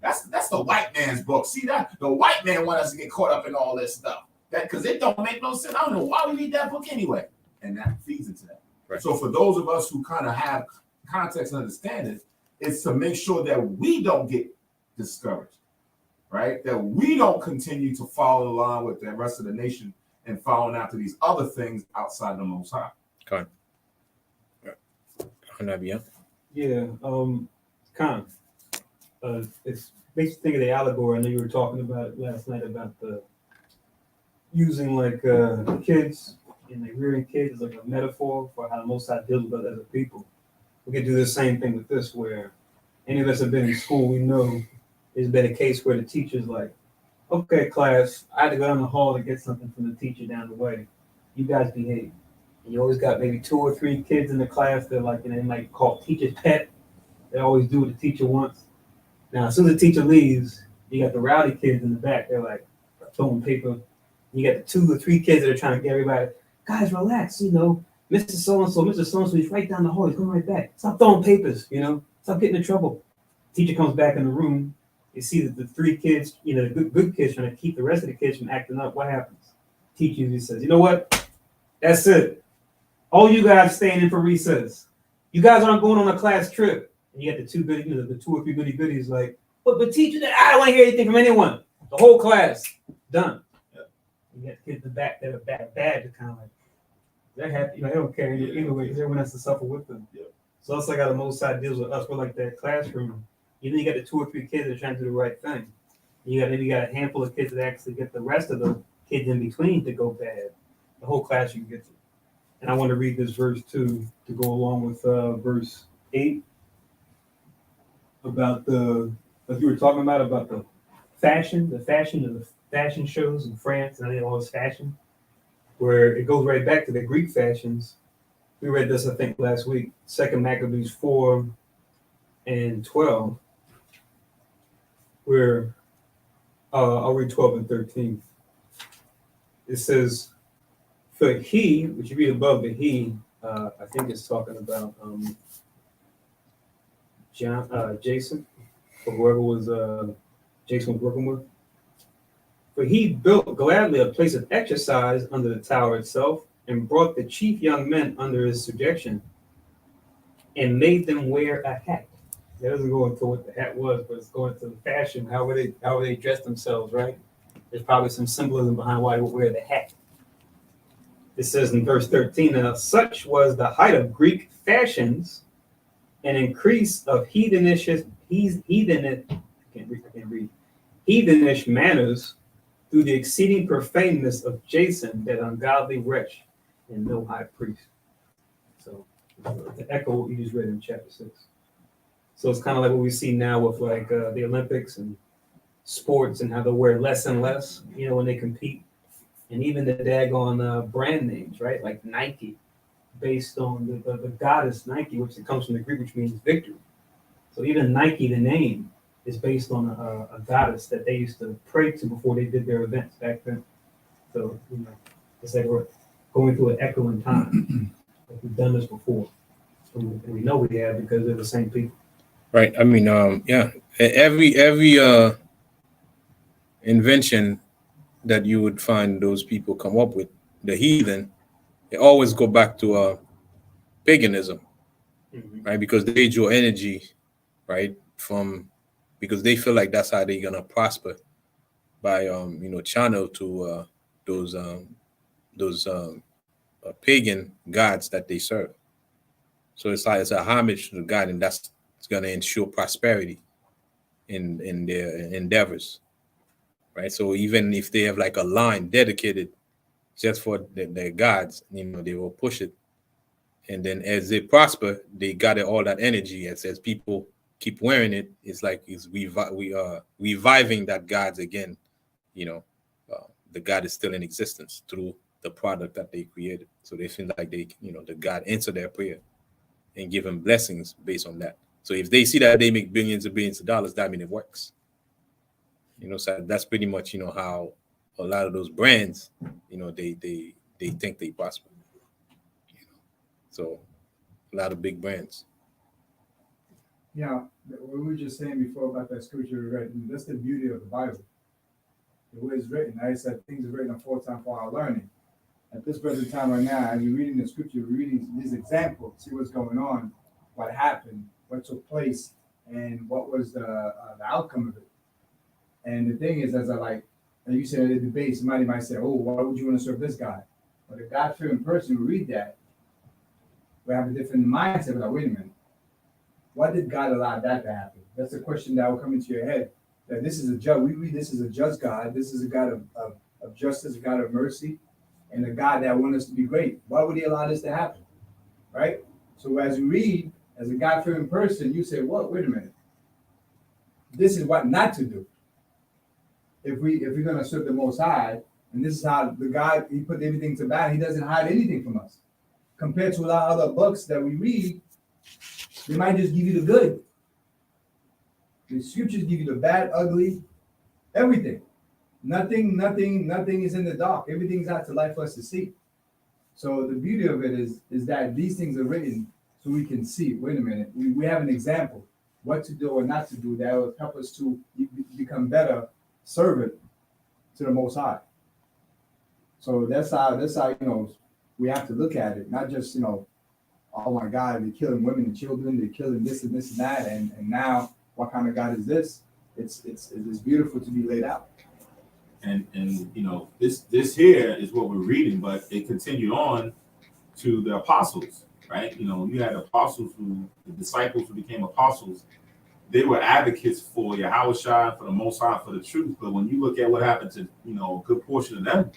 That's the white man's book. See that? The white man wants us to get caught up in all this stuff. Because it don't make no sense. I don't know why we need that book anyway. And that feeds into that. Right. So for those of us who kind of have context and understanding, it's to make sure that we don't get discouraged, right? That we don't continue to follow along with the rest of the nation and following after these other things outside the Most High. Okay. Yeah, Khan. It's makes you think of the allegory. I know you were talking about it last night about the using like kids and like rearing kids as like a metaphor for how the Most High deals with us as a people. We could do the same thing with this, where any of us have been in school, we know there's been a case where the teacher's like, okay, class, I had to go down the hall to get something from the teacher down the way. You guys behave. And you always got maybe 2 or 3 kids in the class that like, they might call teacher's pet. They always do what the teacher wants. Now, as soon as the teacher leaves, you got the rowdy kids in the back. They're like throwing paper. You got the 2 or 3 kids that are trying to get everybody, guys, relax, Mr. So-and-so, Mr. So-and-so, he's right down the hall. He's coming right back. Stop throwing papers, Stop getting in trouble. Teacher comes back in the room. You see that the 3 kids, the good kids trying to keep the rest of the kids from acting up. What happens? Teacher usually says, you know what? That's it. All you guys staying in for recess. You guys aren't going on a class trip. And you got the the 2 or 3 goodies like, but teacher, I don't want to hear anything from anyone. The whole class done. Yeah. You got kids in the back that are bad to kind of like, they're happy, they don't care anyway because everyone has to suffer with them. Yeah. So that's like how the Most High deals with us. We're like that classroom. You got the 2 or 3 kids that are trying to do the right thing. You got a handful of kids that actually get the rest of the kids in between to go bad. The whole classroom gets it. And I want to read this verse 2 to go along with verse 8 about like you were talking about the fashion of the fashion shows in France, and I all this fashion, where it goes right back to the Greek fashions. We read this, I think, last week, 2 Maccabees 4 and 12, where I'll read 12 and 13. It says, for he, which you read above the he, I think it's talking about Jason, or whoever was Jason was working with. For he built gladly a place of exercise under the tower itself, and brought the chief young men under his subjection, and made them wear a hat. That doesn't go into what the hat was, but it's going to the fashion, how they dress themselves, right? There's probably some symbolism behind why they would wear the hat. It says in verse 13, now such was the height of Greek fashions, an increase of heathenish manners through the exceeding profaneness of Jason, that ungodly wretch, and no high priest. So to echo what you just read in chapter 6. So it's kind of like what we see now with like the Olympics and sports, and how they wear less and less, when they compete. And even the daggone brand names, right? Like Nike, based on the goddess Nike, which it comes from the Greek, which means victory. So even Nike, the name, is based on a goddess that they used to pray to before they did their events back then. So, it's like we're going through an echo in time. Like we've done this before. And we know we have because they're the same people. Right. I mean, yeah. Every invention that you would find those people come up with, the heathen, they always go back to paganism, right? Because they draw energy, right, because they feel like that's how they're gonna prosper, by channel to those pagan gods that they serve. So it's a homage to the god, and that's gonna ensure prosperity in their endeavors. Right, so even if they have like a line dedicated just for their gods, they will push it, and then as they prosper, they gather all that energy. And as people keep wearing it, it's like we are reviving that gods again. The god is still in existence through the product that they created. So they feel like the god answer their prayer and give them blessings based on that. So if they see that they make billions and billions of dollars, that means it works. So that's pretty much, how a lot of those brands, they think they prosper. So a lot of big brands. Yeah, what we were just saying before about that scripture we read, that's the beauty of the Bible. The way it's written, I said things are written aforetime for our learning. At this present time right now, as you're reading the scripture, you're reading these examples, see what's going on, what happened, what took place, and what was the outcome of it. And the thing is, as you said in the debate, somebody might say, oh, why would you want to serve this guy? But a God-fearing person will read that, will have a different mindset. Like, wait a minute, why did God allow that to happen? That's a question that will come into your head. That this is a judge. We read this is a just God. This is a God of justice, a God of mercy, and a God that wants us to be great. Why would he allow this to happen? Right? So as you read, as a God-fearing person, you say, well, wait a minute. This is what not to do. If we're going to serve the Most High, and this is how the God, he put everything to battle, he doesn't hide anything from us. Compared to a lot of other books that we read, they might just give you the good. The scriptures give you the bad, ugly, everything. Nothing is in the dark. Everything's out to light for us to see. So the beauty of it is that these things are written so we can see, wait a minute, we have an example, what to do or not to do that will help us to become better servant to the Most High. So that's how we have to look at it, not just, oh my God, they're killing women and children, they're killing this and this and that, and now what kind of God is this? It's beautiful to be laid out. And this here is what we're reading, but it continued on to the apostles, right? You had apostles the disciples who became apostles. They were advocates for Yahushua, for the Most High, for the truth. But when you look at what happened to, a good portion of them,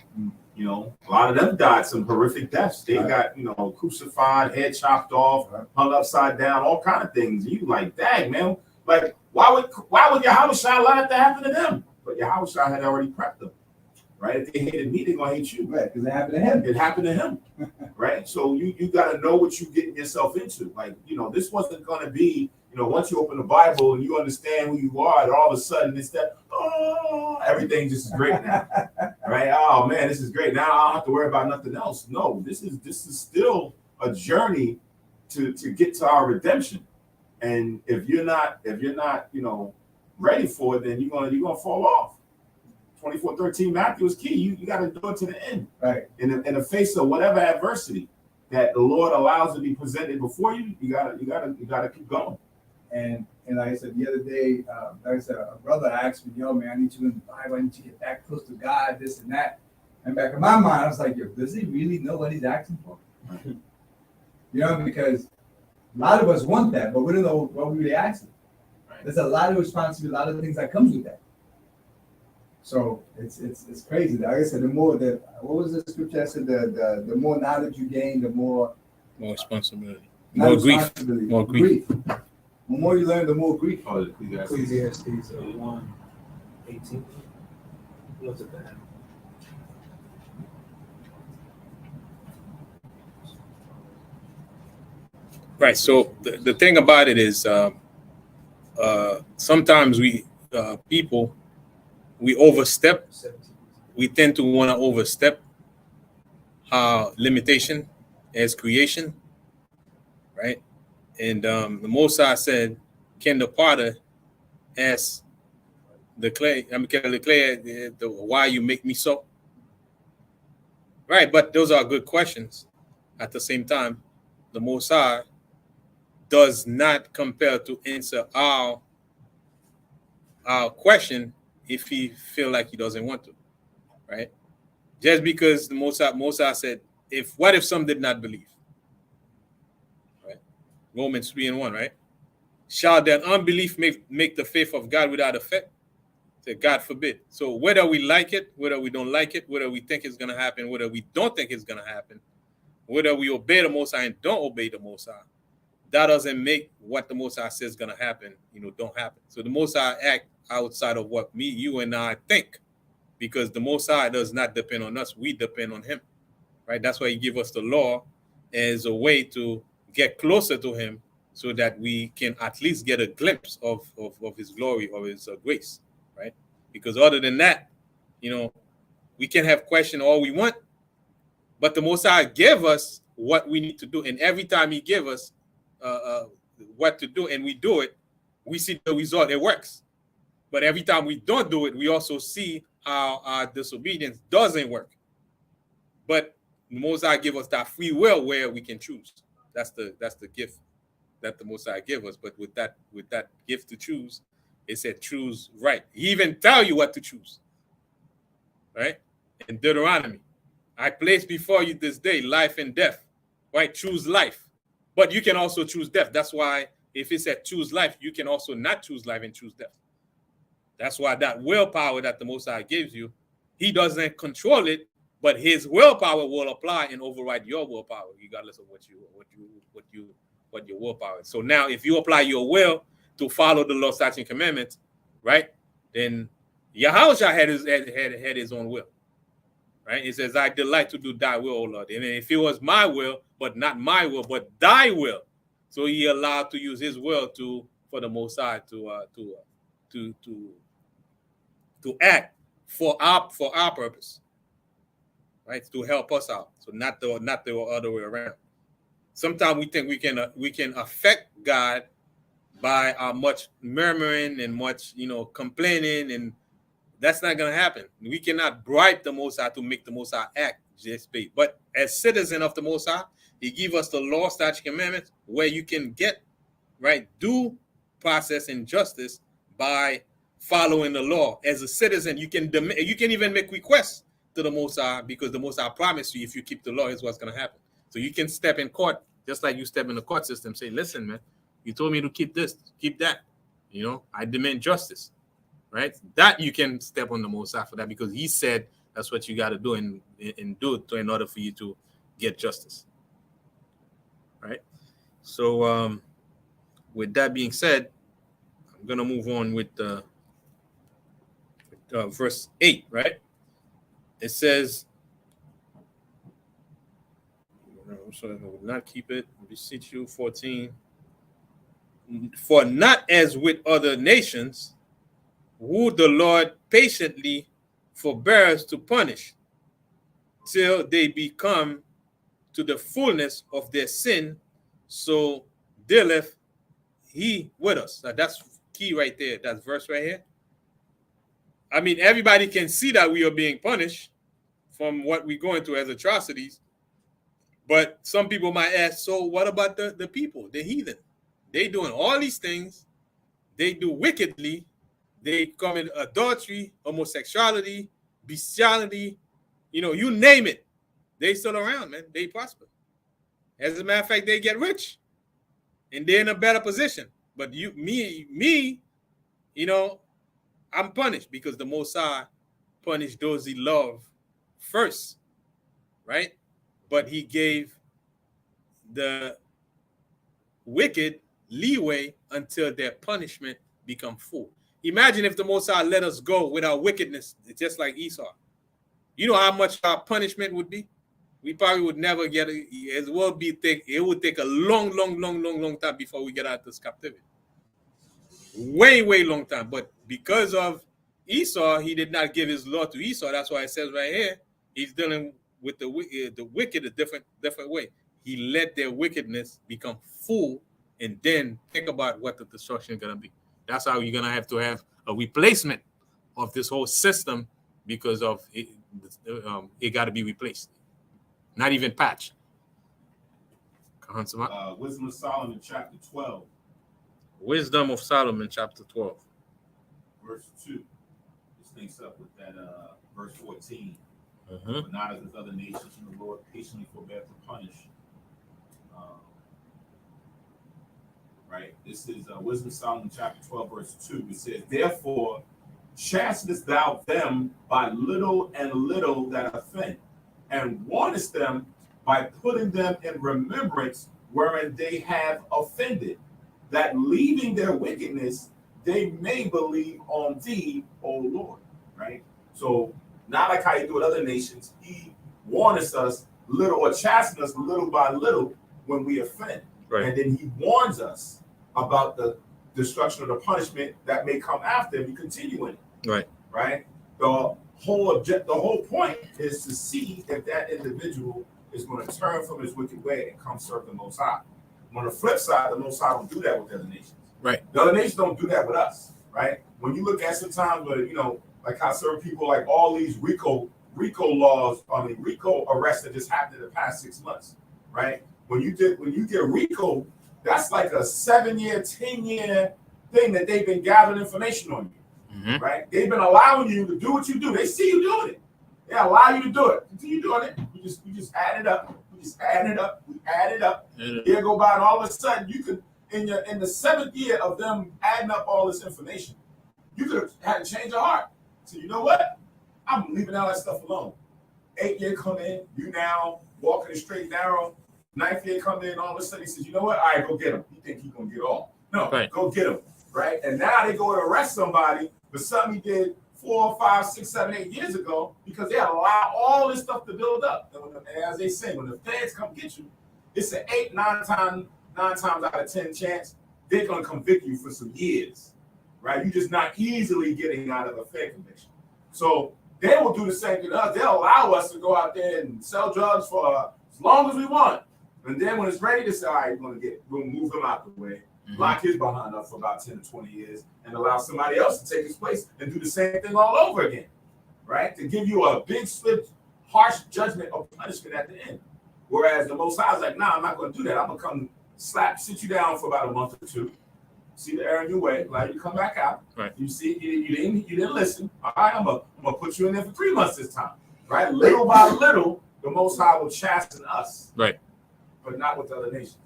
a lot of them died some horrific deaths. They got, crucified, head chopped off, hung upside down, all kind of things. And you like, dang, man, like, why would Yahushua allow that to happen to them? But Yahushua had already prepped them, right? If they hated me, they're going to hate you. Right, because it happened to him. It happened to him, right? So you got to know what you're getting yourself into. Like, this wasn't going to be, once you open the Bible and you understand who you are, and all of a sudden it's that, everything just is great now, right? Oh man, this is great. Now I don't have to worry about nothing else. No, this is still a journey to get to our redemption. And if you're not, ready for it, then you're gonna fall off. 24:13 Matthew is key. You got to do it to the end, right? In the face of whatever adversity that the Lord allows to be presented before you, you gotta keep going. And like I said the other day, a brother asked me, "Yo, man, I need you in the Bible. I need to get back close to God, this and that." And back in my mind, I was like, "Yo, does he really know what he's asking for?" Because a lot of us want that, but we don't know what we really asking. Right. There's a lot of responsibility, a lot of things that comes with that. So it's crazy. Like I said, what was the scripture that said the more knowledge you gain, the more responsibility, more grief. The more you learn, the more grief. Oh, Ecclesiastes 1:18. Look at that. Right. So the thing about it is, sometimes we people, we overstep. We tend to want to overstep our limitation as creation, right? And the Mosai said, "Can the potter ask the clay? Can the clay, why you make me so?" Right. But those are good questions. At the same time, the Mosai does not compel to answer our question if he feel like he doesn't want to, right? Just because the Mosai said, what if some did not believe? Right? Romans 3:1, right? Shall that unbelief make the faith of God without effect? Said, God forbid. So whether we like it, whether we don't like it, whether we think it's going to happen, whether we don't think it's going to happen, whether we obey the Mosai and don't obey the Mosai, that doesn't make what the Mosai says is going to happen, don't happen. So the Mosai act outside of what me, you, and I think, because the Mosai does not depend on us. We depend on him, right? That's why he give us the law as a way to get closer to him so that we can at least get a glimpse of his glory, of his grace, right? Because other than that, we can have question all we want, but the Mosai gave us what we need to do. And every time he give us what to do and we do it, we see the result. It works. But every time we don't do it, we also see how our disobedience doesn't work. But Mosai give us that free will where we can choose. That's the gift that the Mosai give us. But with that gift to choose, it said choose right. He even tell you what to choose. Right? In Deuteronomy, I place before you this day life and death. Right? Choose life. But you can also choose death. That's why if it said choose life, you can also not choose life and choose death. That's why that willpower that the Most High gives you, he doesn't control it, but his willpower will apply and override your willpower, regardless of what your willpower is. So now if you apply your will to follow the law, statutes, and commandments, right? Then Yahushua had his own will. Right? It says, I delight to do thy will, O Lord. And if it was my will, but not my will, but thy will. So he allowed to use his will for the Most High to act for our purpose. Right? To help us out. So not the other way around. Sometimes we think we can affect God by our much murmuring and much, complaining, and that's not going to happen. We cannot bribe the Most High to make the Most High act, just pay. But as citizen of the Most High, he give us the law, statute, commandments, where you can get right due process and justice by following the law. As a citizen, you can even make requests to the Most High, because the Most High promised you if you keep the law, is what's going to happen. So you can step in court, just like you step in the court system, say, listen, man, you told me to keep this, keep that. You know, I demand justice, right? That you can step on the Most High for that, because he said that's what you got to do and do it in order for you to get justice, right? So with that being said, I'm going to move on with verse 8, right? It says, so I will not keep it. Beseech you, 14. For not as with other nations, who the Lord patiently forbears to punish, till they become to the fullness of their sin, so dealeth he with us. Now that's key right there. That verse right here. I mean, everybody can see that we are being punished from what we're going through as atrocities. But some people might ask, so what about the people, the heathen? They doing all these things. They do wickedly. They commit adultery, homosexuality, bestiality, you name it. They still around, man. They prosper. As a matter of fact, they get rich. And they're in a better position. But me, I'm punished, because the Most High punished those he loved first, right? But he gave the wicked leeway until their punishment become full. Imagine if the Most High let us go with our wickedness, just like Esau. You know how much our punishment would be? We probably would never get it. It would take a long time before we get out of this captivity. Way long time. But because of Esau, he did not give his law to Esau. That's why it says right here, he's dealing with the wicked a different way. He let their wickedness become full, and then think about what the destruction is going to be. That's how you're going to have a replacement of this whole system, because of it got to be replaced. Not even patched. Wisdom of Solomon, chapter 12. Wisdom of Solomon, chapter 12. Verse 2. This links up with that verse 14. Mm-hmm. But not as with other nations, and the Lord patiently forbear to punish. Right? This is Wisdom of Solomon, chapter 12, verse 2. It says, therefore, chastenest thou them by little and little that offend, and warnest them by putting them in remembrance wherein they have offended, that leaving their wickedness, they may believe on thee, O Lord. Right? So, not like how you do with other nations. He warns us little, or chastens us little by little when we offend. Right. And then he warns us about the destruction of the punishment that may come after if you continue in it. Right. Right? The whole point is to see if that individual is going to turn from his wicked way and come serve the Most High. On the flip side, the Most High don't do that with the other nations. Right. The other nations don't do that with us. Right? When you look at sometimes where, like how certain people, like all these RICO laws, RICO arrests that just happened in the past 6 months, right? When you get RICO, that's like a 7-year, 10-year thing that they've been gathering information on you, mm-hmm. right? They've been allowing you to do what you do. They see you doing it. They allow you to do it. Continue doing it. You just add it up. We just add it up. We add it up. Year go by, and all of a sudden you could, in the 7th year of them adding up all this information, you could have had a change of heart. So you know what? I'm leaving all that stuff alone. 8th year come in, you now walking the straight and narrow. 9th year come in, all of a sudden he says, you know what? All right, go get him. You think he's gonna get all? No, right. Go get him. Right? And now they go to arrest somebody for something he did 4, 5, 6, 7, 8 years ago, because they allow all this stuff to build up. And as they say, when the feds come get you, it's an 9 times out of 10 chance they're gonna convict you for some years. Right? You're just not easily getting out of a Fed conviction. So they will do the same thing to us. They'll allow us to go out there and sell drugs for as long as we want. And then when it's ready to say, all right, we'll move him out the way, mm-hmm. lock his behind up for about 10 to 20 years, and allow somebody else to take his place and do the same thing all over again. Right? To give you a big harsh judgment or punishment at the end. Whereas the Most High is like, nah, I'm not going to do that. I'm going to come sit you down for about a month or two, see the error in your way, like you come back out. Right. You see, you didn't listen. All right, I'm gonna put you in there for 3 months this time. Right, little by little, the Most High will chasten us. Right. But not with the other nations.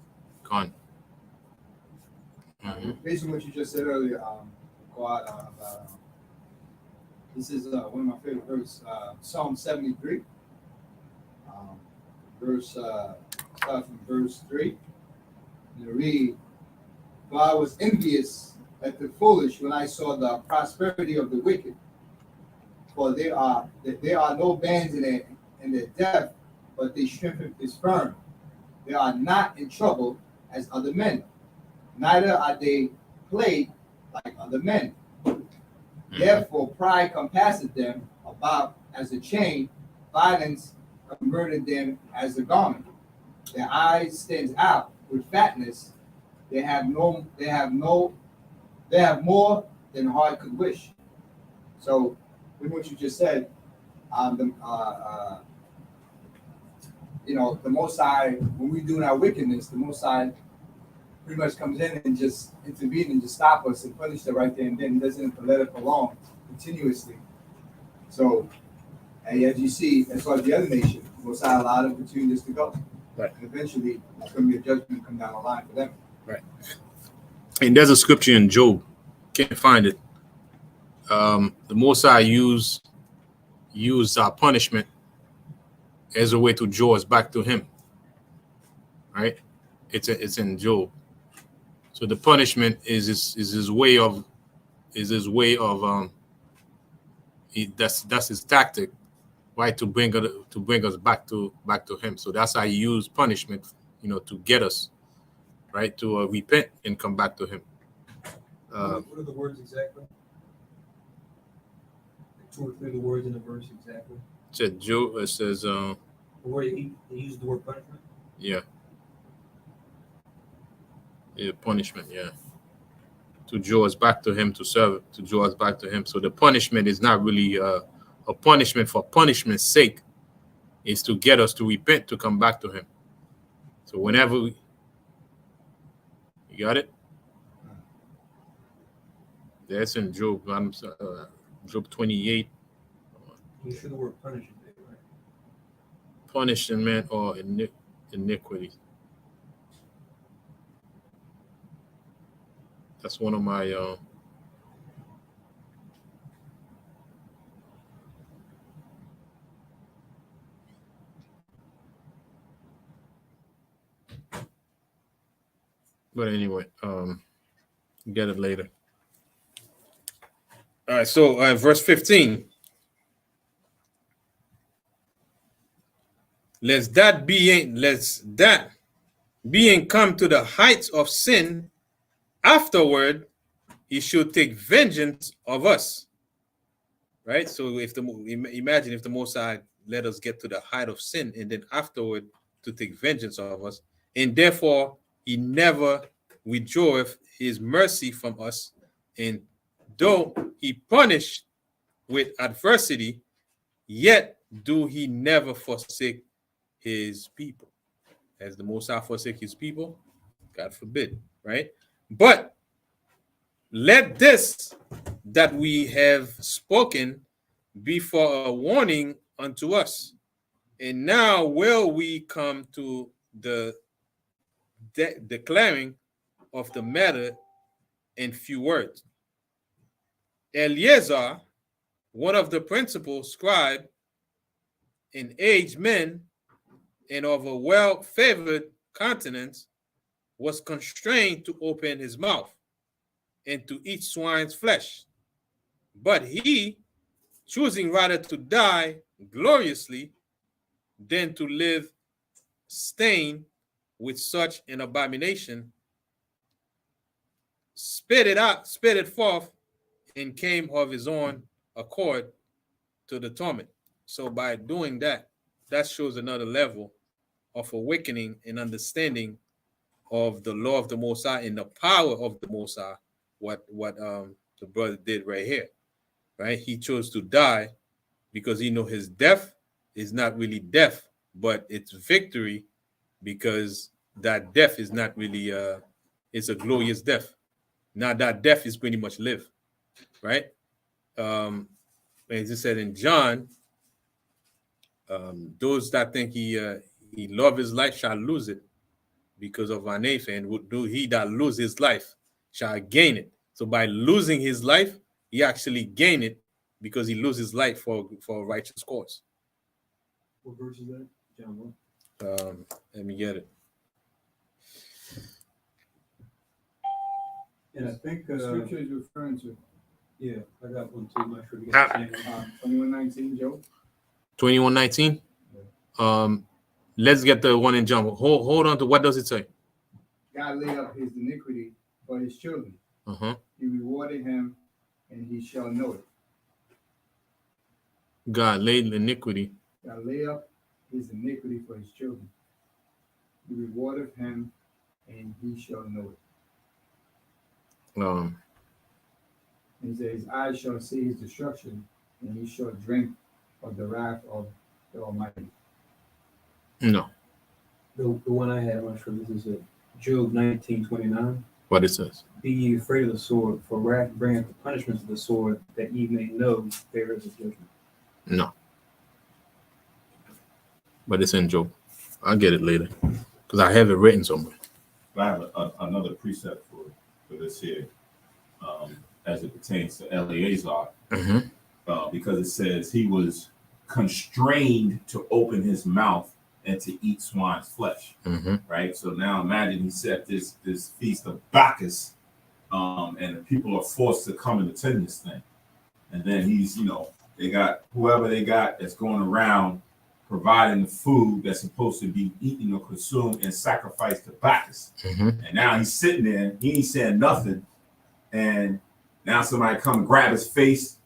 Gone. Based on what you just said earlier, this is one of my favorite verses, Psalm 73. Start from verse 3. You read, "For I was envious at the foolish when I saw the prosperity of the wicked. For there are no bands in their death, but their strength is firm. They are not in trouble as other men, neither are they plagued like other men. Therefore pride compasseth them about as a chain, violence converted them as a garment. Their eyes stands out with fatness. They have more than heart could wish." So, with what you just said, the Most High, when we do our wickedness, the Most High pretty much comes in and just intervene and just stop us and punish it right there and then. He doesn't let it along continuously. So, and as you see, as far as the other nation, Most High allowed them to continue this to go. Right. And eventually, there's going to be a judgment come down the line for them. Right. And there's a scripture in Job. Can't find it. The Most High used our punishment as a way to draw us back to Him. Right? It's in Job. So the punishment is his way of that's his tactic, right? To bring us back to Him. So that's how He used punishment, to get us, right, to repent and come back to Him. What are the words exactly? 2 or 3 of the words in the verse exactly. It says, Where he used the word punishment. Yeah, punishment. Yeah, to draw us back to Him, to serve, to draw us back to Him. So the punishment is not really a punishment for punishment's sake. It's to get us to repent, to come back to Him. So whenever you got it. That's in Job. Job 28. You should the word punishment, right? Punishment or iniquity. That's one of my but anyway, get it later. All right, so verse 15. Lest that being come to the heights of sin, afterward He should take vengeance of us. Right? So imagine if the Most High let us get to the height of sin and then afterward to take vengeance of us, and therefore He never withdraweth His mercy from us, and though He punished with adversity, yet do He never forsake His people. As the Most High forsake His people, God forbid, right? But let this that we have spoken be for a warning unto us. And now will we come to the declaring of the matter in few words. Eleazar, one of the principal scribe, an aged man and of a well-favored countenance, was constrained to open his mouth and to eat swine's flesh. But he, choosing rather to die gloriously than to live stained with such an abomination, spit it forth, and came of his own accord to the torment. So by doing that, that shows another level of awakening and understanding of the law of the Most High and the power of the Most High. What the brother did right here, right? He chose to die because he knew his death is not really death, but it's victory, because that death is not really it's a glorious death. Now that death is pretty much live, right? As it said in John, those that think he love his life shall lose it because of our name, and would do he that lose his life shall gain it. So by losing his life, he actually gain it because he loses his life for a righteous cause. What verse is that? John 1. Let me get it. And I think The scripture is referring to yeah, I got one too. I'm not sure if you got the same one. 21:19, Joe. 21:19. Let's get the one in John. Hold on to what does it say? God laid up his iniquity for his children. He rewarded him, and he shall know it. God laid iniquity. God laid up his iniquity for his children. He rewarded him, and he shall know it. And he says, his eyes shall see his destruction, and he shall drink of the wrath of the Almighty. No. The one I had, I'm not sure this is it. Job 19:29. What it says? Be ye afraid of the sword, for wrath bringeth the punishments of the sword, that ye may know there is a judgment. No. But it's in Job. I'll get it later because I have it written somewhere. I have another precept for this here, as it pertains to Eleazar, because it says he was constrained to open his mouth and to eat swine's flesh, right? So now imagine he set this feast of Bacchus, and the people are forced to come and attend this thing, and then he's, they got whoever they got that's going around providing the food that's supposed to be eaten or consumed and sacrificed to Bacchus. And now he's sitting there, he ain't saying nothing, and now somebody come and grab his face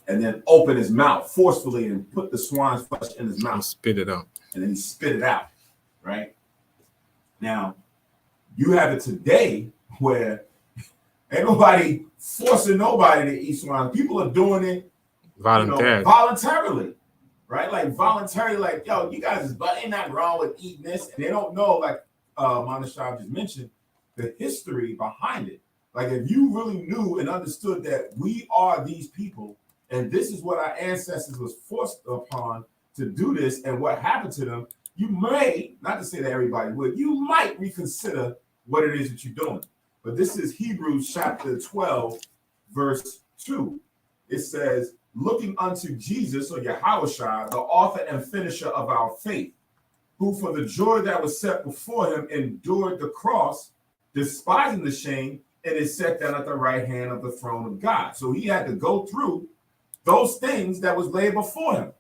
and then open his mouth forcefully and put the swine's flesh in his mouth. And spit it out. And then he spit it out, right? Now, you have it today where ain't nobody forcing nobody to eat swine. People are doing it voluntarily, right? Like voluntarily, like, yo, you guys is, but ain't nothing wrong with eating this. And they don't know, like Manashab just mentioned, the history behind it. Like if you really knew and understood that we are these people, and this is what our ancestors was forced upon to do this, and what happened to them, you may, not to say that everybody would, you might reconsider what it is that you're doing. But this is Hebrews chapter 12, verse 2. It says, looking unto Jesus, or Yahushua, the author and finisher of our faith, who for the joy that was set before him endured the cross, despising the shame, and is set down at the right hand of the throne of God. So he had to go through those things that was laid before him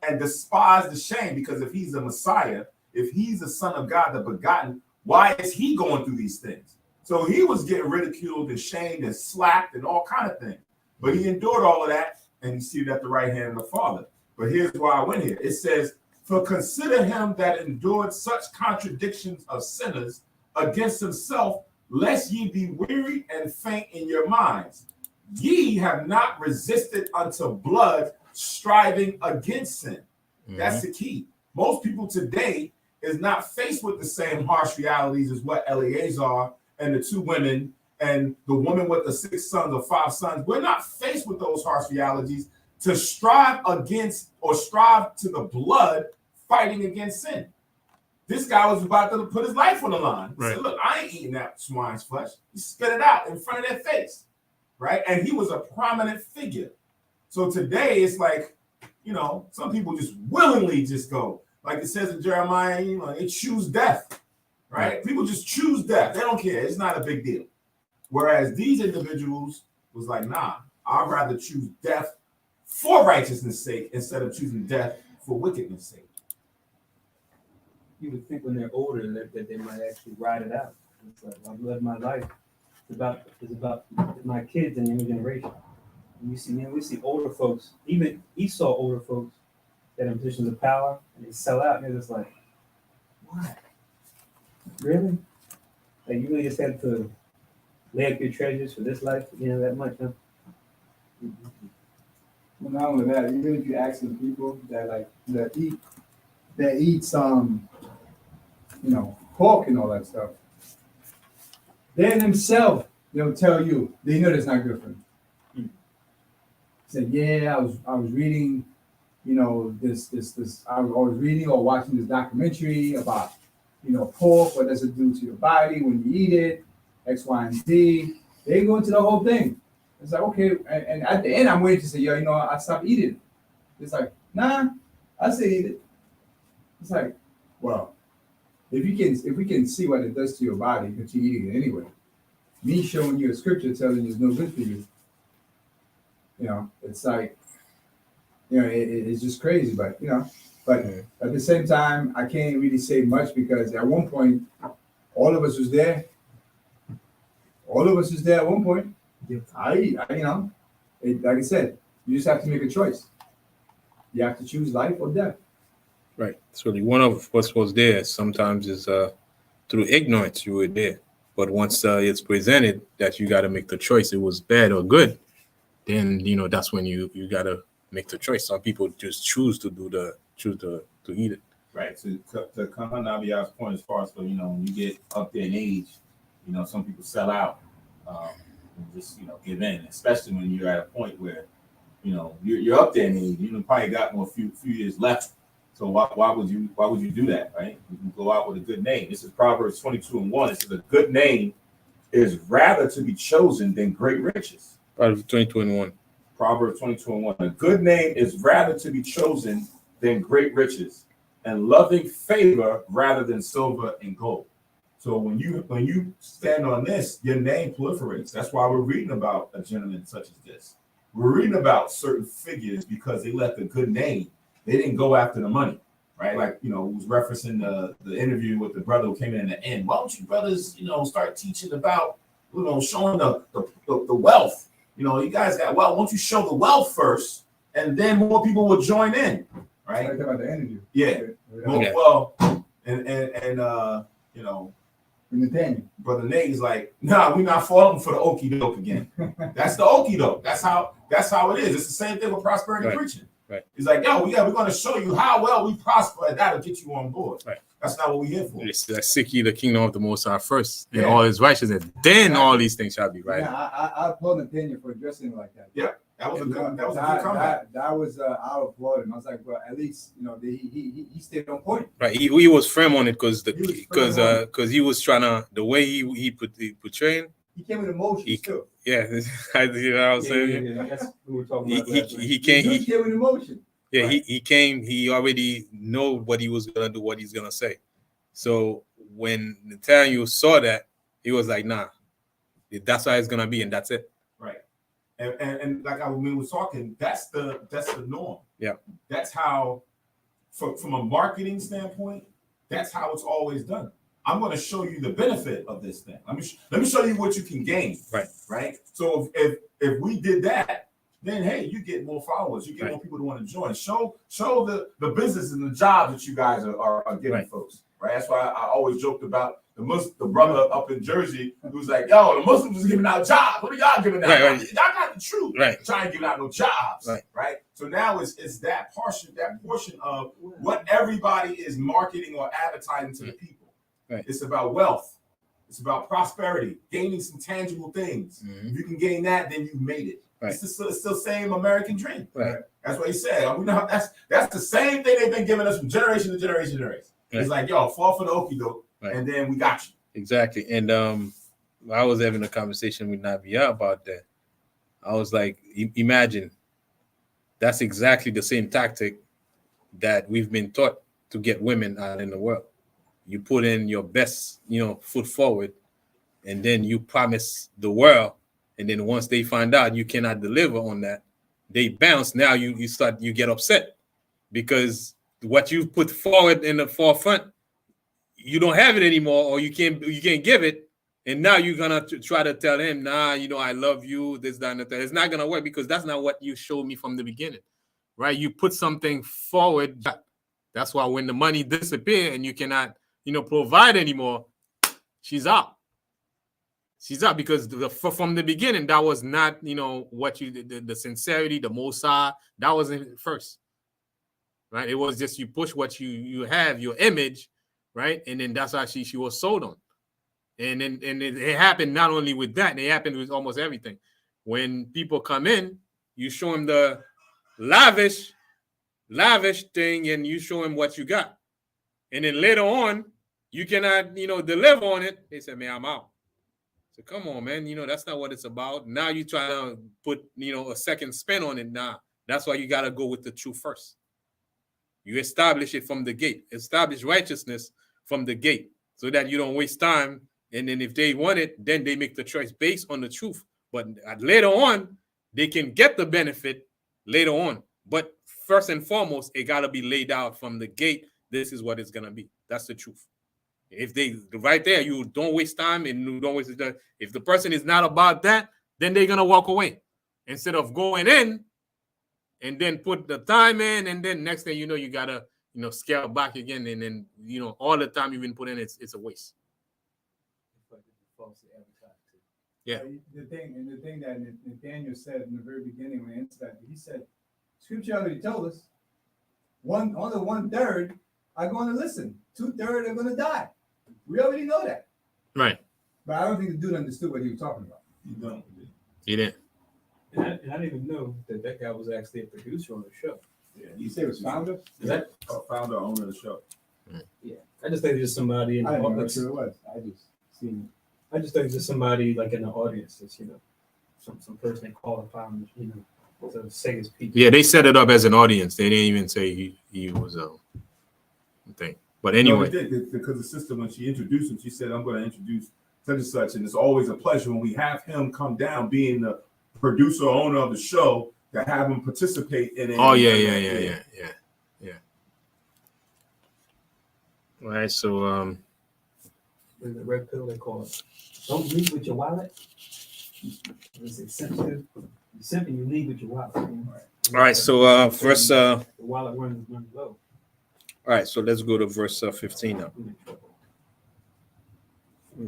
and despise the shame, because if he's a Messiah, if he's the Son of God, the begotten, why is he going through these things? So he was getting ridiculed and shamed and slapped and all kind of things. But he endured all of that, and he's seated at the right hand of the Father. But here's why I went here. It says, for consider him that endured such contradictions of sinners against himself, lest ye be weary and faint in your minds. Ye have not resisted unto blood, striving against sin. That's the key. Most people today is not faced with the same harsh realities as what Eleazar and the two women and the woman with the 6 sons or 5 sons. We're not faced with those harsh realities to strive against or strive to the blood fighting against sin. This guy was about to put his life on the line. He said, look, I ain't eating that swine's flesh. He spit it out in front of their face, right? And he was a prominent figure. So today it's like, some people just willingly just go. Like it says in Jeremiah, they choose death, right? People just choose death. They don't care. It's not a big deal. Whereas these individuals was like, nah, I'd rather choose death for righteousness' sake instead of choosing death for wickedness' sake. You would think when they're older that they might actually ride it out. It's like, I've lived my life. It's about my kids and the younger generation. And we see older folks, even Esau older folks that are in positions of power, and they sell out, and they're just like, what? Really? Like you really just had to lay up your treasures for this life, that much, huh? Well, not only that, even if you ask the people that eat that eats pork and all that stuff, they themselves they'll tell you they know that's not good for them. Say, yeah, I was reading, this I was reading or watching this documentary about, pork, what does it do to your body when you eat it, X, Y, and Z. They go into the whole thing. It's like, okay, and at the end I'm waiting to say, yo, I stopped eating it. It's like, nah, I still eat it. It's like, well, if we can see what it does to your body, but you're eating it anyway. Me showing you a scripture telling you it's no good for you. It's like, it's just crazy, but at the same time, I can't really say much because at one point, all of us was there. All of us was there at one point. Like I said, you just have to make a choice. You have to choose life or death. Right. So the one of us was there. Sometimes is through ignorance you were there, but once it's presented that you got to make the choice, it was bad or good, then that's when you got to make the choice. Some people just choose to eat it. Right. To come on Nabiya's point as far as when you get up there in age, some people sell out and just give in, especially when you're at a point where you're up there in age. You probably got more few years left. So why would you do that, right? You can go out with a good name. This is Proverbs 22:1. It says a good name is rather to be chosen than great riches. Proverbs 22:1. Proverbs 22:1. A good name is rather to be chosen than great riches, and loving favor rather than silver and gold. So when you stand on this, your name proliferates. That's why we're reading about a gentleman such as this. We're reading about certain figures because they left a good name. They didn't go after the money, right? Like, was referencing the interview with the brother who came in at the end. Why don't you brothers, start teaching about, showing the wealth? You guys got wealth. Why don't you show the wealth first, and then more people will join in, right? Talking about the interview. Yeah. Yeah. Well, and Nathaniel. Brother Nate is like, nah, we're not falling for the okie doke again. That's the okie doke. That's how it is. It's the same thing with prosperity preaching. Right. He's like, we're going to show you how well we prosper, and that'll get you on board. Right. That's not what we're here for. It's like seek ye the kingdom of the Most High first, and all his righteousness, then all these things shall be right. Yeah, I applaud Nathaniel for addressing it like that. Yeah, that was a good comment. That was I applaud him. I was like, well, at least he stayed on point. Right, he was firm on it because he was trying to the way he portraying. He came with emotions too. Yeah, you know what I'm saying. Yeah, that's what we're talking about. He came with emotion. Yeah, right. he came. He already know what he was gonna do, what he's gonna say. So when Nathaniel saw that, he was like, "Nah, that's how it's gonna be, and that's it." Right, and like we were talking, that's the norm. Yeah, that's how, from a marketing standpoint, that's how it's always done. I'm going to show you the benefit of this thing. Let me show you what you can gain. Right. So if we did that, then hey, you get more followers, you get more people to want to join. Show the business and the jobs that you guys are giving folks. Right. That's why I always joked about the brother up in Jersey who's like, yo, the Muslims is giving out jobs. What are y'all giving out? Y'all got the truth. Right. Trying to give out no jobs. Right. So now it's that portion of what everybody is marketing or advertising to the people. Right. It's about wealth. It's about prosperity, gaining some tangible things. Mm-hmm. If you can gain that, then you've made it. Right. It's still the same American dream. Right. That's what he said. That's the same thing they've been giving us from generation to generation to generation. Right. It's like, yo, fall for the okie doke, and then we got you. Exactly. And I was having a conversation with Nabia about that. I was like, imagine that's exactly the same tactic that we've been taught to get women out in the world. You put in your best, foot forward, and then you promise the world. And then once they find out you cannot deliver on that, they bounce. Now you get upset because what you put forward in the forefront, you don't have it anymore, or you can't give it. And now you're gonna try to tell him, nah, I love you, this, that, and that. It's not gonna work because that's not what you showed me from the beginning, right? You put something forward. That's why when the money disappears and you cannot provide anymore, she's out. She's out because from the beginning, that was not, what you did, the sincerity, the Mossad, that wasn't first. right? It was just you push what you have, your image, right? And then that's how she was sold on. And then it happened not only with that, it happened with almost everything. When people come in, you show them the lavish thing, and you show them what you got. And then later on, you cannot, deliver on it. They say, man, I'm out. So come on, man. That's not what it's about. Now you try to put, a second spin on it. Nah, that's why you got to go with the truth first. You establish it from the gate. Establish righteousness from the gate so that you don't waste time. And then if they want it, then they make the choice based on the truth. But later on, they can get the benefit later on. But first and foremost, it got to be laid out from the gate. This is what it's going to be. That's the truth. If they right there, you don't waste time and you don't waste time. If the person is not about that, then they're going to walk away instead of going in and then put the time in. And then next thing you know, you got to, scale back again. And then, all the time you've been put in, it's a waste. Yeah. The thing that Nathaniel said in the very beginning when he answered that, he said, Scripture already told us, only 1/3 are going to listen. 2/3 are going to die. We already know that. Right. But I don't think the dude understood what he was talking about. He didn't. And I didn't even know that guy was actually a producer on the show. Yeah, you say it was founder? Is that? Founder, owner of the show. Yeah. I just think there's somebody in the I didn't know audience. who it was. I just seen it. I just think there's somebody like in the audience that's, some person they qualify, to say his piece. Yeah, they set it up as an audience. They didn't even say he was a thing. But anyway. No, did, because the sister, when she introduced him, she said, I'm going to introduce such and such. And it's always a pleasure when we have him come down, being the producer, owner of the show, to have him participate in it. Oh, yeah. All right, so The red pill they call it. Don't leave with your wallet. It's sensitive. Simply you leave with your wallet. all right, so verse the wallet runs low. all right, so let's go to verse 15 now.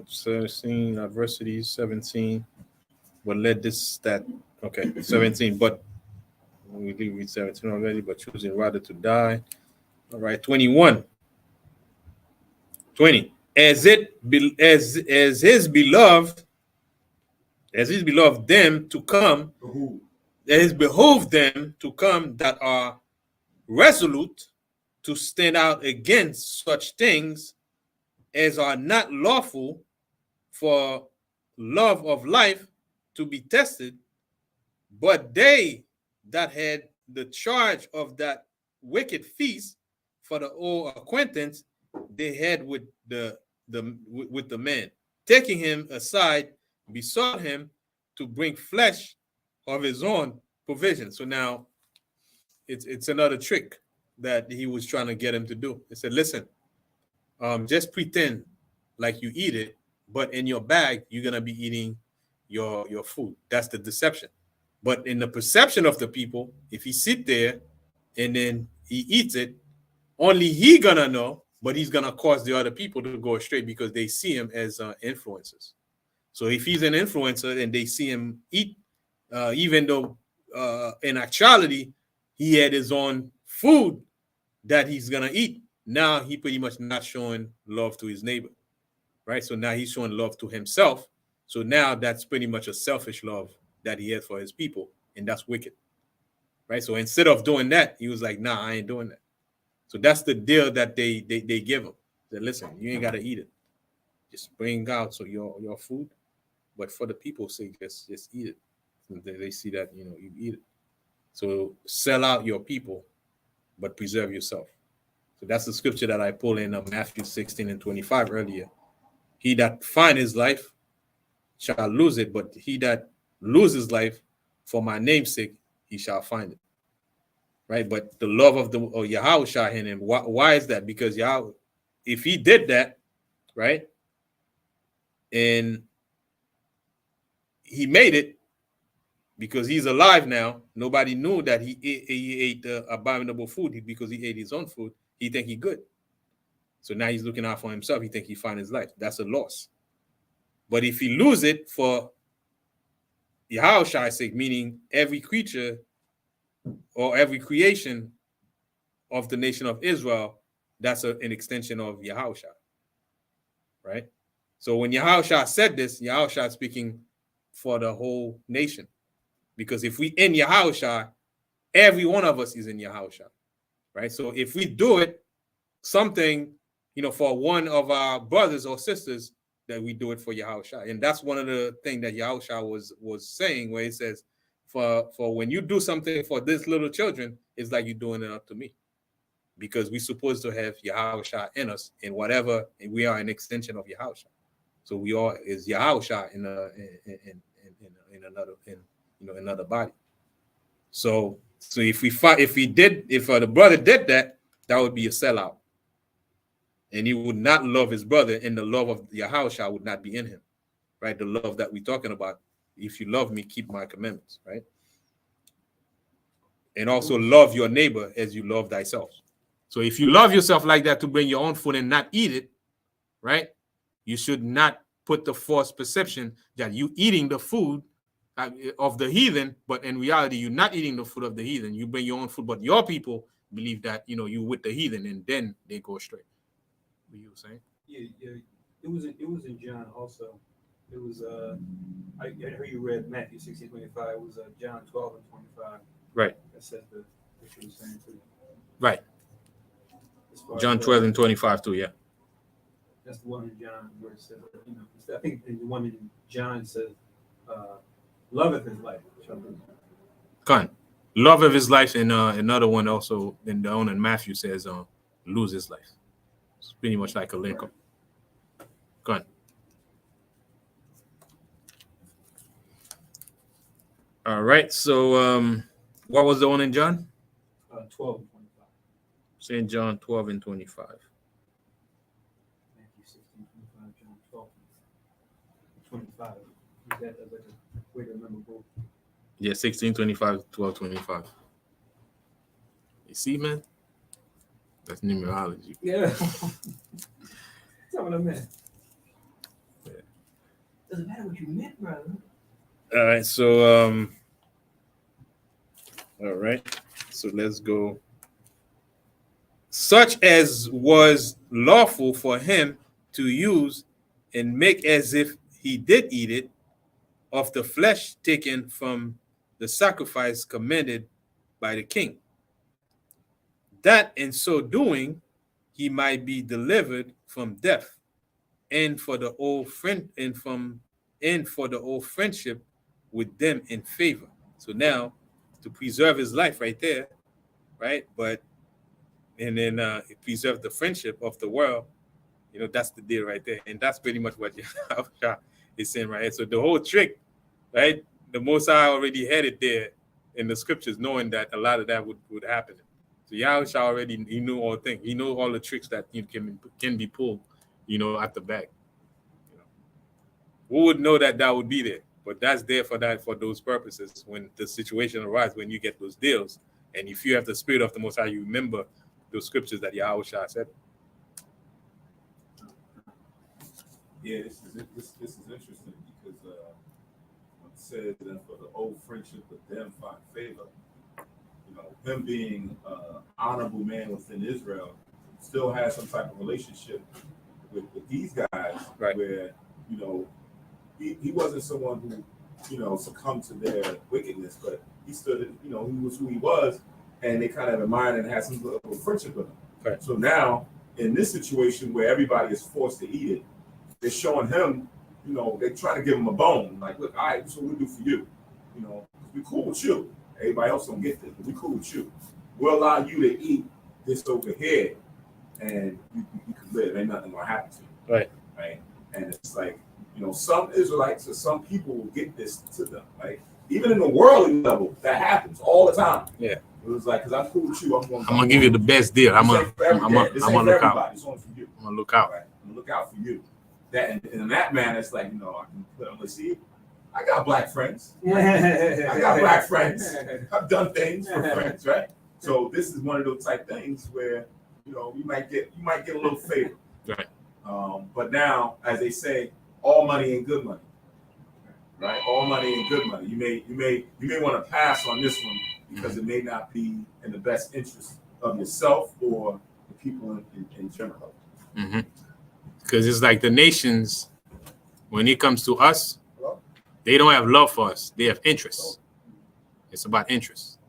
17, adversity, 17. But let this okay, 17. But we read 17 already, but choosing rather to die. All right, 21. 20. As his beloved them to come, as behoved them to come that are resolute to stand out against such things as are not lawful for love of life to be tested, but they that had the charge of that wicked feast for the old acquaintance they had with the man, taking him aside, besought him to bring flesh of his own provision. So now it's another trick that he was trying to get him to do. He said, listen, just pretend like you eat it, but in your bag, you're going to be eating your food. That's the deception. But in the perception of the people, if he sit there and then he eats it, only he going to know, but he's going to cause the other people to go astray because they see him as influencers. So if he's an influencer and they see him eat, even though in actuality, he had his own food that he's going to eat, now he pretty much not showing love to his neighbor, right? So now he's showing love to himself. So now that's pretty much a selfish love that he has for his people, and that's wicked, right? So instead of doing that, he was like, nah, I ain't doing that. So that's the deal that they give him. That listen, you ain't got to eat it. Just bring out your food, but for the people's sake, just eat it. So they see that, you eat it. So sell out your people, but preserve yourself. So that's the scripture that I pulled in Matthew 16 and 25 earlier. He that find his life shall lose it, but he that loses life for my name's sake, he shall find it. Right? But the love of Yahweh shall in him. Why is that? Because Yahweh, if he did that, right, and he made it because he's alive now, nobody knew that he ate abominable food because he ate his own food. He think he good. So now he's looking out for himself. He think he find his life. That's a loss. But if he lose it for Yahweh's sake, meaning every creature or every creation of the nation of Israel, that's an extension of Yahushua, right? So when Yahushua said this, Yahushua speaking for the whole nation. Because if we in Yahushua, every one of us is in Yahushua, right? So if we do it, something, for one of our brothers or sisters, that we do it for Yahushua. And that's one of the things that Yahushua was saying, where he says, for when you do something for these little children, it's like you're doing it up to me. Because we're supposed to have Yahushua in us, and whatever, and we are an extension of Yahushua. So we are is Yahushua in another body. So if the brother did that, that would be a sellout. And he would not love his brother, and the love of Yahushua would not be in him, right? The love that we're talking about. If you love me, keep my commandments, right? And also love your neighbor as you love thyself. So if you love yourself like that to bring your own food and not eat it, right? You should not put the false perception that you eating the food of the heathen, but in reality, you're not eating the food of the heathen. You bring your own food, but your people believe that, you with the heathen, and then they go astray. What you were saying? Yeah. It was in John also. It was I heard you read Matthew 16:25. It was John 12:25. Right. That says what you were saying too. Right. John 12:25 too. Yeah. That's the one in John where it says, I think the one in John says, loveth his life. Con. Love of his life, and another one also in the one in Matthew says, lose his life. It's pretty much like a link up. Con. All right. So what was the one in John? 12:25. St. John 12:25. Matthew 16:25, John 12:25. That like a way to remember both. Yeah, 16:25, 12:25. You see, man? That's numerology. Yeah. That's not what I meant. Yeah. Doesn't matter what you meant, brother. All right, so all right. So let's go. Such as was lawful for him to use and make as if he did eat it, of the flesh taken from the sacrifice commanded by the king, that in so doing he might be delivered from death, and for the old friend for the old friendship with them in favor. So now to preserve his life right there, right? But and then preserve the friendship of the world, that's the deal right there. And that's pretty much what Yahushua is saying right here. So the whole trick, right? The Most High already had it there in the scriptures, knowing that a lot of that would happen. So Yahushua already, he knew all things. He knew all the tricks that can be pulled, at the back. Who would know that would be there? But that's there for those purposes. When the situation arises, when you get those deals, and if you have the spirit of the Most High, you remember those scriptures that Yahushua said. Yeah, this is interesting because it says that for the old friendship with them find favor. Him being an honorable man within Israel still has some type of relationship with these guys, right? Where he wasn't someone who succumbed to their wickedness, but he stood, he was who he was, and they kind of admired and had some sort of friendship with him. Right. So now, in this situation where everybody is forced to eat it, they're showing him, they're trying to give him a bone. Like, look, all right, this is what we do for you. We cool with you. Everybody else don't get this, but we cool with you. We'll allow you to eat this over here, and you can live. Ain't nothing gonna happen to you. Right. Right. And it's like, some Israelites or some people will get this to them. Like, even in the worldly level, that happens all the time. Yeah. It was like, because I'm cool with you, I'm gonna give you the best deal. I'm gonna look out. It's on for you. I'm gonna look out. Right. I'm gonna look out for you. That and in that manner, it's like, I can put on the see. I got black friends. I got black friends. I've done things for friends, right? So this is one of those type things where you might get a little favor. Right. But now, as they say, all money ain't good money. Right? All money ain't good money. You may want to pass on this one because it may not be in the best interest of yourself or the people in general. Because it's like the nations, when it comes to us, they don't have love for us. They have interests. It's about interest,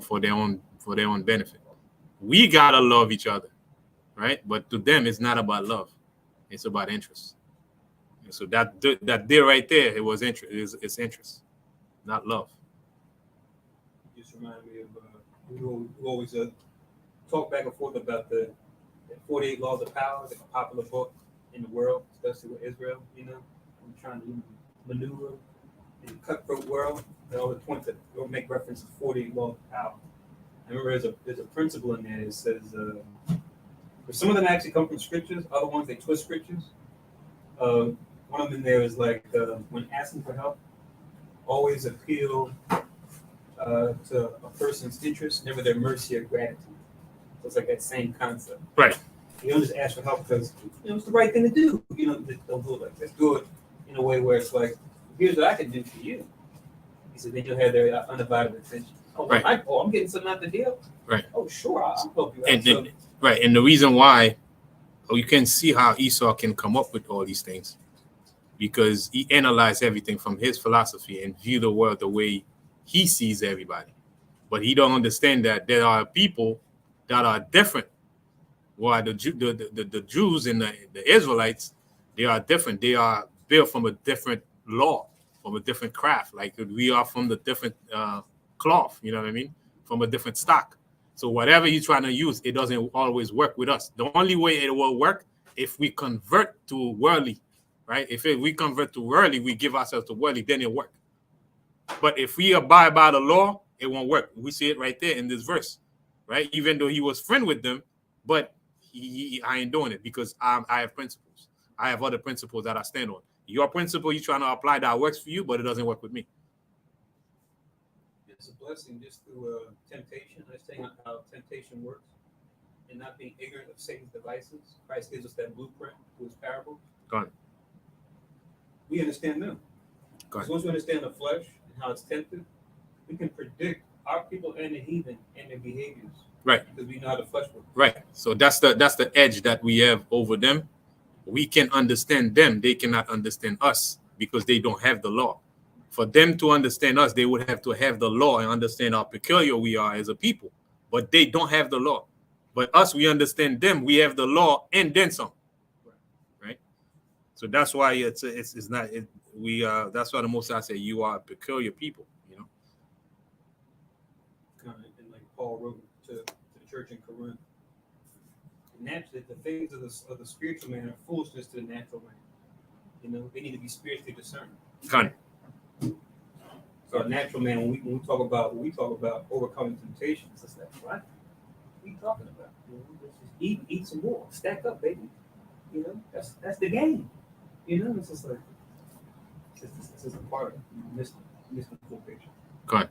for their own benefit. We gotta love each other, right? But to them, it's not about love. It's about interest. And so that there right there, it was interest. It's interest, not love. Just remind me of we always talk back and forth about the 48 Laws of Power, the popular book in the world, especially with Israel. I'm trying to maneuver in a cutthroat world. They always point to or make reference to 48 Laws of Power. I remember there's a principle in there that says, some of them actually come from scriptures, other ones they twist scriptures. One of them there is like, when asking for help, always appeal to a person's interest, never their mercy or gratitude. So it's like that same concept. Right. You don't just ask for help because it's the right thing to do. Don't do it like that. Do it in a way where it's like, here's what I can do for you. He said, then you'll have their undivided attention. Oh, right. I'm getting something out the deal. Right. Oh, sure, I'll help you out. Right. And the reason why, you can see how Esau can come up with all these things, because he analyzed everything from his philosophy and view the world the way he sees everybody. But he don't understand that there are people that are different. While the Jews and the Israelites, they are different. They are built from a different law, from a different craft. Like we are from the different cloth, you know what I mean? From a different stock. So whatever you're trying to use, it doesn't always work with us. The only way it will work if we convert to worldly, right? If we convert to worldly, we give ourselves to worldly, then it work. But if we abide by the law, it won't work. We see it right there in this verse, right? Even though he was friend with them, but I ain't doing it because I have principles. I have other principles that I stand on. Your principle you're trying to apply that works for you, but it doesn't work with me. It's a blessing just through temptation, understanding how temptation works, and not being ignorant of Satan's devices. Christ gives us that blueprint through his parables. Go on. We understand them. Because once we understand the flesh and how it's tempted, we can predict our people and the heathen and their behaviors. Right. Because we know how the flesh works. Right. So that's the edge that we have over them. We can understand them. They cannot understand us because they don't have the law. For them to understand us, they would have to have the law and understand how peculiar we are as a people. But they don't have the law. But us, we understand them. We have the law and then some. Right. So that's why that's why the Most High say you are a peculiar people. And like Paul wrote to the church in Corinth, naturally, the things of the spiritual man are foolishness to the natural man. They need to be spiritually discerned. Kind of. So a natural man, when we talk about overcoming temptations, it's like, what are you talking about? Just eat some more, stack up, baby. That's the game. It's just like this is a part of missing the full picture. Kind.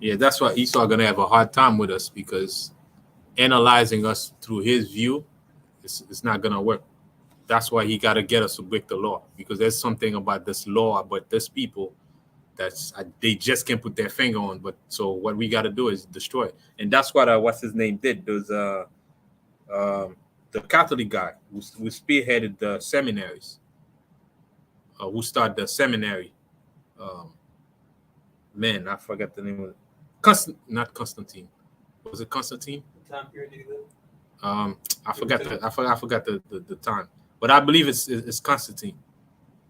Yeah, that's why Esau gonna have a hard time with us, because analyzing us through his view, it's not gonna work. That's why he gotta get us to break the law, because there's something about this law, about this people they just can't put their finger on. But so what we gotta do is destroy it, and that's what what's his name did. There's the Catholic guy who spearheaded the seminaries, who started the seminary. Man, I forgot the name of it. Not Constantine. Was it Constantine? What time period did he live? I forgot the time, but I believe it's Constantine,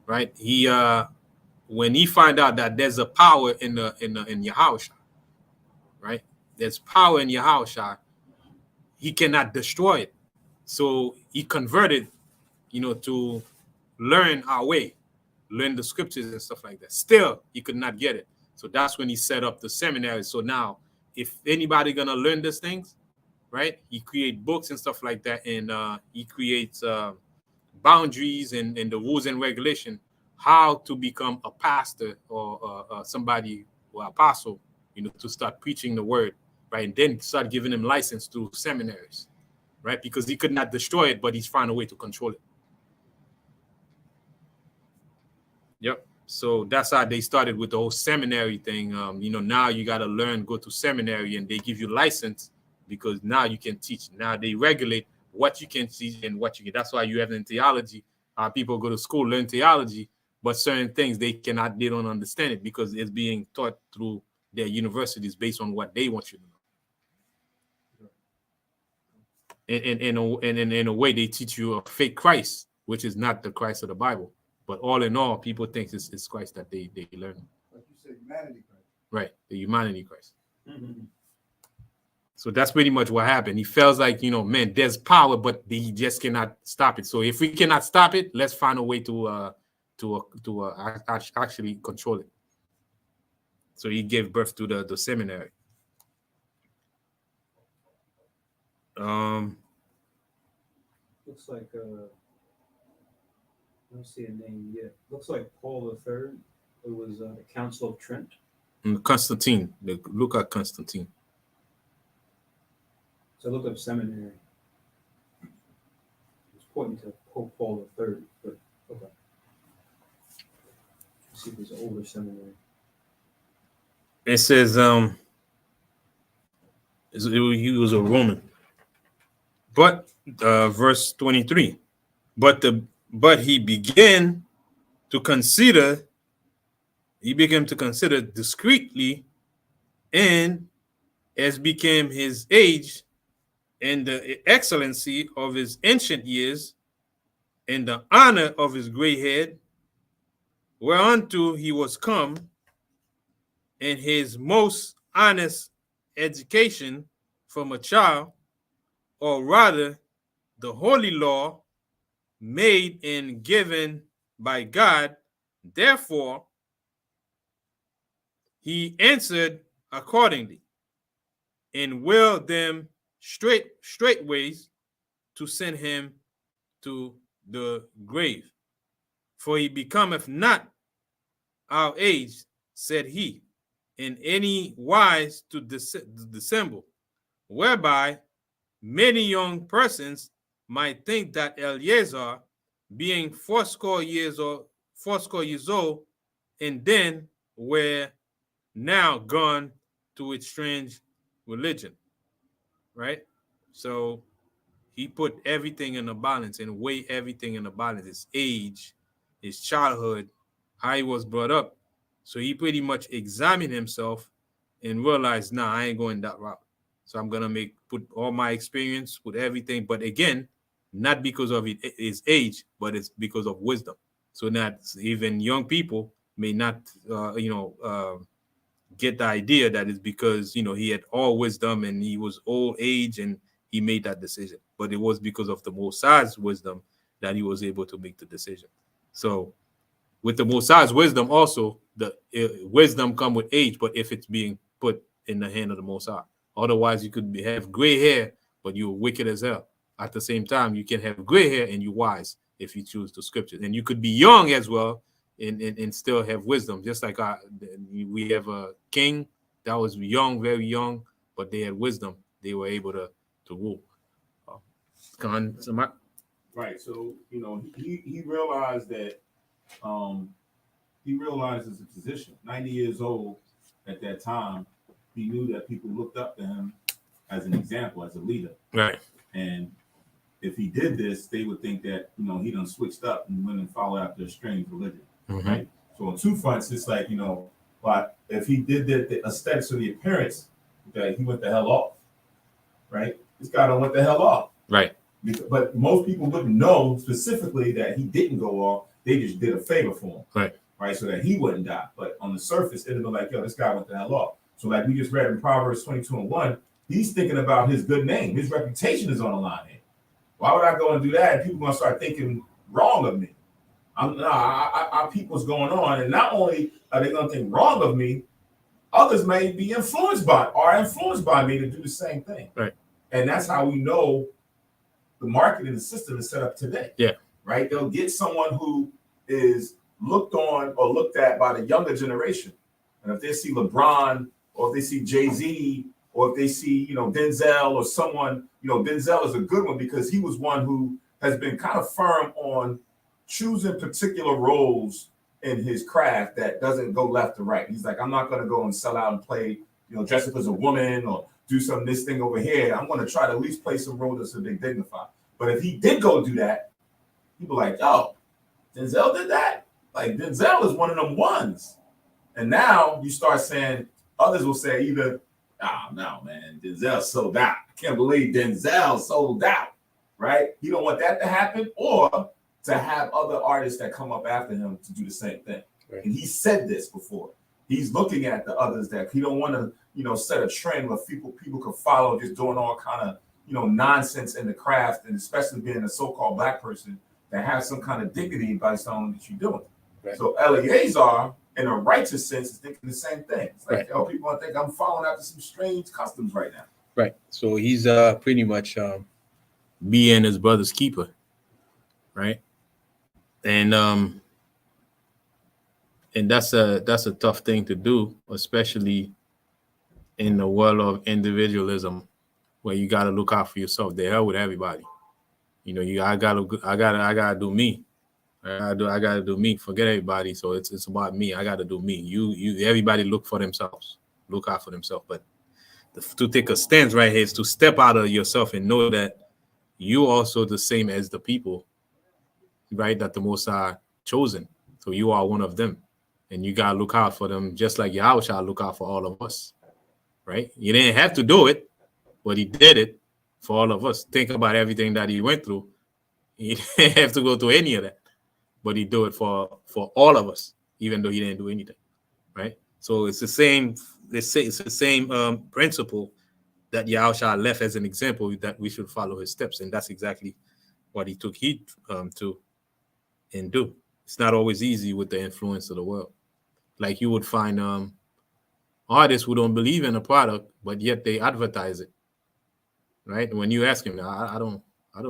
right? He when he find out that there's a power in Yahushua, right? There's power in Yahushua. He cannot destroy it, so he converted, to learn our way, learn the scriptures and stuff like that. Still, he could not get it. So that's when he set up the seminary. So now, if anybody gonna learn these things, right? He create books and stuff like that, and he creates boundaries and the rules and regulation, how to become a pastor or somebody or apostle, to start preaching the word, right? And then start giving him license to seminaries, right? Because he could not destroy it, but he's found a way to control it. Yep. So that's how they started with the whole seminary thing. Now you got to go to seminary, and they give you license because now you can teach. Now they regulate what you can teach and what you can. That's why you have in theology, people go to school, learn theology, but certain things they don't understand it because it's being taught through their universities based on what they want you to know. And in a way, they teach you a fake Christ, which is not the Christ of the Bible. But all in all, people think it's Christ that they learn. Like you said, humanity Christ. Right, the humanity Christ. Mm-hmm. So that's pretty much what happened. He feels like, man, there's power, but he just cannot stop it. So if we cannot stop it, let's find a way to actually control it. So he gave birth to the seminary. Looks like I don't see a name yet. Looks like Paul III. It was the Council of Trent. Constantine. Look at Constantine. So look up seminary. It's pointing to Pope Paul III, but okay. Let's see if there's an older seminary. It says he was a Roman. But verse 23. But he began to consider discreetly, and as became his age and the excellency of his ancient years and the honor of his gray head, whereunto he was come, and his most honest education from a child, or rather the holy law made and given by God. Therefore, he answered accordingly, and willed them straightways to send him to the grave. For he becometh not our age, said he, in any wise to dissemble, whereby many young persons might think that Eleazar, being fourscore years old, and then were now gone to a strange religion. Right? So he put everything in a balance and weighed everything in a balance. His age, his childhood, how he was brought up. So he pretty much examined himself and realized, nah, I ain't going that route. So I'm gonna put all my experience with everything, but again, not because of his age, but it's because of wisdom. So that even young people may not, get the idea that it's because he had all wisdom and he was old age and he made that decision. But it was because of the Most High's wisdom that he was able to make the decision. So with the Most High's wisdom, also the wisdom come with age, but if it's being put in the hand of the Most High. Otherwise, you could have gray hair, but you're wicked as hell. At the same time, you can have gray hair and you're wise if you choose the scriptures. And you could be young as well and still have wisdom. Just like we have a king that was young, very young, but they had wisdom. They were able to rule. Right. So, he realized that he realized his position. 90 years old at that time, he knew that people looked up to him as an example, as a leader. Right. And if he did this, they would think that, he done switched up and went and followed after a strange religion. Mm-hmm. Right. So on two fronts, it's like, but if he did the aesthetics or the appearance, that he went the hell off. Right. This guy done went the hell off. Right. But most people wouldn't know specifically that he didn't go off. They just did a favor for him. Right. Right. So that he wouldn't die. But on the surface, it'd be like, yo, this guy went the hell off. So like we just read in Proverbs 22:1, he's thinking about his good name. His reputation is on the line here. Why would I go and do that? And people are going to start thinking wrong of me. I peep what's going on. And not only are they going to think wrong of me, others may be influenced by me to do the same thing. Right. And that's how we know the marketing system is set up today. Yeah. Right. They'll get someone who is looked on or looked at by the younger generation. And if they see LeBron or if they see Jay-Z or if they see, Denzel or someone, Denzel is a good one because he was one who has been kind of firm on choosing particular roles in his craft that doesn't go left or right. He's like, I'm not going to go and sell out and play, dress up as a woman or do some this thing over here. I'm going to try to at least play some role that's a bit dignified. But if he did go do that, he'd be like, yo, Denzel did that? Like, Denzel is one of them ones. And now you start saying, others will say either, no, man, Denzel sold out. I can't believe Denzel sold out, right? You don't want that to happen, or to have other artists that come up after him to do the same thing. Right. And he said this before. He's looking at the others that he don't want to, set a trend where people can follow, just doing all kind of, nonsense in the craft, and especially being a so-called black person that has some kind of dignity by something that you're doing. Right. So Eleazar, in a righteous sense, is thinking the same thing. It's like, right. People think I'm following after some strange customs right now. Right. So he's pretty much being his brother's keeper, right? And that's a tough thing to do, especially in the world of individualism, where you got to look out for yourself. The hell with everybody. I gotta do me. I gotta do me. Forget everybody. So it's about me. I gotta do me. You everybody look for themselves. Look out for themselves. But to take a stance right here is to step out of yourself and know that you also the same as the people, right? That the Most High chosen. So you are one of them, and you gotta look out for them, just like Yahweh shall look out for all of us, right? You didn't have to do it, but he did it for all of us. Think about everything that he went through. He didn't have to go through any of that, but he do it for all of us, even though he didn't do anything, right? So it's the same. It's the same principle that Yahushua left as an example, that we should follow his steps, and that's exactly what he took heed to and do. It's not always easy with the influence of the world. Like you would find artists who don't believe in a product, but yet they advertise it, right? When you ask him, I don't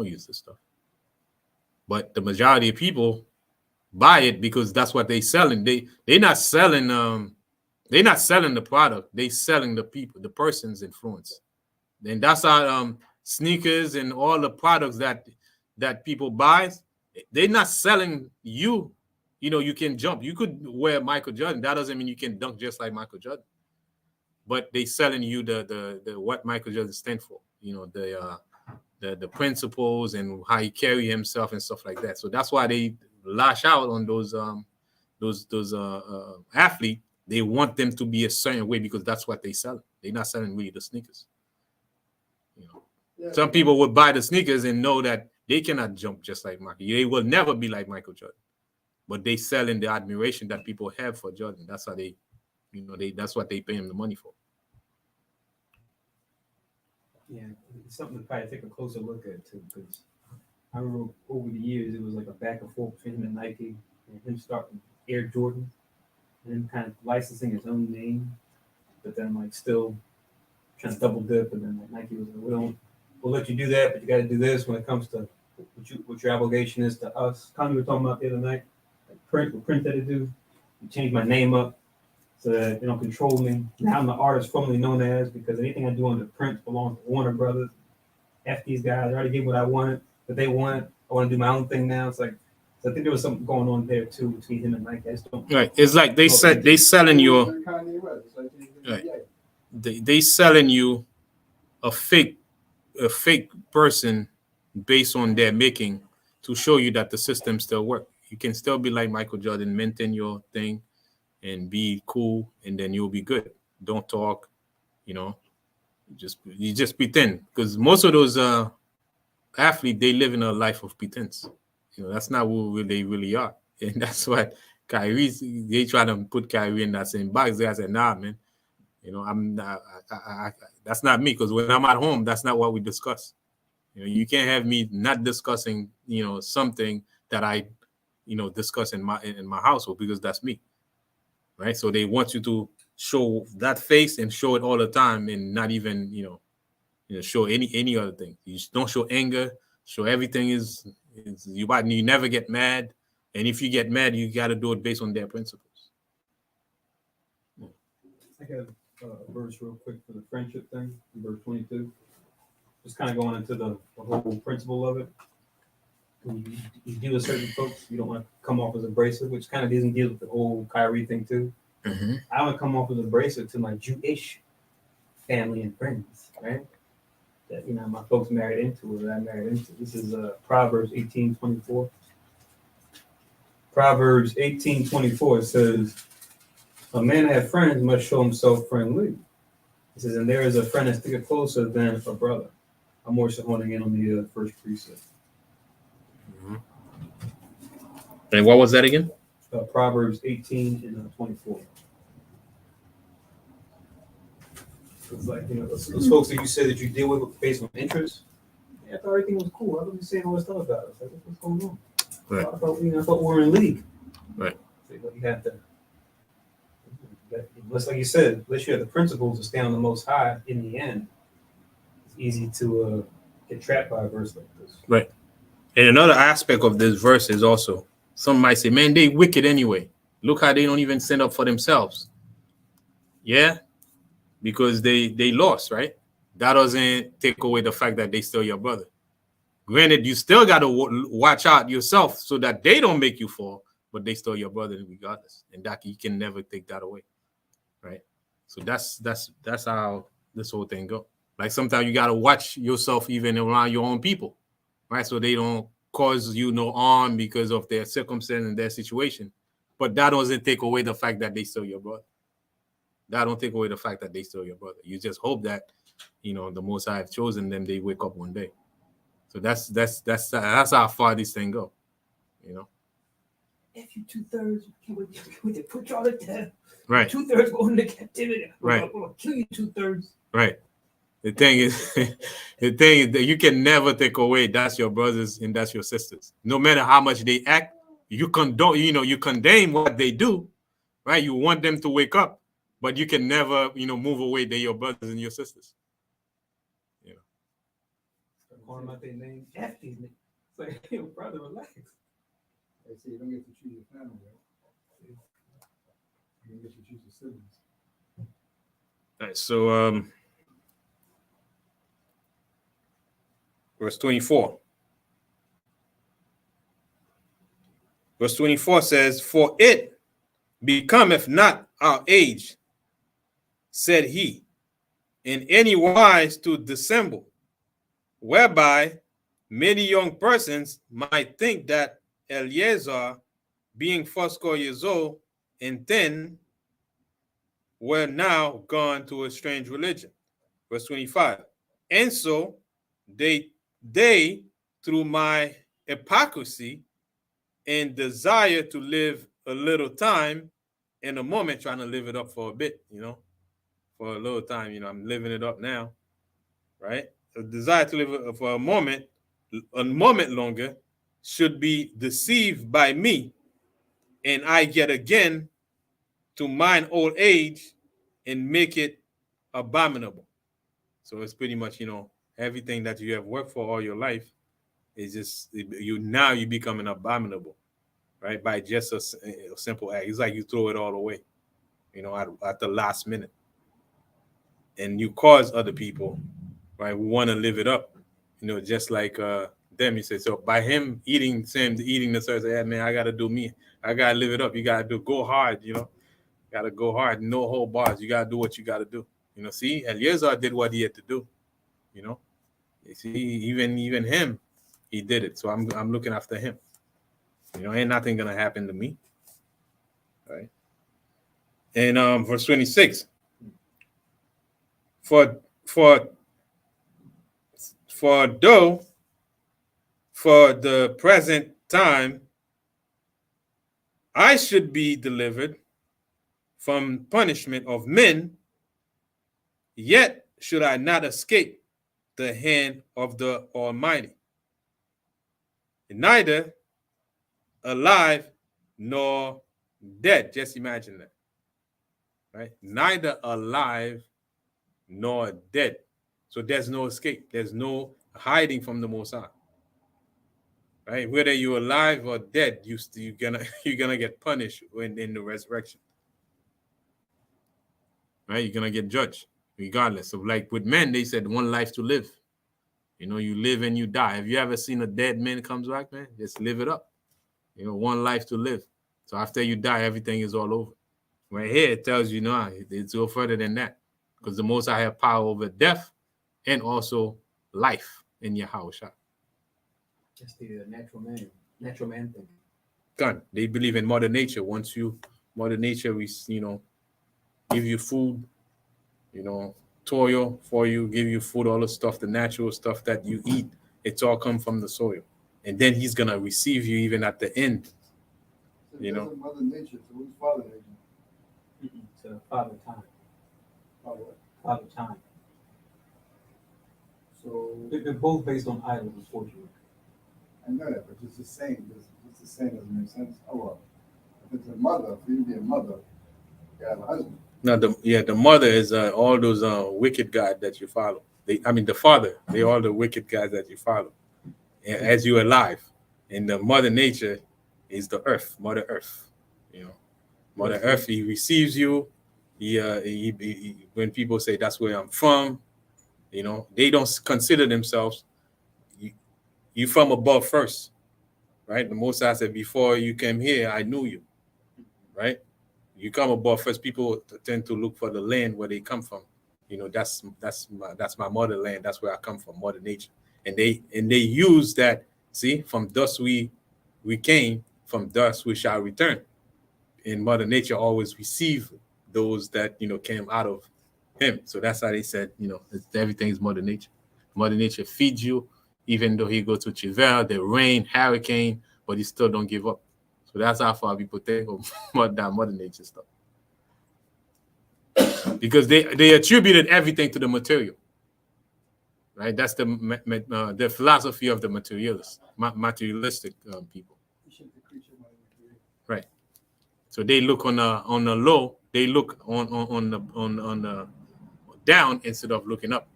use this stuff, but the majority of people buy it because that's what they selling. They're not selling the product. They selling the people, the person's influence. And that's how sneakers and all the products that people buy, they're not selling you. You can jump. You could wear Michael Jordan. That doesn't mean you can dunk just like Michael Jordan. But they selling you the what Michael Jordan stands for. The principles and how he carry himself and stuff like that. So that's why they lash out on those athletes. They want them to be a certain way because that's what they sell. They're not selling really the sneakers. Yeah. Some people would buy the sneakers and know that they cannot jump just like Michael. They will never be like Michael Jordan. But they sell in the admiration that people have for Jordan. That's how that's what they pay him the money for. Yeah, it's something to probably take a closer look at too, because I remember over the years it was like a back and forth between him and Nike, and him starting Air Jordan, and him kind of licensing his own name, but then like still trying to double dip, and then like Nike was like, we'll let you do that, but you got to do this when it comes to what your obligation is to us. Kind of we were talking about the other night, like print that I do. You change my name up so that they don't control me. Now I'm the artist formerly known as, because anything I do on the print belongs to Warner Brothers. F these guys, I already gave what I wanted, but they wanted. I want to do my own thing now. It's like, so I think there was something going on there too between him and Nike. I just don't. Right. It's like they said they selling you. Right. They selling you a fake person based on their making to show you that the system still works. You can still be like Michael Jordan, maintain your thing and be cool, and then you'll be good. Don't talk, you just pretend, because most of those athletes, they live in a life of pretense. That's not who they really are. And that's what Kyrie, they try to put Kyrie in that same box. They said, nah, man, I'm not, that's not me, because when I'm at home, that's not what we discuss. You can't have me not discussing, something that I, discuss in my household, because that's me. Right. So they want you to show that face and show it all the time, and not even, show any other thing. You just don't show anger, show everything is you never get mad. And if you get mad, you got to do it based on their principles. I got a verse real quick for the friendship thing, verse 22. Just kind of going into the whole principle of it. When you deal with certain folks, you don't want to come off as abrasive, which kind of doesn't deal with the whole Kyrie thing too. Mm-hmm. I don't come off as abrasive to my Jewish family and friends, right? That, you know, my folks married into, or that I married into. This is Proverbs 18:24. Proverbs 18:24 says, "A man that has friends must show himself friendly." It says, "And there is a friend that sticketh closer than a brother." I'm more so honing in on the first precept. Mm-hmm. And what was that again? Proverbs 18:24. It's like, you know, those folks that you said that you deal with based on interest. Yeah, I thought everything was cool. I wasn't saying all this stuff about us. Like, what's going on? Right. I thought, you know, I thought we were in league. Right. So you have to, just like you said, unless you have the principles to stay on the Most High, in the end, it's easy to get trapped by a verse like this. Right. And another aspect of this verse is also, some might say, man, they wicked anyway. Look how they don't even stand up for themselves. Yeah, because they lost, right? That doesn't take away the fact that they still your brother. Granted, you still got to watch out yourself so that they don't make you fall, but they still your brother regardless. And that you can never take that away, right? So that's how this whole thing go. Like sometimes you got to watch yourself even around your own people, right? So they don't cause you no harm because of their circumstance and their situation. But that doesn't take away the fact that they still your brother. That don't take away the fact that they still your brother. You just hope that, you know, the Most High have chosen them, they wake up one day. So that's how far this thing go, you know. If you 2/3, can't wait to put y'all to death. Right. 2/3 go into captivity. Right. I'm gonna kill you 2/3. Right. The thing is that you can never take away that's your brothers and that's your sisters. No matter how much they act, you condemn what they do, right? You want them to wake up, but you can never, move away. They're your brothers and your sisters. Calling them out their name. F these niggas. It's like, yo, brother, relax. They say you don't get to choose your family, right? You don't get to choose your siblings. All right, so verse 24. Verse 24 says, "For it becometh not our age," said he, "in any wise to dissemble, whereby many young persons might think that Eleazar, being 80 years old, and 10, were now gone to a strange religion." Verse 25. "And so they through my hypocrisy and desire to live a little time, in a moment, trying to live it up for a bit, for a little time, I'm living it up now, right? A desire to live for a moment longer, should be deceived by me, and I get again to mine old age and make it abominable." So it's pretty much, everything that you have worked for all your life is just, you become an abominable, right? By just a simple act. It's like you throw it all away, at the last minute. And you cause other people, right, who want to live it up, just like them. He said, so by him eating the service, yeah, man, I got to do me. I got to live it up. You got to go hard, got to go hard. No whole bars. You got to do what you got to do. See, Eleazar did what he had to do, You see, even him, he did it. So I'm looking after him. Ain't nothing going to happen to me. Right. And verse 26. For though for the present time I should be delivered from punishment of men, yet should I not escape the hand of the Almighty, neither alive nor dead. Just imagine that, right? Neither alive nor dead. So there's no escape. There's no hiding from the Most High, right? Whether you're alive or dead, you're gonna get punished in the resurrection, right? You're gonna get judged regardless of, like with men, they said one life to live. You live and you die. Have you ever seen a dead man comes back, man? Just live it up. One life to live. So after you die, everything is all over. Right here, it tells you, no, it's go further than that. because the Most High have power over death and also life in Yahushua. That's the natural man thing. God, they believe in Mother Nature. Once Mother Nature, give you food, toil for you, give you food, all the stuff, the natural stuff that you eat, it's all come from the soil. And then he's going to receive you even at the end. So Mother Nature, so who's Father Nature? So Father Time. Father Time. So they're both based on idols, unfortunately. I know that, but it's the same. It's the same. Doesn't make sense. Oh well. If it's a mother, for you to be a mother, you have a husband. No, the mother is all those wicked guys that you follow. The father, they all the wicked guys that you follow. As you're alive, and the Mother Nature is the earth, Mother Earth. Mother Earth. He receives you. He when people say that's where I'm from, they don't consider themselves. You from above first, right? The Most High said, before you came here, I knew you, right? You come above first. People tend to look for the land where they come from. That's my motherland. That's where I come from, Mother Nature. And they use that. See, from dust we came, from dust we shall return. And Mother Nature always receive those that came out of him. So that's how they said, everything is Mother Nature. Mother Nature feeds you, even though he goes to travail, the rain, hurricane, but he still don't give up. So that's how far people think of Mother Nature stuff. Because they attributed everything to the material. Right? That's the philosophy of the materialistic people. Right. So they look on the low, they look on the down instead of looking up.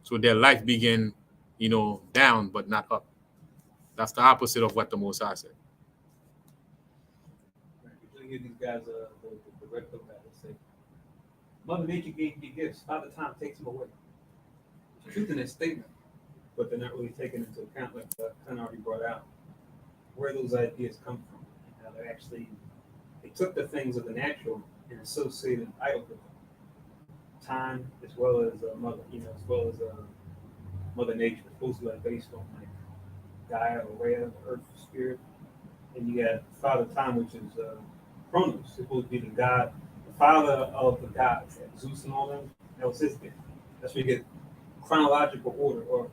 So their life began, down but not up. That's the opposite of what the Most High said. You hear these guys, the red pill guys, say, Mother Nature gave me gifts. Father Time takes them away. There's truth in that statement, but they're not really taking into account, like Ken already brought out, where those ideas come from, and how they took the things of the natural and associated idol with them. Time, as well as Mother Nature, supposed to be based on like Gaia or Rhea, the Earth Spirit, and you got Father Time, which is Cronus, supposed to be the god, the father of the gods, like Zeus and all them. That was his gift. That's where you get chronological order or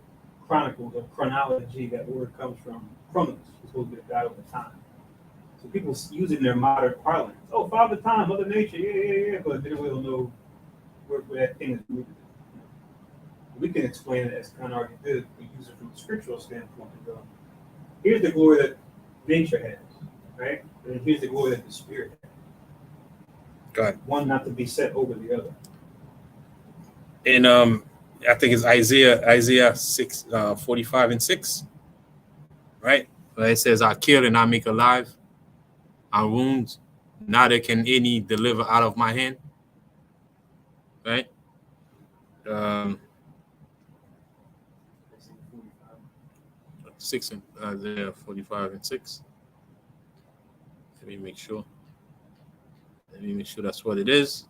chronicles or chronology. That word comes from Cronus, who's supposed to be the god of the time. So people using their modern parlance. Oh, Father Time, Mother Nature, yeah, but they don't know where that thing is rooted. We can explain it as Khan already did. We use it from a scriptural standpoint. And go, here's the glory that nature has, right? And here's the glory that the spirit has. God. One not to be set over the other. And I think it's Isaiah 6, 45 and 6, right? Where it says, I kill and I make alive, I wound, neither can any deliver out of my hand, right? 6 and Isaiah 45 and 6. Let me make sure that's what it is.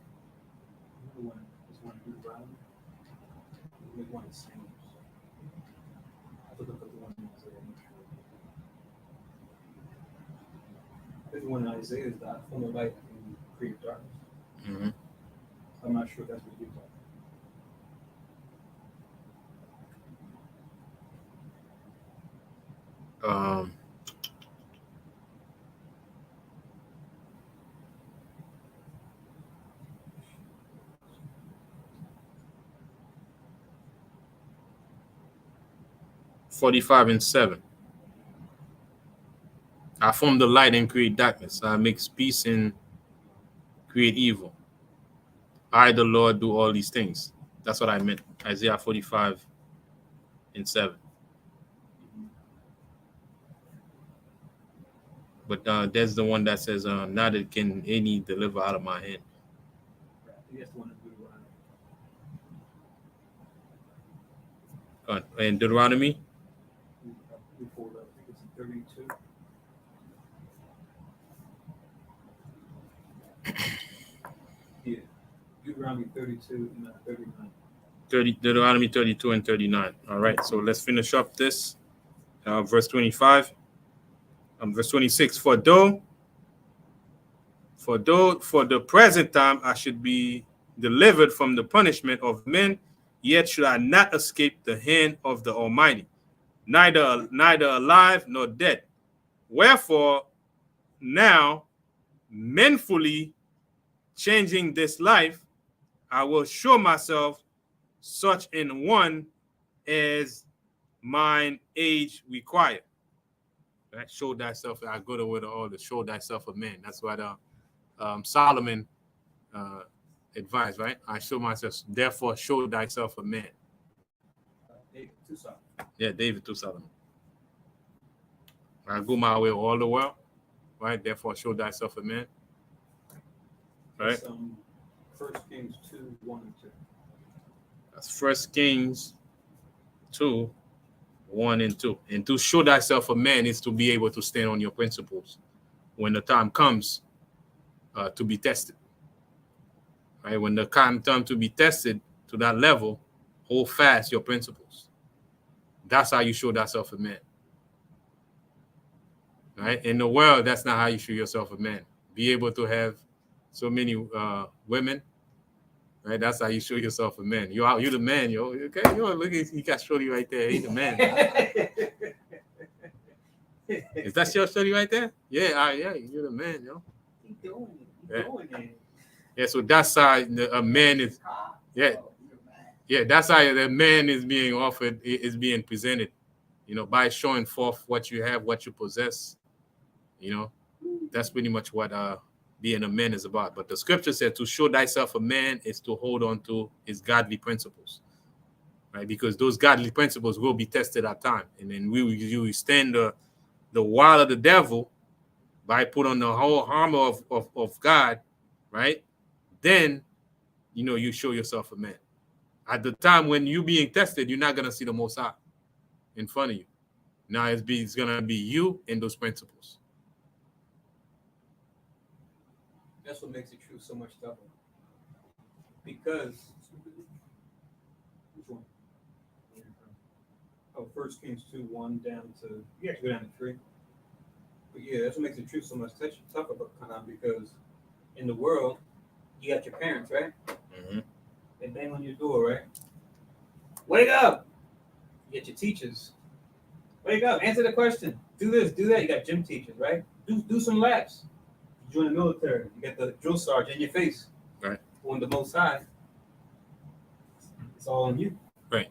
This one in Isaiah is that from the light and create darkness. Mm-hmm. I'm not sure that's what you're talking. 45 and 7. I form the light and create darkness. I make peace and create evil. I, the Lord, do all these things. That's what I meant. Isaiah 45 and 7. But there's the one that says, neither can any deliver out of my hand. Yes, the one in Deuteronomy. And Deuteronomy? Before that, I think it's 32. Deuteronomy 32 and 39. Deuteronomy 32 and 39. All right, so let's finish up this. Verse 25. Verse 26. For the present time I should be delivered from the punishment of men, yet should I not escape the hand of the Almighty, neither alive nor dead. Wherefore now, manfully changing this life, I will show myself such an one as mine age require. Right? Show thyself. I go to with all the show thyself a man. That's what Solomon advised, right? I show myself. Therefore, show thyself a man. David to Solomon. Yeah, David to Solomon. I go my way all the world, right? Therefore, show thyself a man. Right. 1 Kings 2, 1 and 2. That's 1 Kings 2, 1 and 2. And to show thyself a man is to be able to stand on your principles when the time comes to be tested. Right? When the time to be tested to that level, hold fast your principles. That's how you show thyself a man. Right? In the world, that's not how you show yourself a man. Be able to have so many women. Right, that's how you show yourself a man. You're the man, yo. Okay, yo, look at he got Shorty right there. He's the man. Is that your Shorty right there? Yeah, yeah, you're the man, yo. Keep doing it. Keep doing it. Yeah, so that's how a man is. Yeah, that's how the man is being offered, is being presented. You know, by showing forth what you have, what you possess. You know, that's pretty much what being a man is about. But the scripture said to show thyself a man is to hold on to his godly principles, right? Because those godly principles will be tested at time. And then you withstand the wile of the devil by put on the whole armor of God, right? Then, you know, you show yourself a man. At the time when you being tested, you're not going to see the Most High in front of you. Now it's going to be you and those principles. That's what makes the truth so much tougher. Because, which one? Oh, 1 Kings 2, 1 down to, you actually go down to 3. But yeah, that's what makes the truth so much tougher, because in the world, you got your parents, right? Mm-hmm. They bang on your door, right? Wake up! You get your teachers. Wake up, answer the question. Do this, do that. You got gym teachers, right? Do some laps. You join the military. You get the drill sergeant in your face. Right. On the Most High, it's all on you. Right.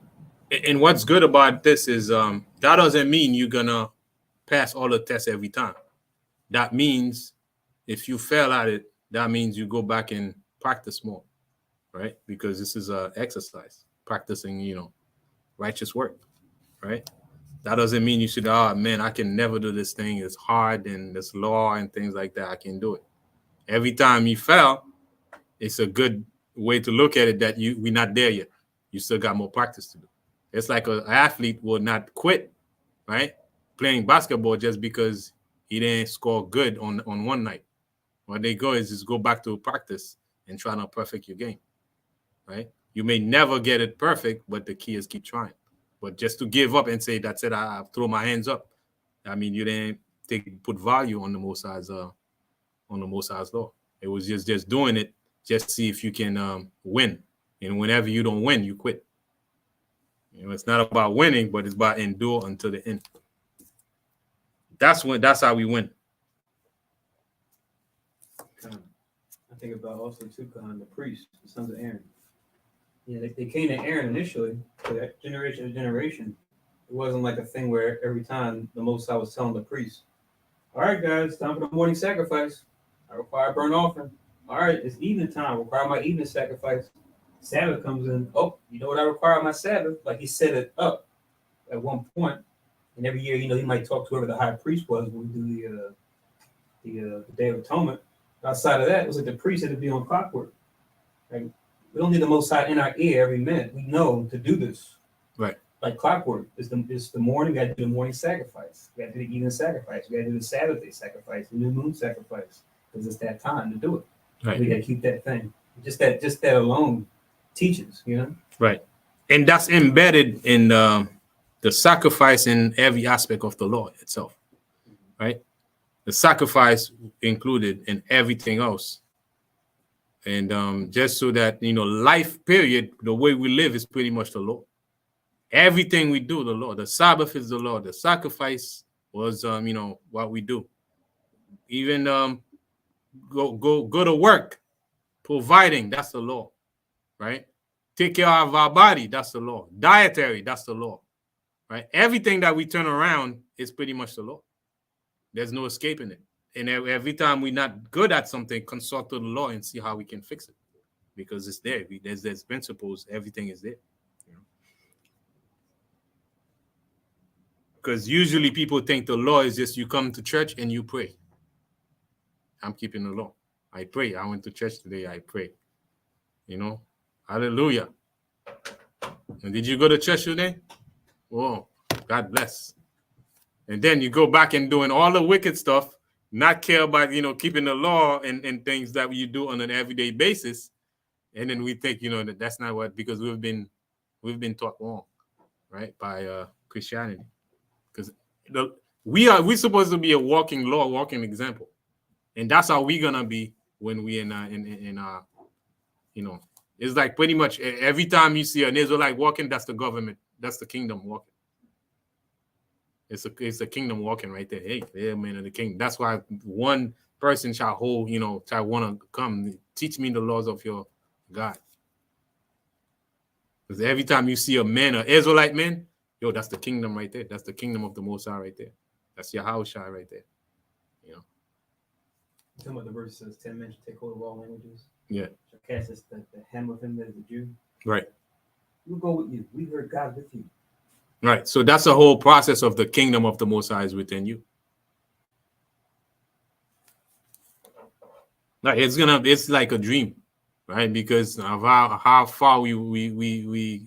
And what's good about this is that doesn't mean you're gonna pass all the tests every time. That means if you fail at it, that means you go back and practice more, right? Because this is a exercise, practicing, you know, righteous work, right? That doesn't mean you should, oh man, I can never do this thing. It's hard and there's law and things like that. I can do it. Every time you fail, it's a good way to look at it that we're not there yet. You still got more practice to do. It's like an athlete will not quit, right? Playing basketball just because he didn't score good on one night. What they go is just go back to practice and try to perfect your game, right? You may never get it perfect, but the key is keep trying. But just to give up and say, that's it, I throw my hands up. I mean, you didn't put value on the Most High's law. It was just doing it, just see if you can win. And whenever you don't win, you quit. You know, it's not about winning, but it's about endure until the end. That's how we win. I think about also too, the priests, the sons of Aaron. Yeah, they came to Aaron initially, but generation to generation, it wasn't like a thing where every time the Most High was telling the priest, all right, guys, time for the morning sacrifice. I require a burnt offering. All right, it's evening time. I require my evening sacrifice. Sabbath comes in. Oh, you know what I require on my Sabbath? Like he set it up at one point. And every year, you know, he might talk to whoever the high priest was when we do the Day of Atonement. Outside of that, it was like the priest had to be on clockwork. Like, we don't need the Most High in our ear every minute. We know to do this. Right. Like clockwork. It's the morning. We got to do the morning sacrifice. We got to do the evening sacrifice. We got to do the Sabbath day sacrifice, the new moon sacrifice, because it's that time to do it. Right. We got to keep that thing. Just that alone teaches, you know. Right. And that's embedded in the sacrifice in every aspect of the law itself. Right. The sacrifice included in everything else. And just so that, life period, the way we live is pretty much the law. Everything we do, the law. The Sabbath is the law. The sacrifice was, what we do. Even go to work, providing, that's the law, right? Take care of our body, that's the law. Dietary, that's the law, right? Everything that we turn around is pretty much the law. There's no escaping it. And every time we're not good at something, consult to the law and see how we can fix it, because it's there. There's principles. Everything is there. Because usually people think the law is just you come to church and you pray. I'm keeping the law. I pray. I went to church today. I pray. Hallelujah. And did you go to church today? Oh, God bless. And then you go back and doing all the wicked stuff, not care about, keeping the law and things that you do on an everyday basis. And then we think, that that's not what, because we've been taught wrong, right, by Christianity. Because we're supposed to be a walking law, walking example. And that's how we're going to be when we in it's like pretty much every time you see an Israelite walking, that's the government, that's the kingdom walking. It's a kingdom walking right there. Hey, yeah, man of the kingdom. That's why one person shall hold, shall want to come teach me the laws of your God. Because every time you see a man, an Israelite man, that's the kingdom right there. That's the kingdom of the Most High right there. That's Yahushua right there. Talking about the verse says 10 men should take hold of all languages. Yeah. Shall cast the hem of him that is a Jew. Right. We'll go with you. We heard God with you. Right. So that's the whole process of the kingdom of the Most High is within you. Like it's like a dream, right? Because of how far we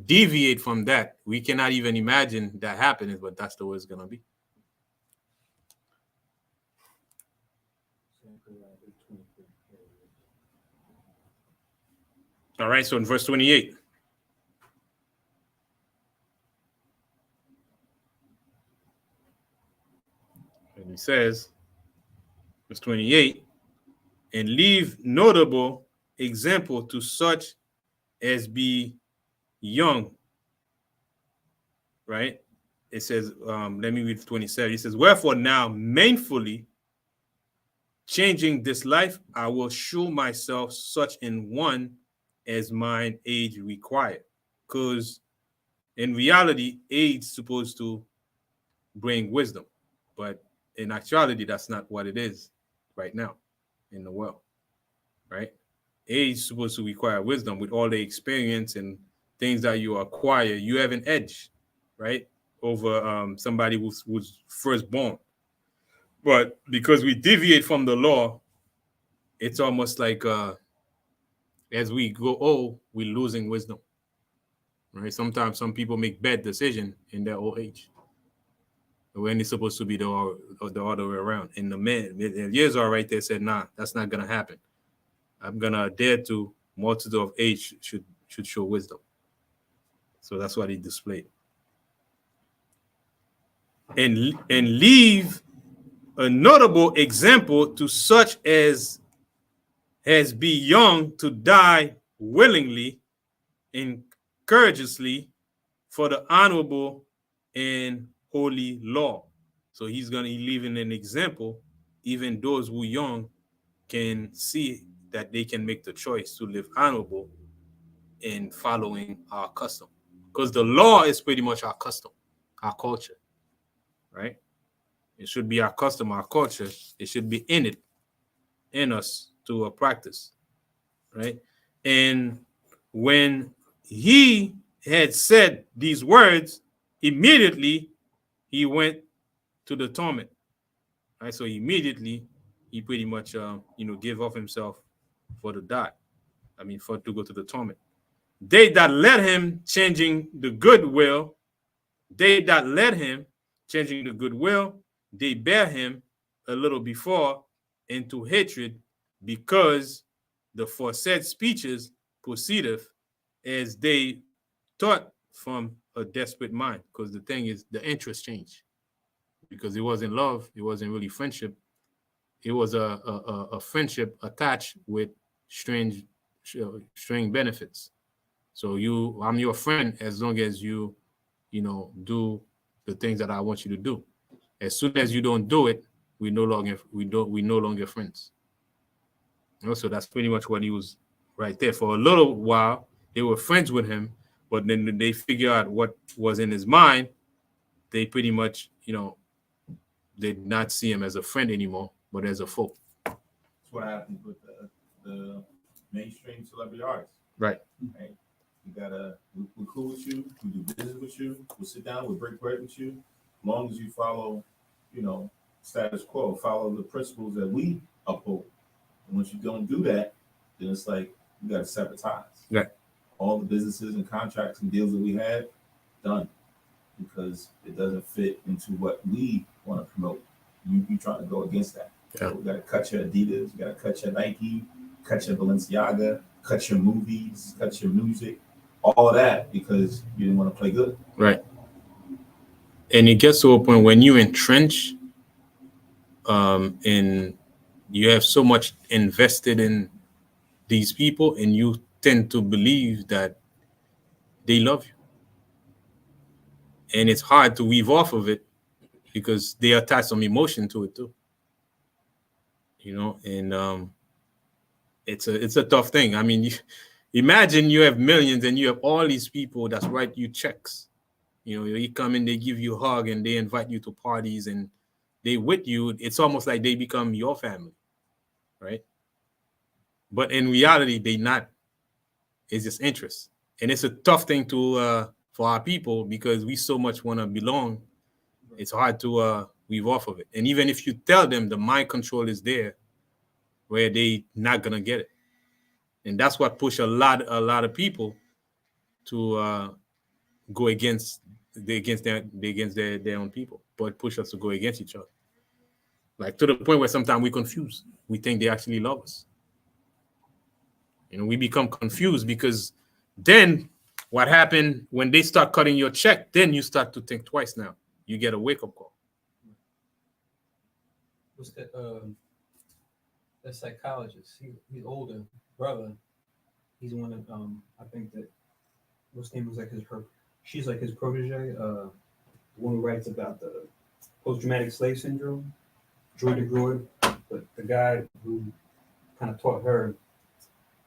deviate from that. We cannot even imagine that happening, but that's the way it's gonna be. All right, so in verse 28. And he says, verse 28, and leave notable example to such as be young. Right? It says, let me read 27. He says, wherefore now mainfully changing this life, I will show myself such in one as mine age required. Because in reality, age is supposed to bring wisdom. But in actuality, that's not what it is right now in the world. Right? Age is supposed to require wisdom. With all the experience and things that you acquire, you have an edge, right, over somebody who's first born. But because we deviate from the law, it's almost like as we grow old, we're losing wisdom. Right? Sometimes some people make bad decisions in their old age when it's supposed to be the other way around. And the man, years are right there, said, nah, that's not gonna happen. I'm gonna adhere to multitude of age should show wisdom. So that's what he displayed. And leave a notable example to such as has be young to die willingly and courageously for the honorable and holy law. So he's going to be leaving an example. Even those who are young can see that they can make the choice to live honorable in following our custom. Because the law is pretty much our custom, our culture, right? It should be our custom, our culture. It should be in us to practice, right? And when he had said these words, immediately he went to the torment, right? So immediately he pretty much, gave off himself for to die. For to go to the torment. They that led him changing the goodwill, they bear him a little before into hatred, because the foresaid speeches proceedeth as they taught from a desperate mind. Because the thing is, the interest changed. Because it wasn't love, it wasn't really friendship. It was a friendship attached with strange benefits. So I'm your friend as long as you do the things that I want you to do. As soon as you don't do it, we no longer friends. So that's pretty much what he was right there. For a little while, they were friends with him, but then they figure out what was in his mind. They pretty much, did not see him as a friend anymore, but as a foe. That's what happens with the mainstream celebrity artists. Right. Right. We're cool with you. We do business with you. We'll sit down. We'll break bread with you. As long as you follow, status quo, follow the principles that we uphold. And once you don't do that, then it's like you got to sever ties. Right. All the businesses and contracts and deals that we had, done. Because it doesn't fit into what we want to promote. You trying to go against that. Yeah. So we got to cut your Adidas, you got to cut your Nike, cut your Balenciaga, cut your movies, cut your music, all of that because you didn't want to play good. Right. And it gets to a point when you entrench, and you have so much invested in these people, and you tend to believe that they love you. And it's hard to weave off of it because they attach some emotion to it too. And it's a tough thing. I mean, imagine you have millions and you have all these people that's write you checks. You come in, they give you a hug and they invite you to parties and they with you. It's almost like they become your family, right? But in reality, they not. It's just interest. And it's a tough thing to for our people because we so much want to belong. It's hard to weave off of it. And even if you tell them, the mind control is there where they not going to get it. And that's what push a lot of people to go against their own people, but push us to go against each other. Like to the point where sometimes we confuse. We think they actually love us. We become confused because then what happened when they start cutting your check, then you start to think twice now. You get a wake-up call. What's that psychologist? He's older brother. He's the one that I think that what's name was like she's like his protege. The one who writes about the post-traumatic slave syndrome, Joy DeGroyd. But the guy who kind of taught her,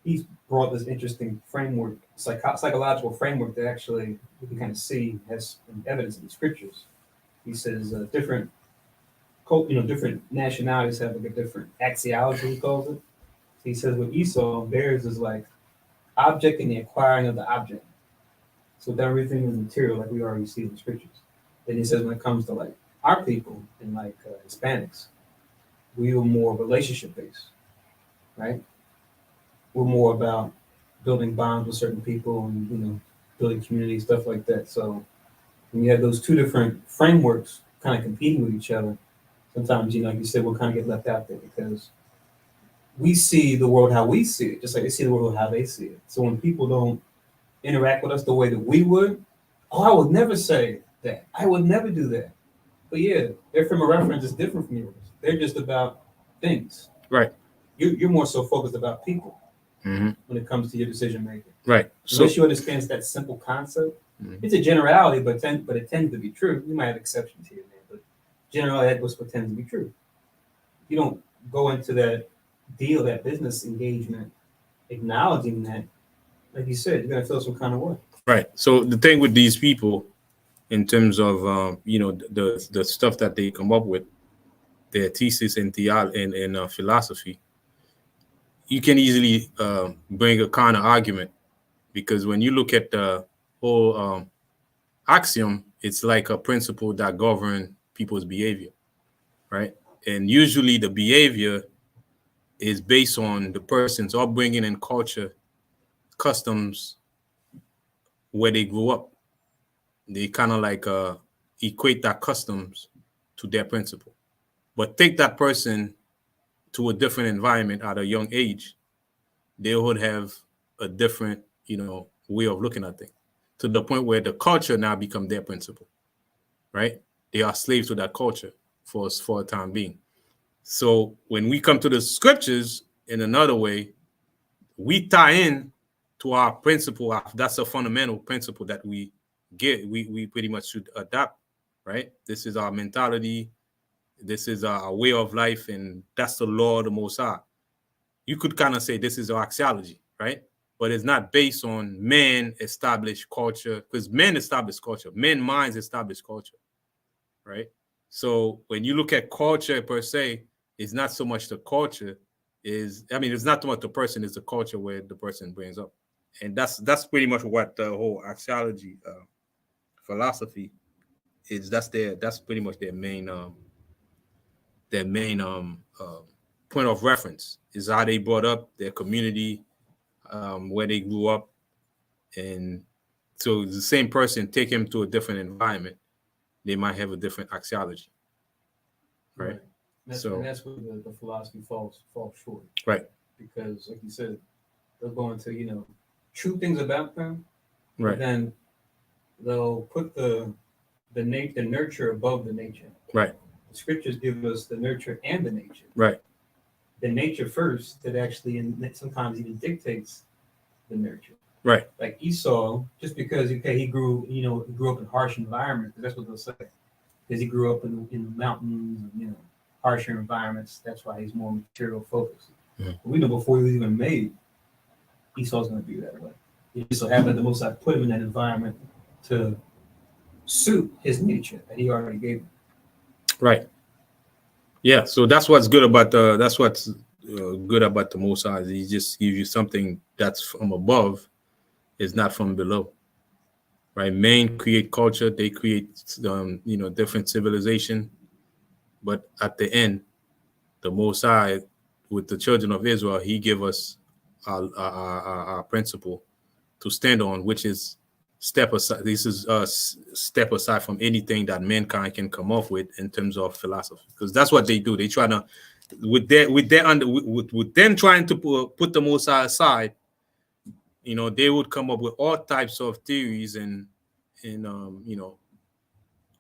he's brought this interesting framework, psychological framework that actually we can kind of see has evidence in the scriptures. He says different nationalities have like a different axiology, he calls it. He says with Esau, theirs is like object and the acquiring of the object. So that everything is material, like we already see in the scriptures. Then he says when it comes to like our people and like Hispanics, we are more relationship based, right? We're more about building bonds with certain people and building community, stuff like that. So when you have those two different frameworks kind of competing with each other, sometimes like you said, we'll kind of get left out there because we see the world how we see it, just like they see the world how they see it. So when people don't interact with us the way that we would, I would never say that. I would never do that. But yeah, their frame of reference is different from yours. They're just about things. Right. You're more so focused about people. Mm-hmm. When it comes to your decision making, right? Unless you understand that simple concept, it's a generality, but it tends to be true. You might have exceptions here and there, but generally that's what tends to be true. You don't go into that deal, that business engagement, acknowledging that, like you said, you're gonna feel some kind of way. Right. So the thing with these people, in terms of the stuff that they come up with, their thesis in theology and philosophy. You can easily bring a counter argument because when you look at the whole axiom, it's like a principle that governs people's behavior, right? And usually the behavior is based on the person's upbringing and culture, customs, where they grew up. They kind of like equate that customs to their principle. But take that person to a different environment at a young age, they would have a different, way of looking at things, to the point where the culture now become their principle, right? They are slaves to that culture for a time being. So when we come to the scriptures in another way, we tie in to our principle. That's a fundamental principle that we get. We pretty much should adapt, right? This is our mentality. This is our way of life, and that's the law of the Most High. You could kind of say this is our axiology, right? But it's not based on man established culture, because men establish culture, men minds establish culture, right? So when you look at culture per se, it's not so much the culture, it's not so much the person, it's the culture where the person brings up. And that's pretty much what the whole axiology philosophy is. That's pretty much their main point of reference, is how they brought up their community, where they grew up. And so the same person, take him to a different environment, they might have a different axiology, right? And that's where the philosophy falls short, right? Because, like you said, they'll go into true things about them, right? But then they'll put the nurture above the nature, right? The scriptures give us the nurture and the nature, right? The nature first that actually, and sometimes even dictates the nurture. Right. Like Esau, just because he grew up in harsh environments, that's what they'll say. Because he grew up in the mountains, and, harsher environments. That's why he's more material focused. Mm-hmm. But we know before he was even made, Esau's going to be that way. He just so happened the Most High put him in that environment to suit his nature that he already gave him. Right. Yeah. So that's what's good about the Most High. He just gives you something that's from above. Is not from below, right? Men create culture, they create, different civilization, but at the end, the Most High, with the children of Israel, He give us our principle to stand on, which is step aside. This is step aside from anything that mankind can come up with in terms of philosophy, because that's what they do. They try to, with them trying to put the Most High aside. They would come up with all types of theories and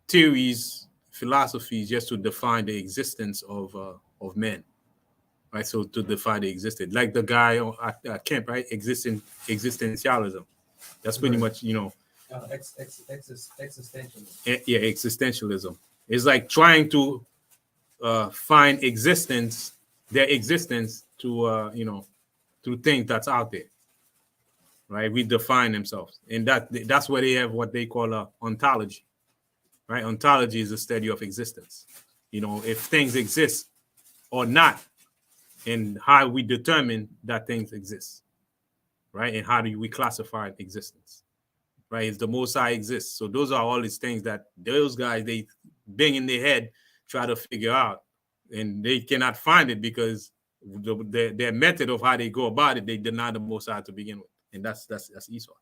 theories, philosophies, just to define the existence of men, right? So to define the existence, like the guy at camp, right? Existentialism. That's pretty much, Existentialism. Yeah, existentialism. It's like trying to find their existence to through things that's out there. Right, we define themselves, and that's where they have what they call a ontology. Right, ontology is a study of existence. If things exist or not, and how we determine that things exist. Right, and how do we classify existence? Right, is the Most High exists? So those are all these things that those guys they bang in their head, try to figure out, and they cannot find it because their method of how they go about it, they deny the Most High to begin with. And that's Esau.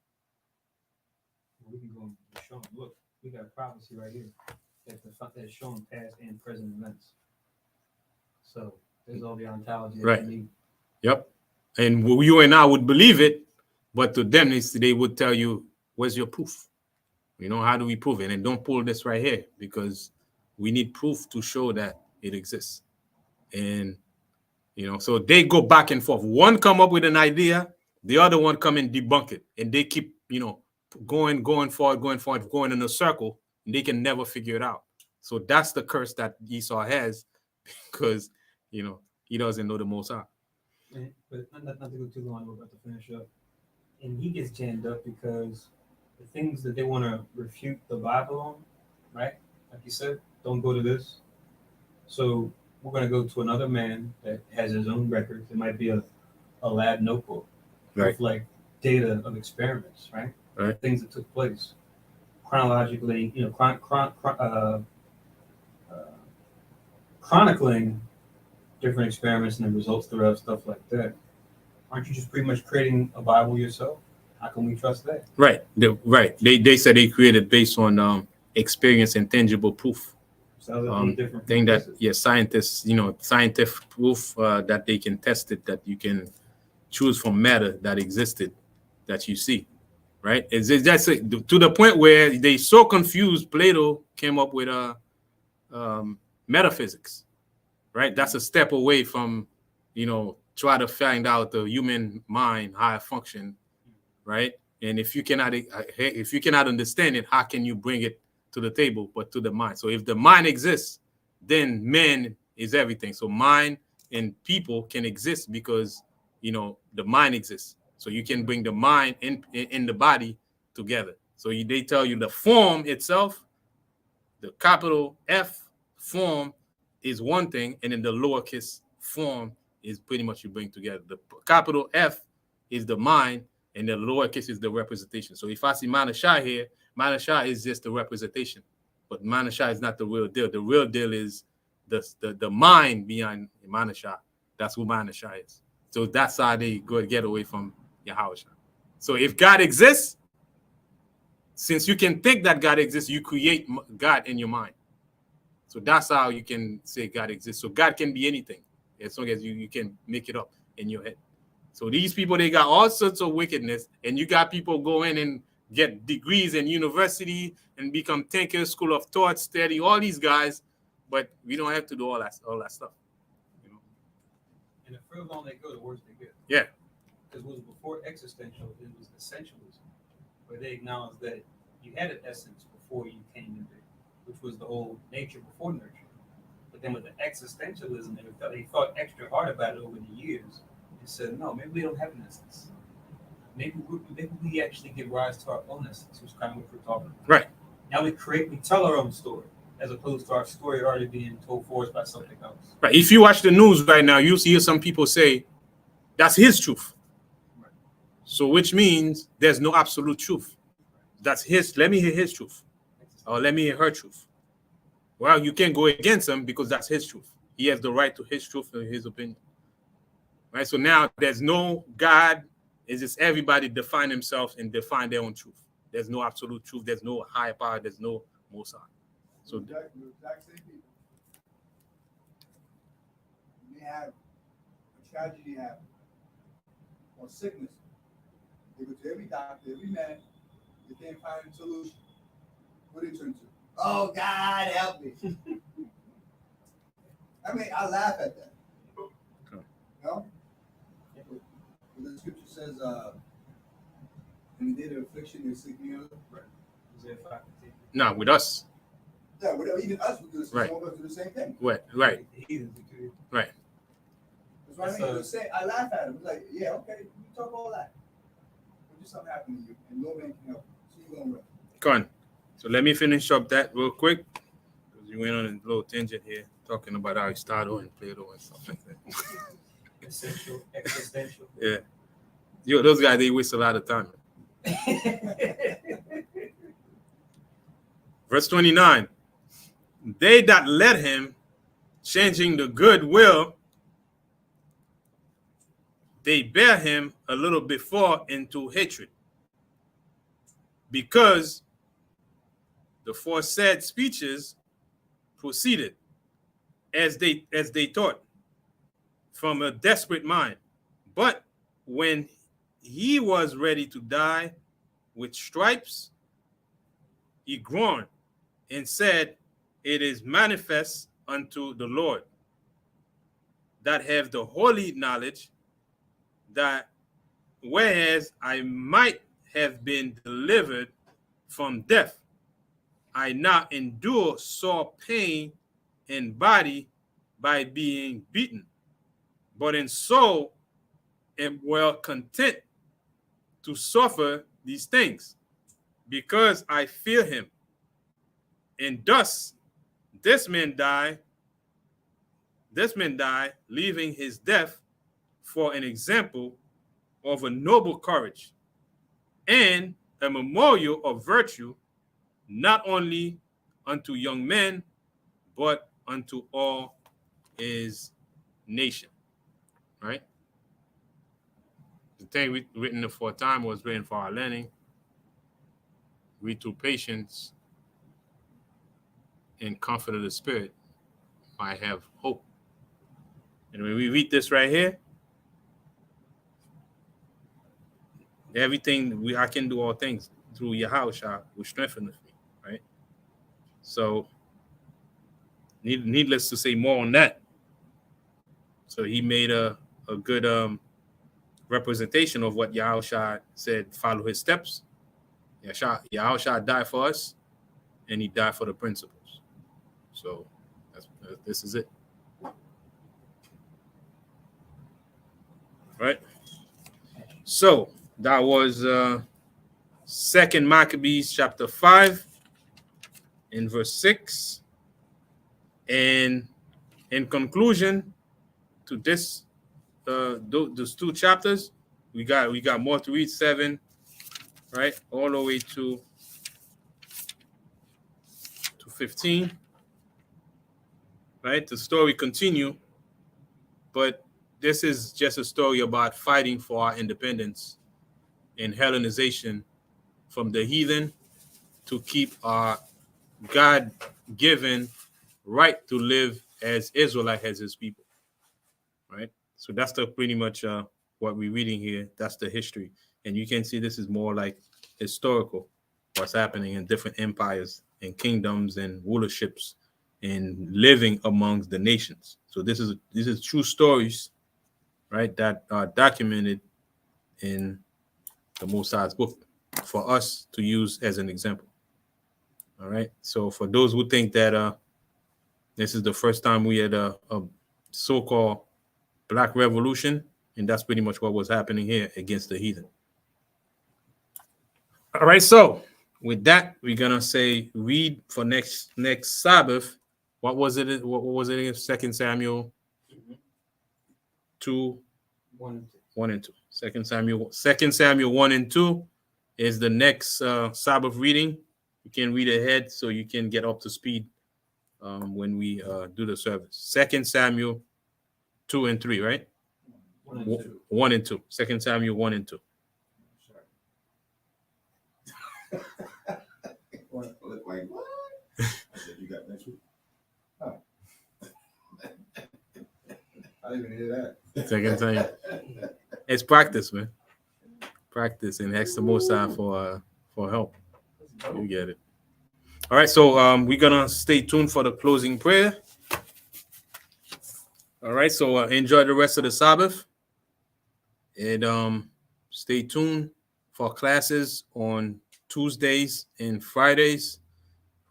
We can go and show them. Look, we got a prophecy right here that's showing past and present events. So there's all the ontology that you need. Yep. And you and I would believe it, but to them they would tell you, "Where's your proof? How do we prove it?" And don't pull this right here, because we need proof to show that it exists. And so they go back and forth. One come up with an idea. The other one come and debunk it, and they keep, going forward, going in a circle, and they can never figure it out. So that's the curse that Esau has, because, he doesn't know the Most High. But not to go too long, we're about to finish up. And he gets jammed up because the things that they want to refute the Bible on, right? Like you said, don't go to this. So we're going to go to another man that has his own records. It might be a lab notebook. Right. With like data of experiments, right? Right. Things that took place chronologically, chronicling different experiments and the results throughout, stuff like that. Aren't you just pretty much creating a Bible yourself? How can we trust that? Right. They said they created based on experience and tangible proof. Different thing that scientists, scientific proof that they can test it, that you can choose from matter that existed that you see, right? That's to the point where they so confused. Plato came up with metaphysics, right? That's a step away from, try to find out the human mind, how it functions, right? And if you cannot understand it, how can you bring it to the table, but to the mind? So if the mind exists, then man is everything. So mind and people can exist because the mind exists. So you can bring the mind in the body together. So they tell you the form itself, the capital F form is one thing, and then the lowercase form is pretty much you bring together. The capital F is the mind, and the lowercase is the representation. So if I see Manashah here, Manashah is just the representation, but Manashah is not the real deal. The real deal is the mind behind Manashah. That's who Manashah is. So that's how they get away from Yahushua. So if God exists, since you can think that God exists, you create God in your mind. So that's how you can say God exists. So God can be anything as long as you can make it up in your head. So these people, they got all sorts of wickedness, and you got people go in and get degrees in university and become thinkers, school of thought, study, all these guys, but we don't have to do all that stuff. And the further along they go, the worse they get. Yeah. Because it was before existential, it was essentialism, where they acknowledged that you had an essence before you came into it, which was the whole nature before nurture. But then with the existentialism, they thought extra hard about it over the years and said, no, maybe we don't have an essence. Maybe we actually give rise to our own essence, which is kind of what we're talking about. Right. Now we tell our own story, as opposed to our story already being told for us by something else. Right. If you watch the news right now, you'll hear some people say, that's his truth. Right. So which means there's no absolute truth. That's his, let me hear his truth. Or let me hear her truth. Well, you can't go against him because that's his truth. He has the right to his truth and his opinion. Right? So now there's no God. It's just everybody define themselves and define their own truth. There's no absolute truth. There's no higher power. There's no Most High. So the exact same people. They have a tragedy happen or sickness. They go to every doctor, every man. They can't find a solution. What it turns to? Oh, God, help me. I mean, I laugh at that. Okay. No? The scripture says, in the day of affliction, they're sick of no, with us. Yeah, even us would do this. Right. Some of us do the same thing. Right. Right. Right. That's what I mean. I laugh at him. It's like, yeah, okay, you talk all that. But just something happened to you, and no man can help. So you're going to run. Come on. So let me finish up that real quick, because you went on a little tangent here, talking about Aristotle and Plato and stuff like that. Existential. Yeah. Those guys, they waste a lot of time. Verse 29. They that led him, changing the good will, they bear him a little before into hatred, because the foresaid speeches proceeded as they thought from a desperate mind. But when he was ready to die with stripes, he groaned and said, it is manifest unto the Lord that have the holy knowledge, that whereas I might have been delivered from death, I now endure sore pain in body by being beaten, but in soul am well content to suffer these things, because I fear him. And thus this man died, leaving his death for an example of a noble courage and a memorial of virtue, not only unto young men, but unto all his nation. Right? The thing written aforetime was written for our learning. We through patience and comfort of the Spirit might have hope. And when we read this right here, everything I can do all things through Yahushua who strengtheneth me, right? So needless to say more on that. So he made a good representation of what Yahushua said, follow his steps. Yahushua died for us, and he died for the principles. So this is it. Right? So that was 2nd Maccabees chapter 5 in verse 6. And in conclusion to this those 2 chapters, we got more to read, 7, right, all the way to 15, right? The story continue, but this is just a story about fighting for our independence and Hellenization from the heathen to keep our God-given right to live as Israelite, as his people, right? So that's the pretty much what we're reading here. That's the history. And you can see this is more like historical, what's happening in different empires and kingdoms and rulerships and living amongst the nations. So this is true stories, right, that are documented in the Mosai's book for us to use as an example. All right. So for those who think that this is the first time we had a so-called Black Revolution, and that's pretty much what was happening here against the heathen. All right, so with that, we're gonna say read for next Sabbath. What was it? What was it in 2 Samuel 2, 1 and 2. 2 Samuel 1 and 2 is the next Sabbath reading. You can read ahead so you can get up to speed when we do the service. 2 Samuel 2 and 3, right? 1 and 2. 2 Samuel 1 and 2. Like what? I said, you got next week. Oh. I didn't even hear that. Second time. It's practice, man. Practice, and ask the Most High for help. You get it. All right, so we're gonna stay tuned for the closing prayer. All right, so enjoy the rest of the Sabbath, and stay tuned for classes on Tuesdays and Fridays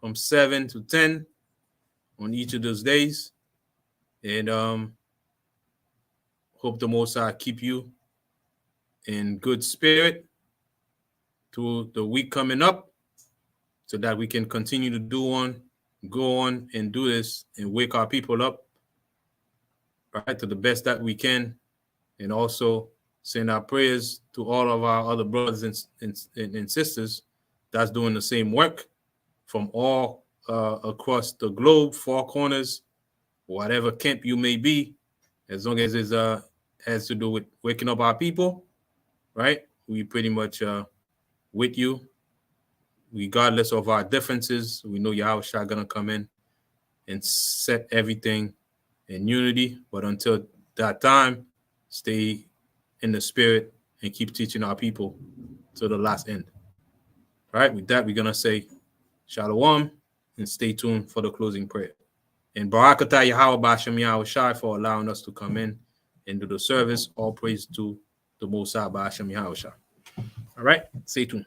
from 7 to 10 on each of those days, and hope the Most High keep you in good spirit to the week coming up, so that we can continue to go on and do this and wake our people up, right, to the best that we can, and also send our prayers to all of our other brothers and sisters that's doing the same work from all across the globe, 4 corners, whatever camp you may be, as long as it has to do with waking up our people, right? We pretty much with you, regardless of our differences. We know Yahushua gonna come in and set everything in unity. But until that time, stay in the spirit and keep teaching our people to the last end. All right, with that, we're gonna say Shalom and stay tuned for the closing prayer. And Barakatah Yahweh B'Hashem Yahushai for allowing us to come in and do the service. All praise to the Most High B'Hashem Yahushai. All right, stay tuned.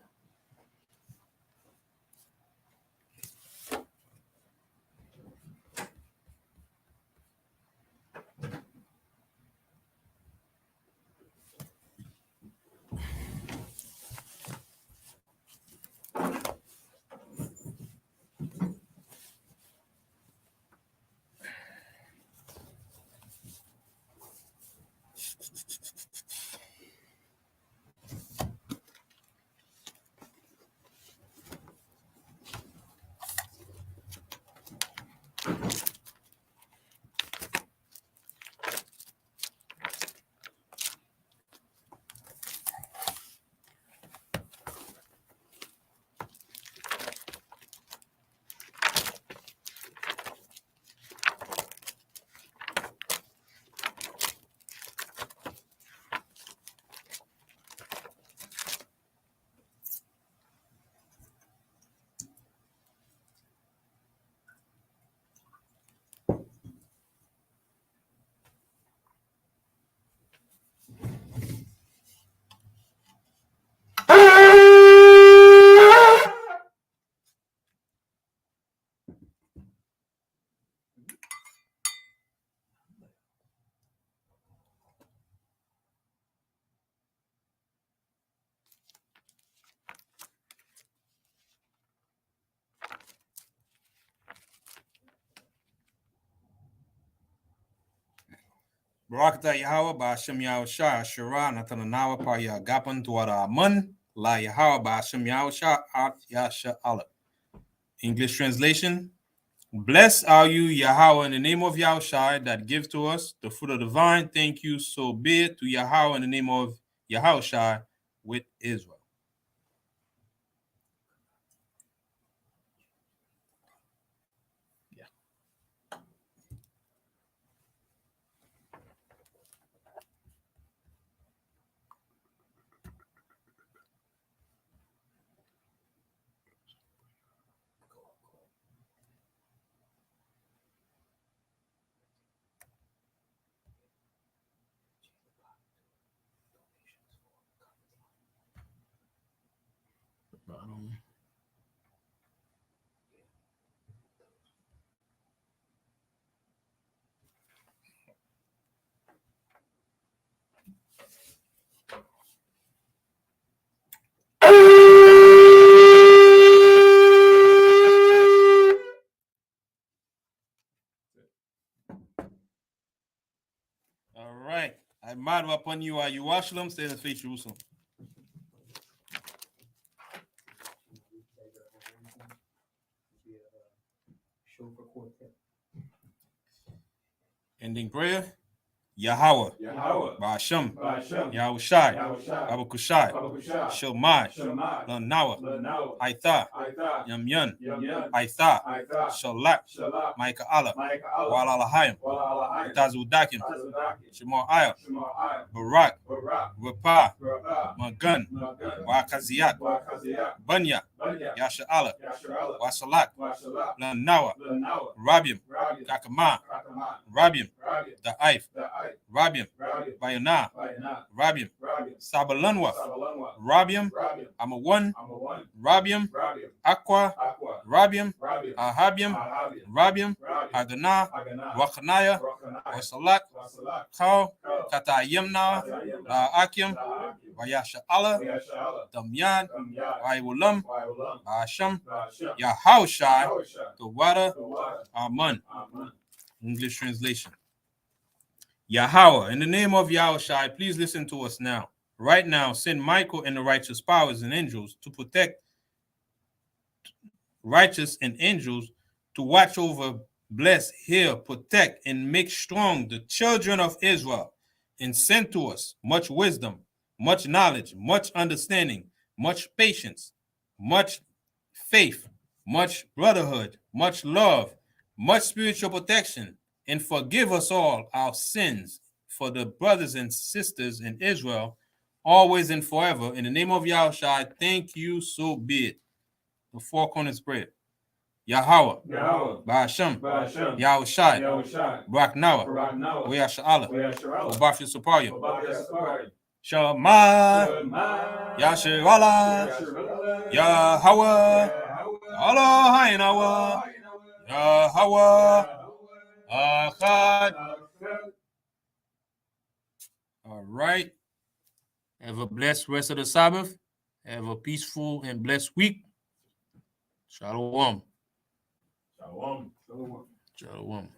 Barakata Yahweh, Ba'ashem Yahushua, Ashura, Natananawa, Pa Yagapan, Tuara Amun, La Yahweh, Ba'ashem Yahushua, At Yasha Allah. English translation. Blessed are you, Yahweh, in the name of Yahushua, that gives to us the fruit of the vine. Thank you, so be it, to Yahweh, in the name of Yahushua, with Israel. All right. I marvel upon you, are you Jerusalem? Stay in the faith, Jerusalem. Ending prayer. Yahweh, Ba'ashem, Yahushai, Babakushai, Shilmai, Lanawa, Aitha, Yamyun, Aitha, Shalak, Micah Allah, Walalahayim, Tazudakim, Shemor Ayah, Barak, Rapa, Magun, Wakaziat, Bunya, Yasha Allah, Wasalak, Lanawa, Rabim, Kakama, Rabim, Da'if, Rabim, Bayana, Rabim, Sabalanwa, Rabim, Amawan, Rabim, Aqua, Rabim, Ahabim, Rabim, Adana, Wakhanaya, Wasalak, Kau, Katayimna, Akim, Wayasha Allah, Damyan, Waiwulam, Asham, Yahushai, the water, Amun. English translation. Yahweh, in the name of Yahushai, please listen to us now. Right now, send Michael and the righteous powers and angels to protect righteous and angels to watch over, bless, heal, protect, and make strong the children of Israel, and send to us much wisdom, much knowledge, much understanding, much patience, much faith, much brotherhood, much love, much spiritual protection, and forgive us all our sins for the brothers and sisters in Israel, always and forever. In the name of Yahushua, thank you, so be it. The four corners prayer. Yahweh, Ba'ashem, Yahushai, Baraknawa, Weyasha Allah, Obafi Suparium, Shema, Yasher Allah, Yahweh, Eloheinu, Yahweh, Echad. All right. Have a blessed rest of the Sabbath. Have a peaceful and blessed week. Shalom. Shalom. Shalom.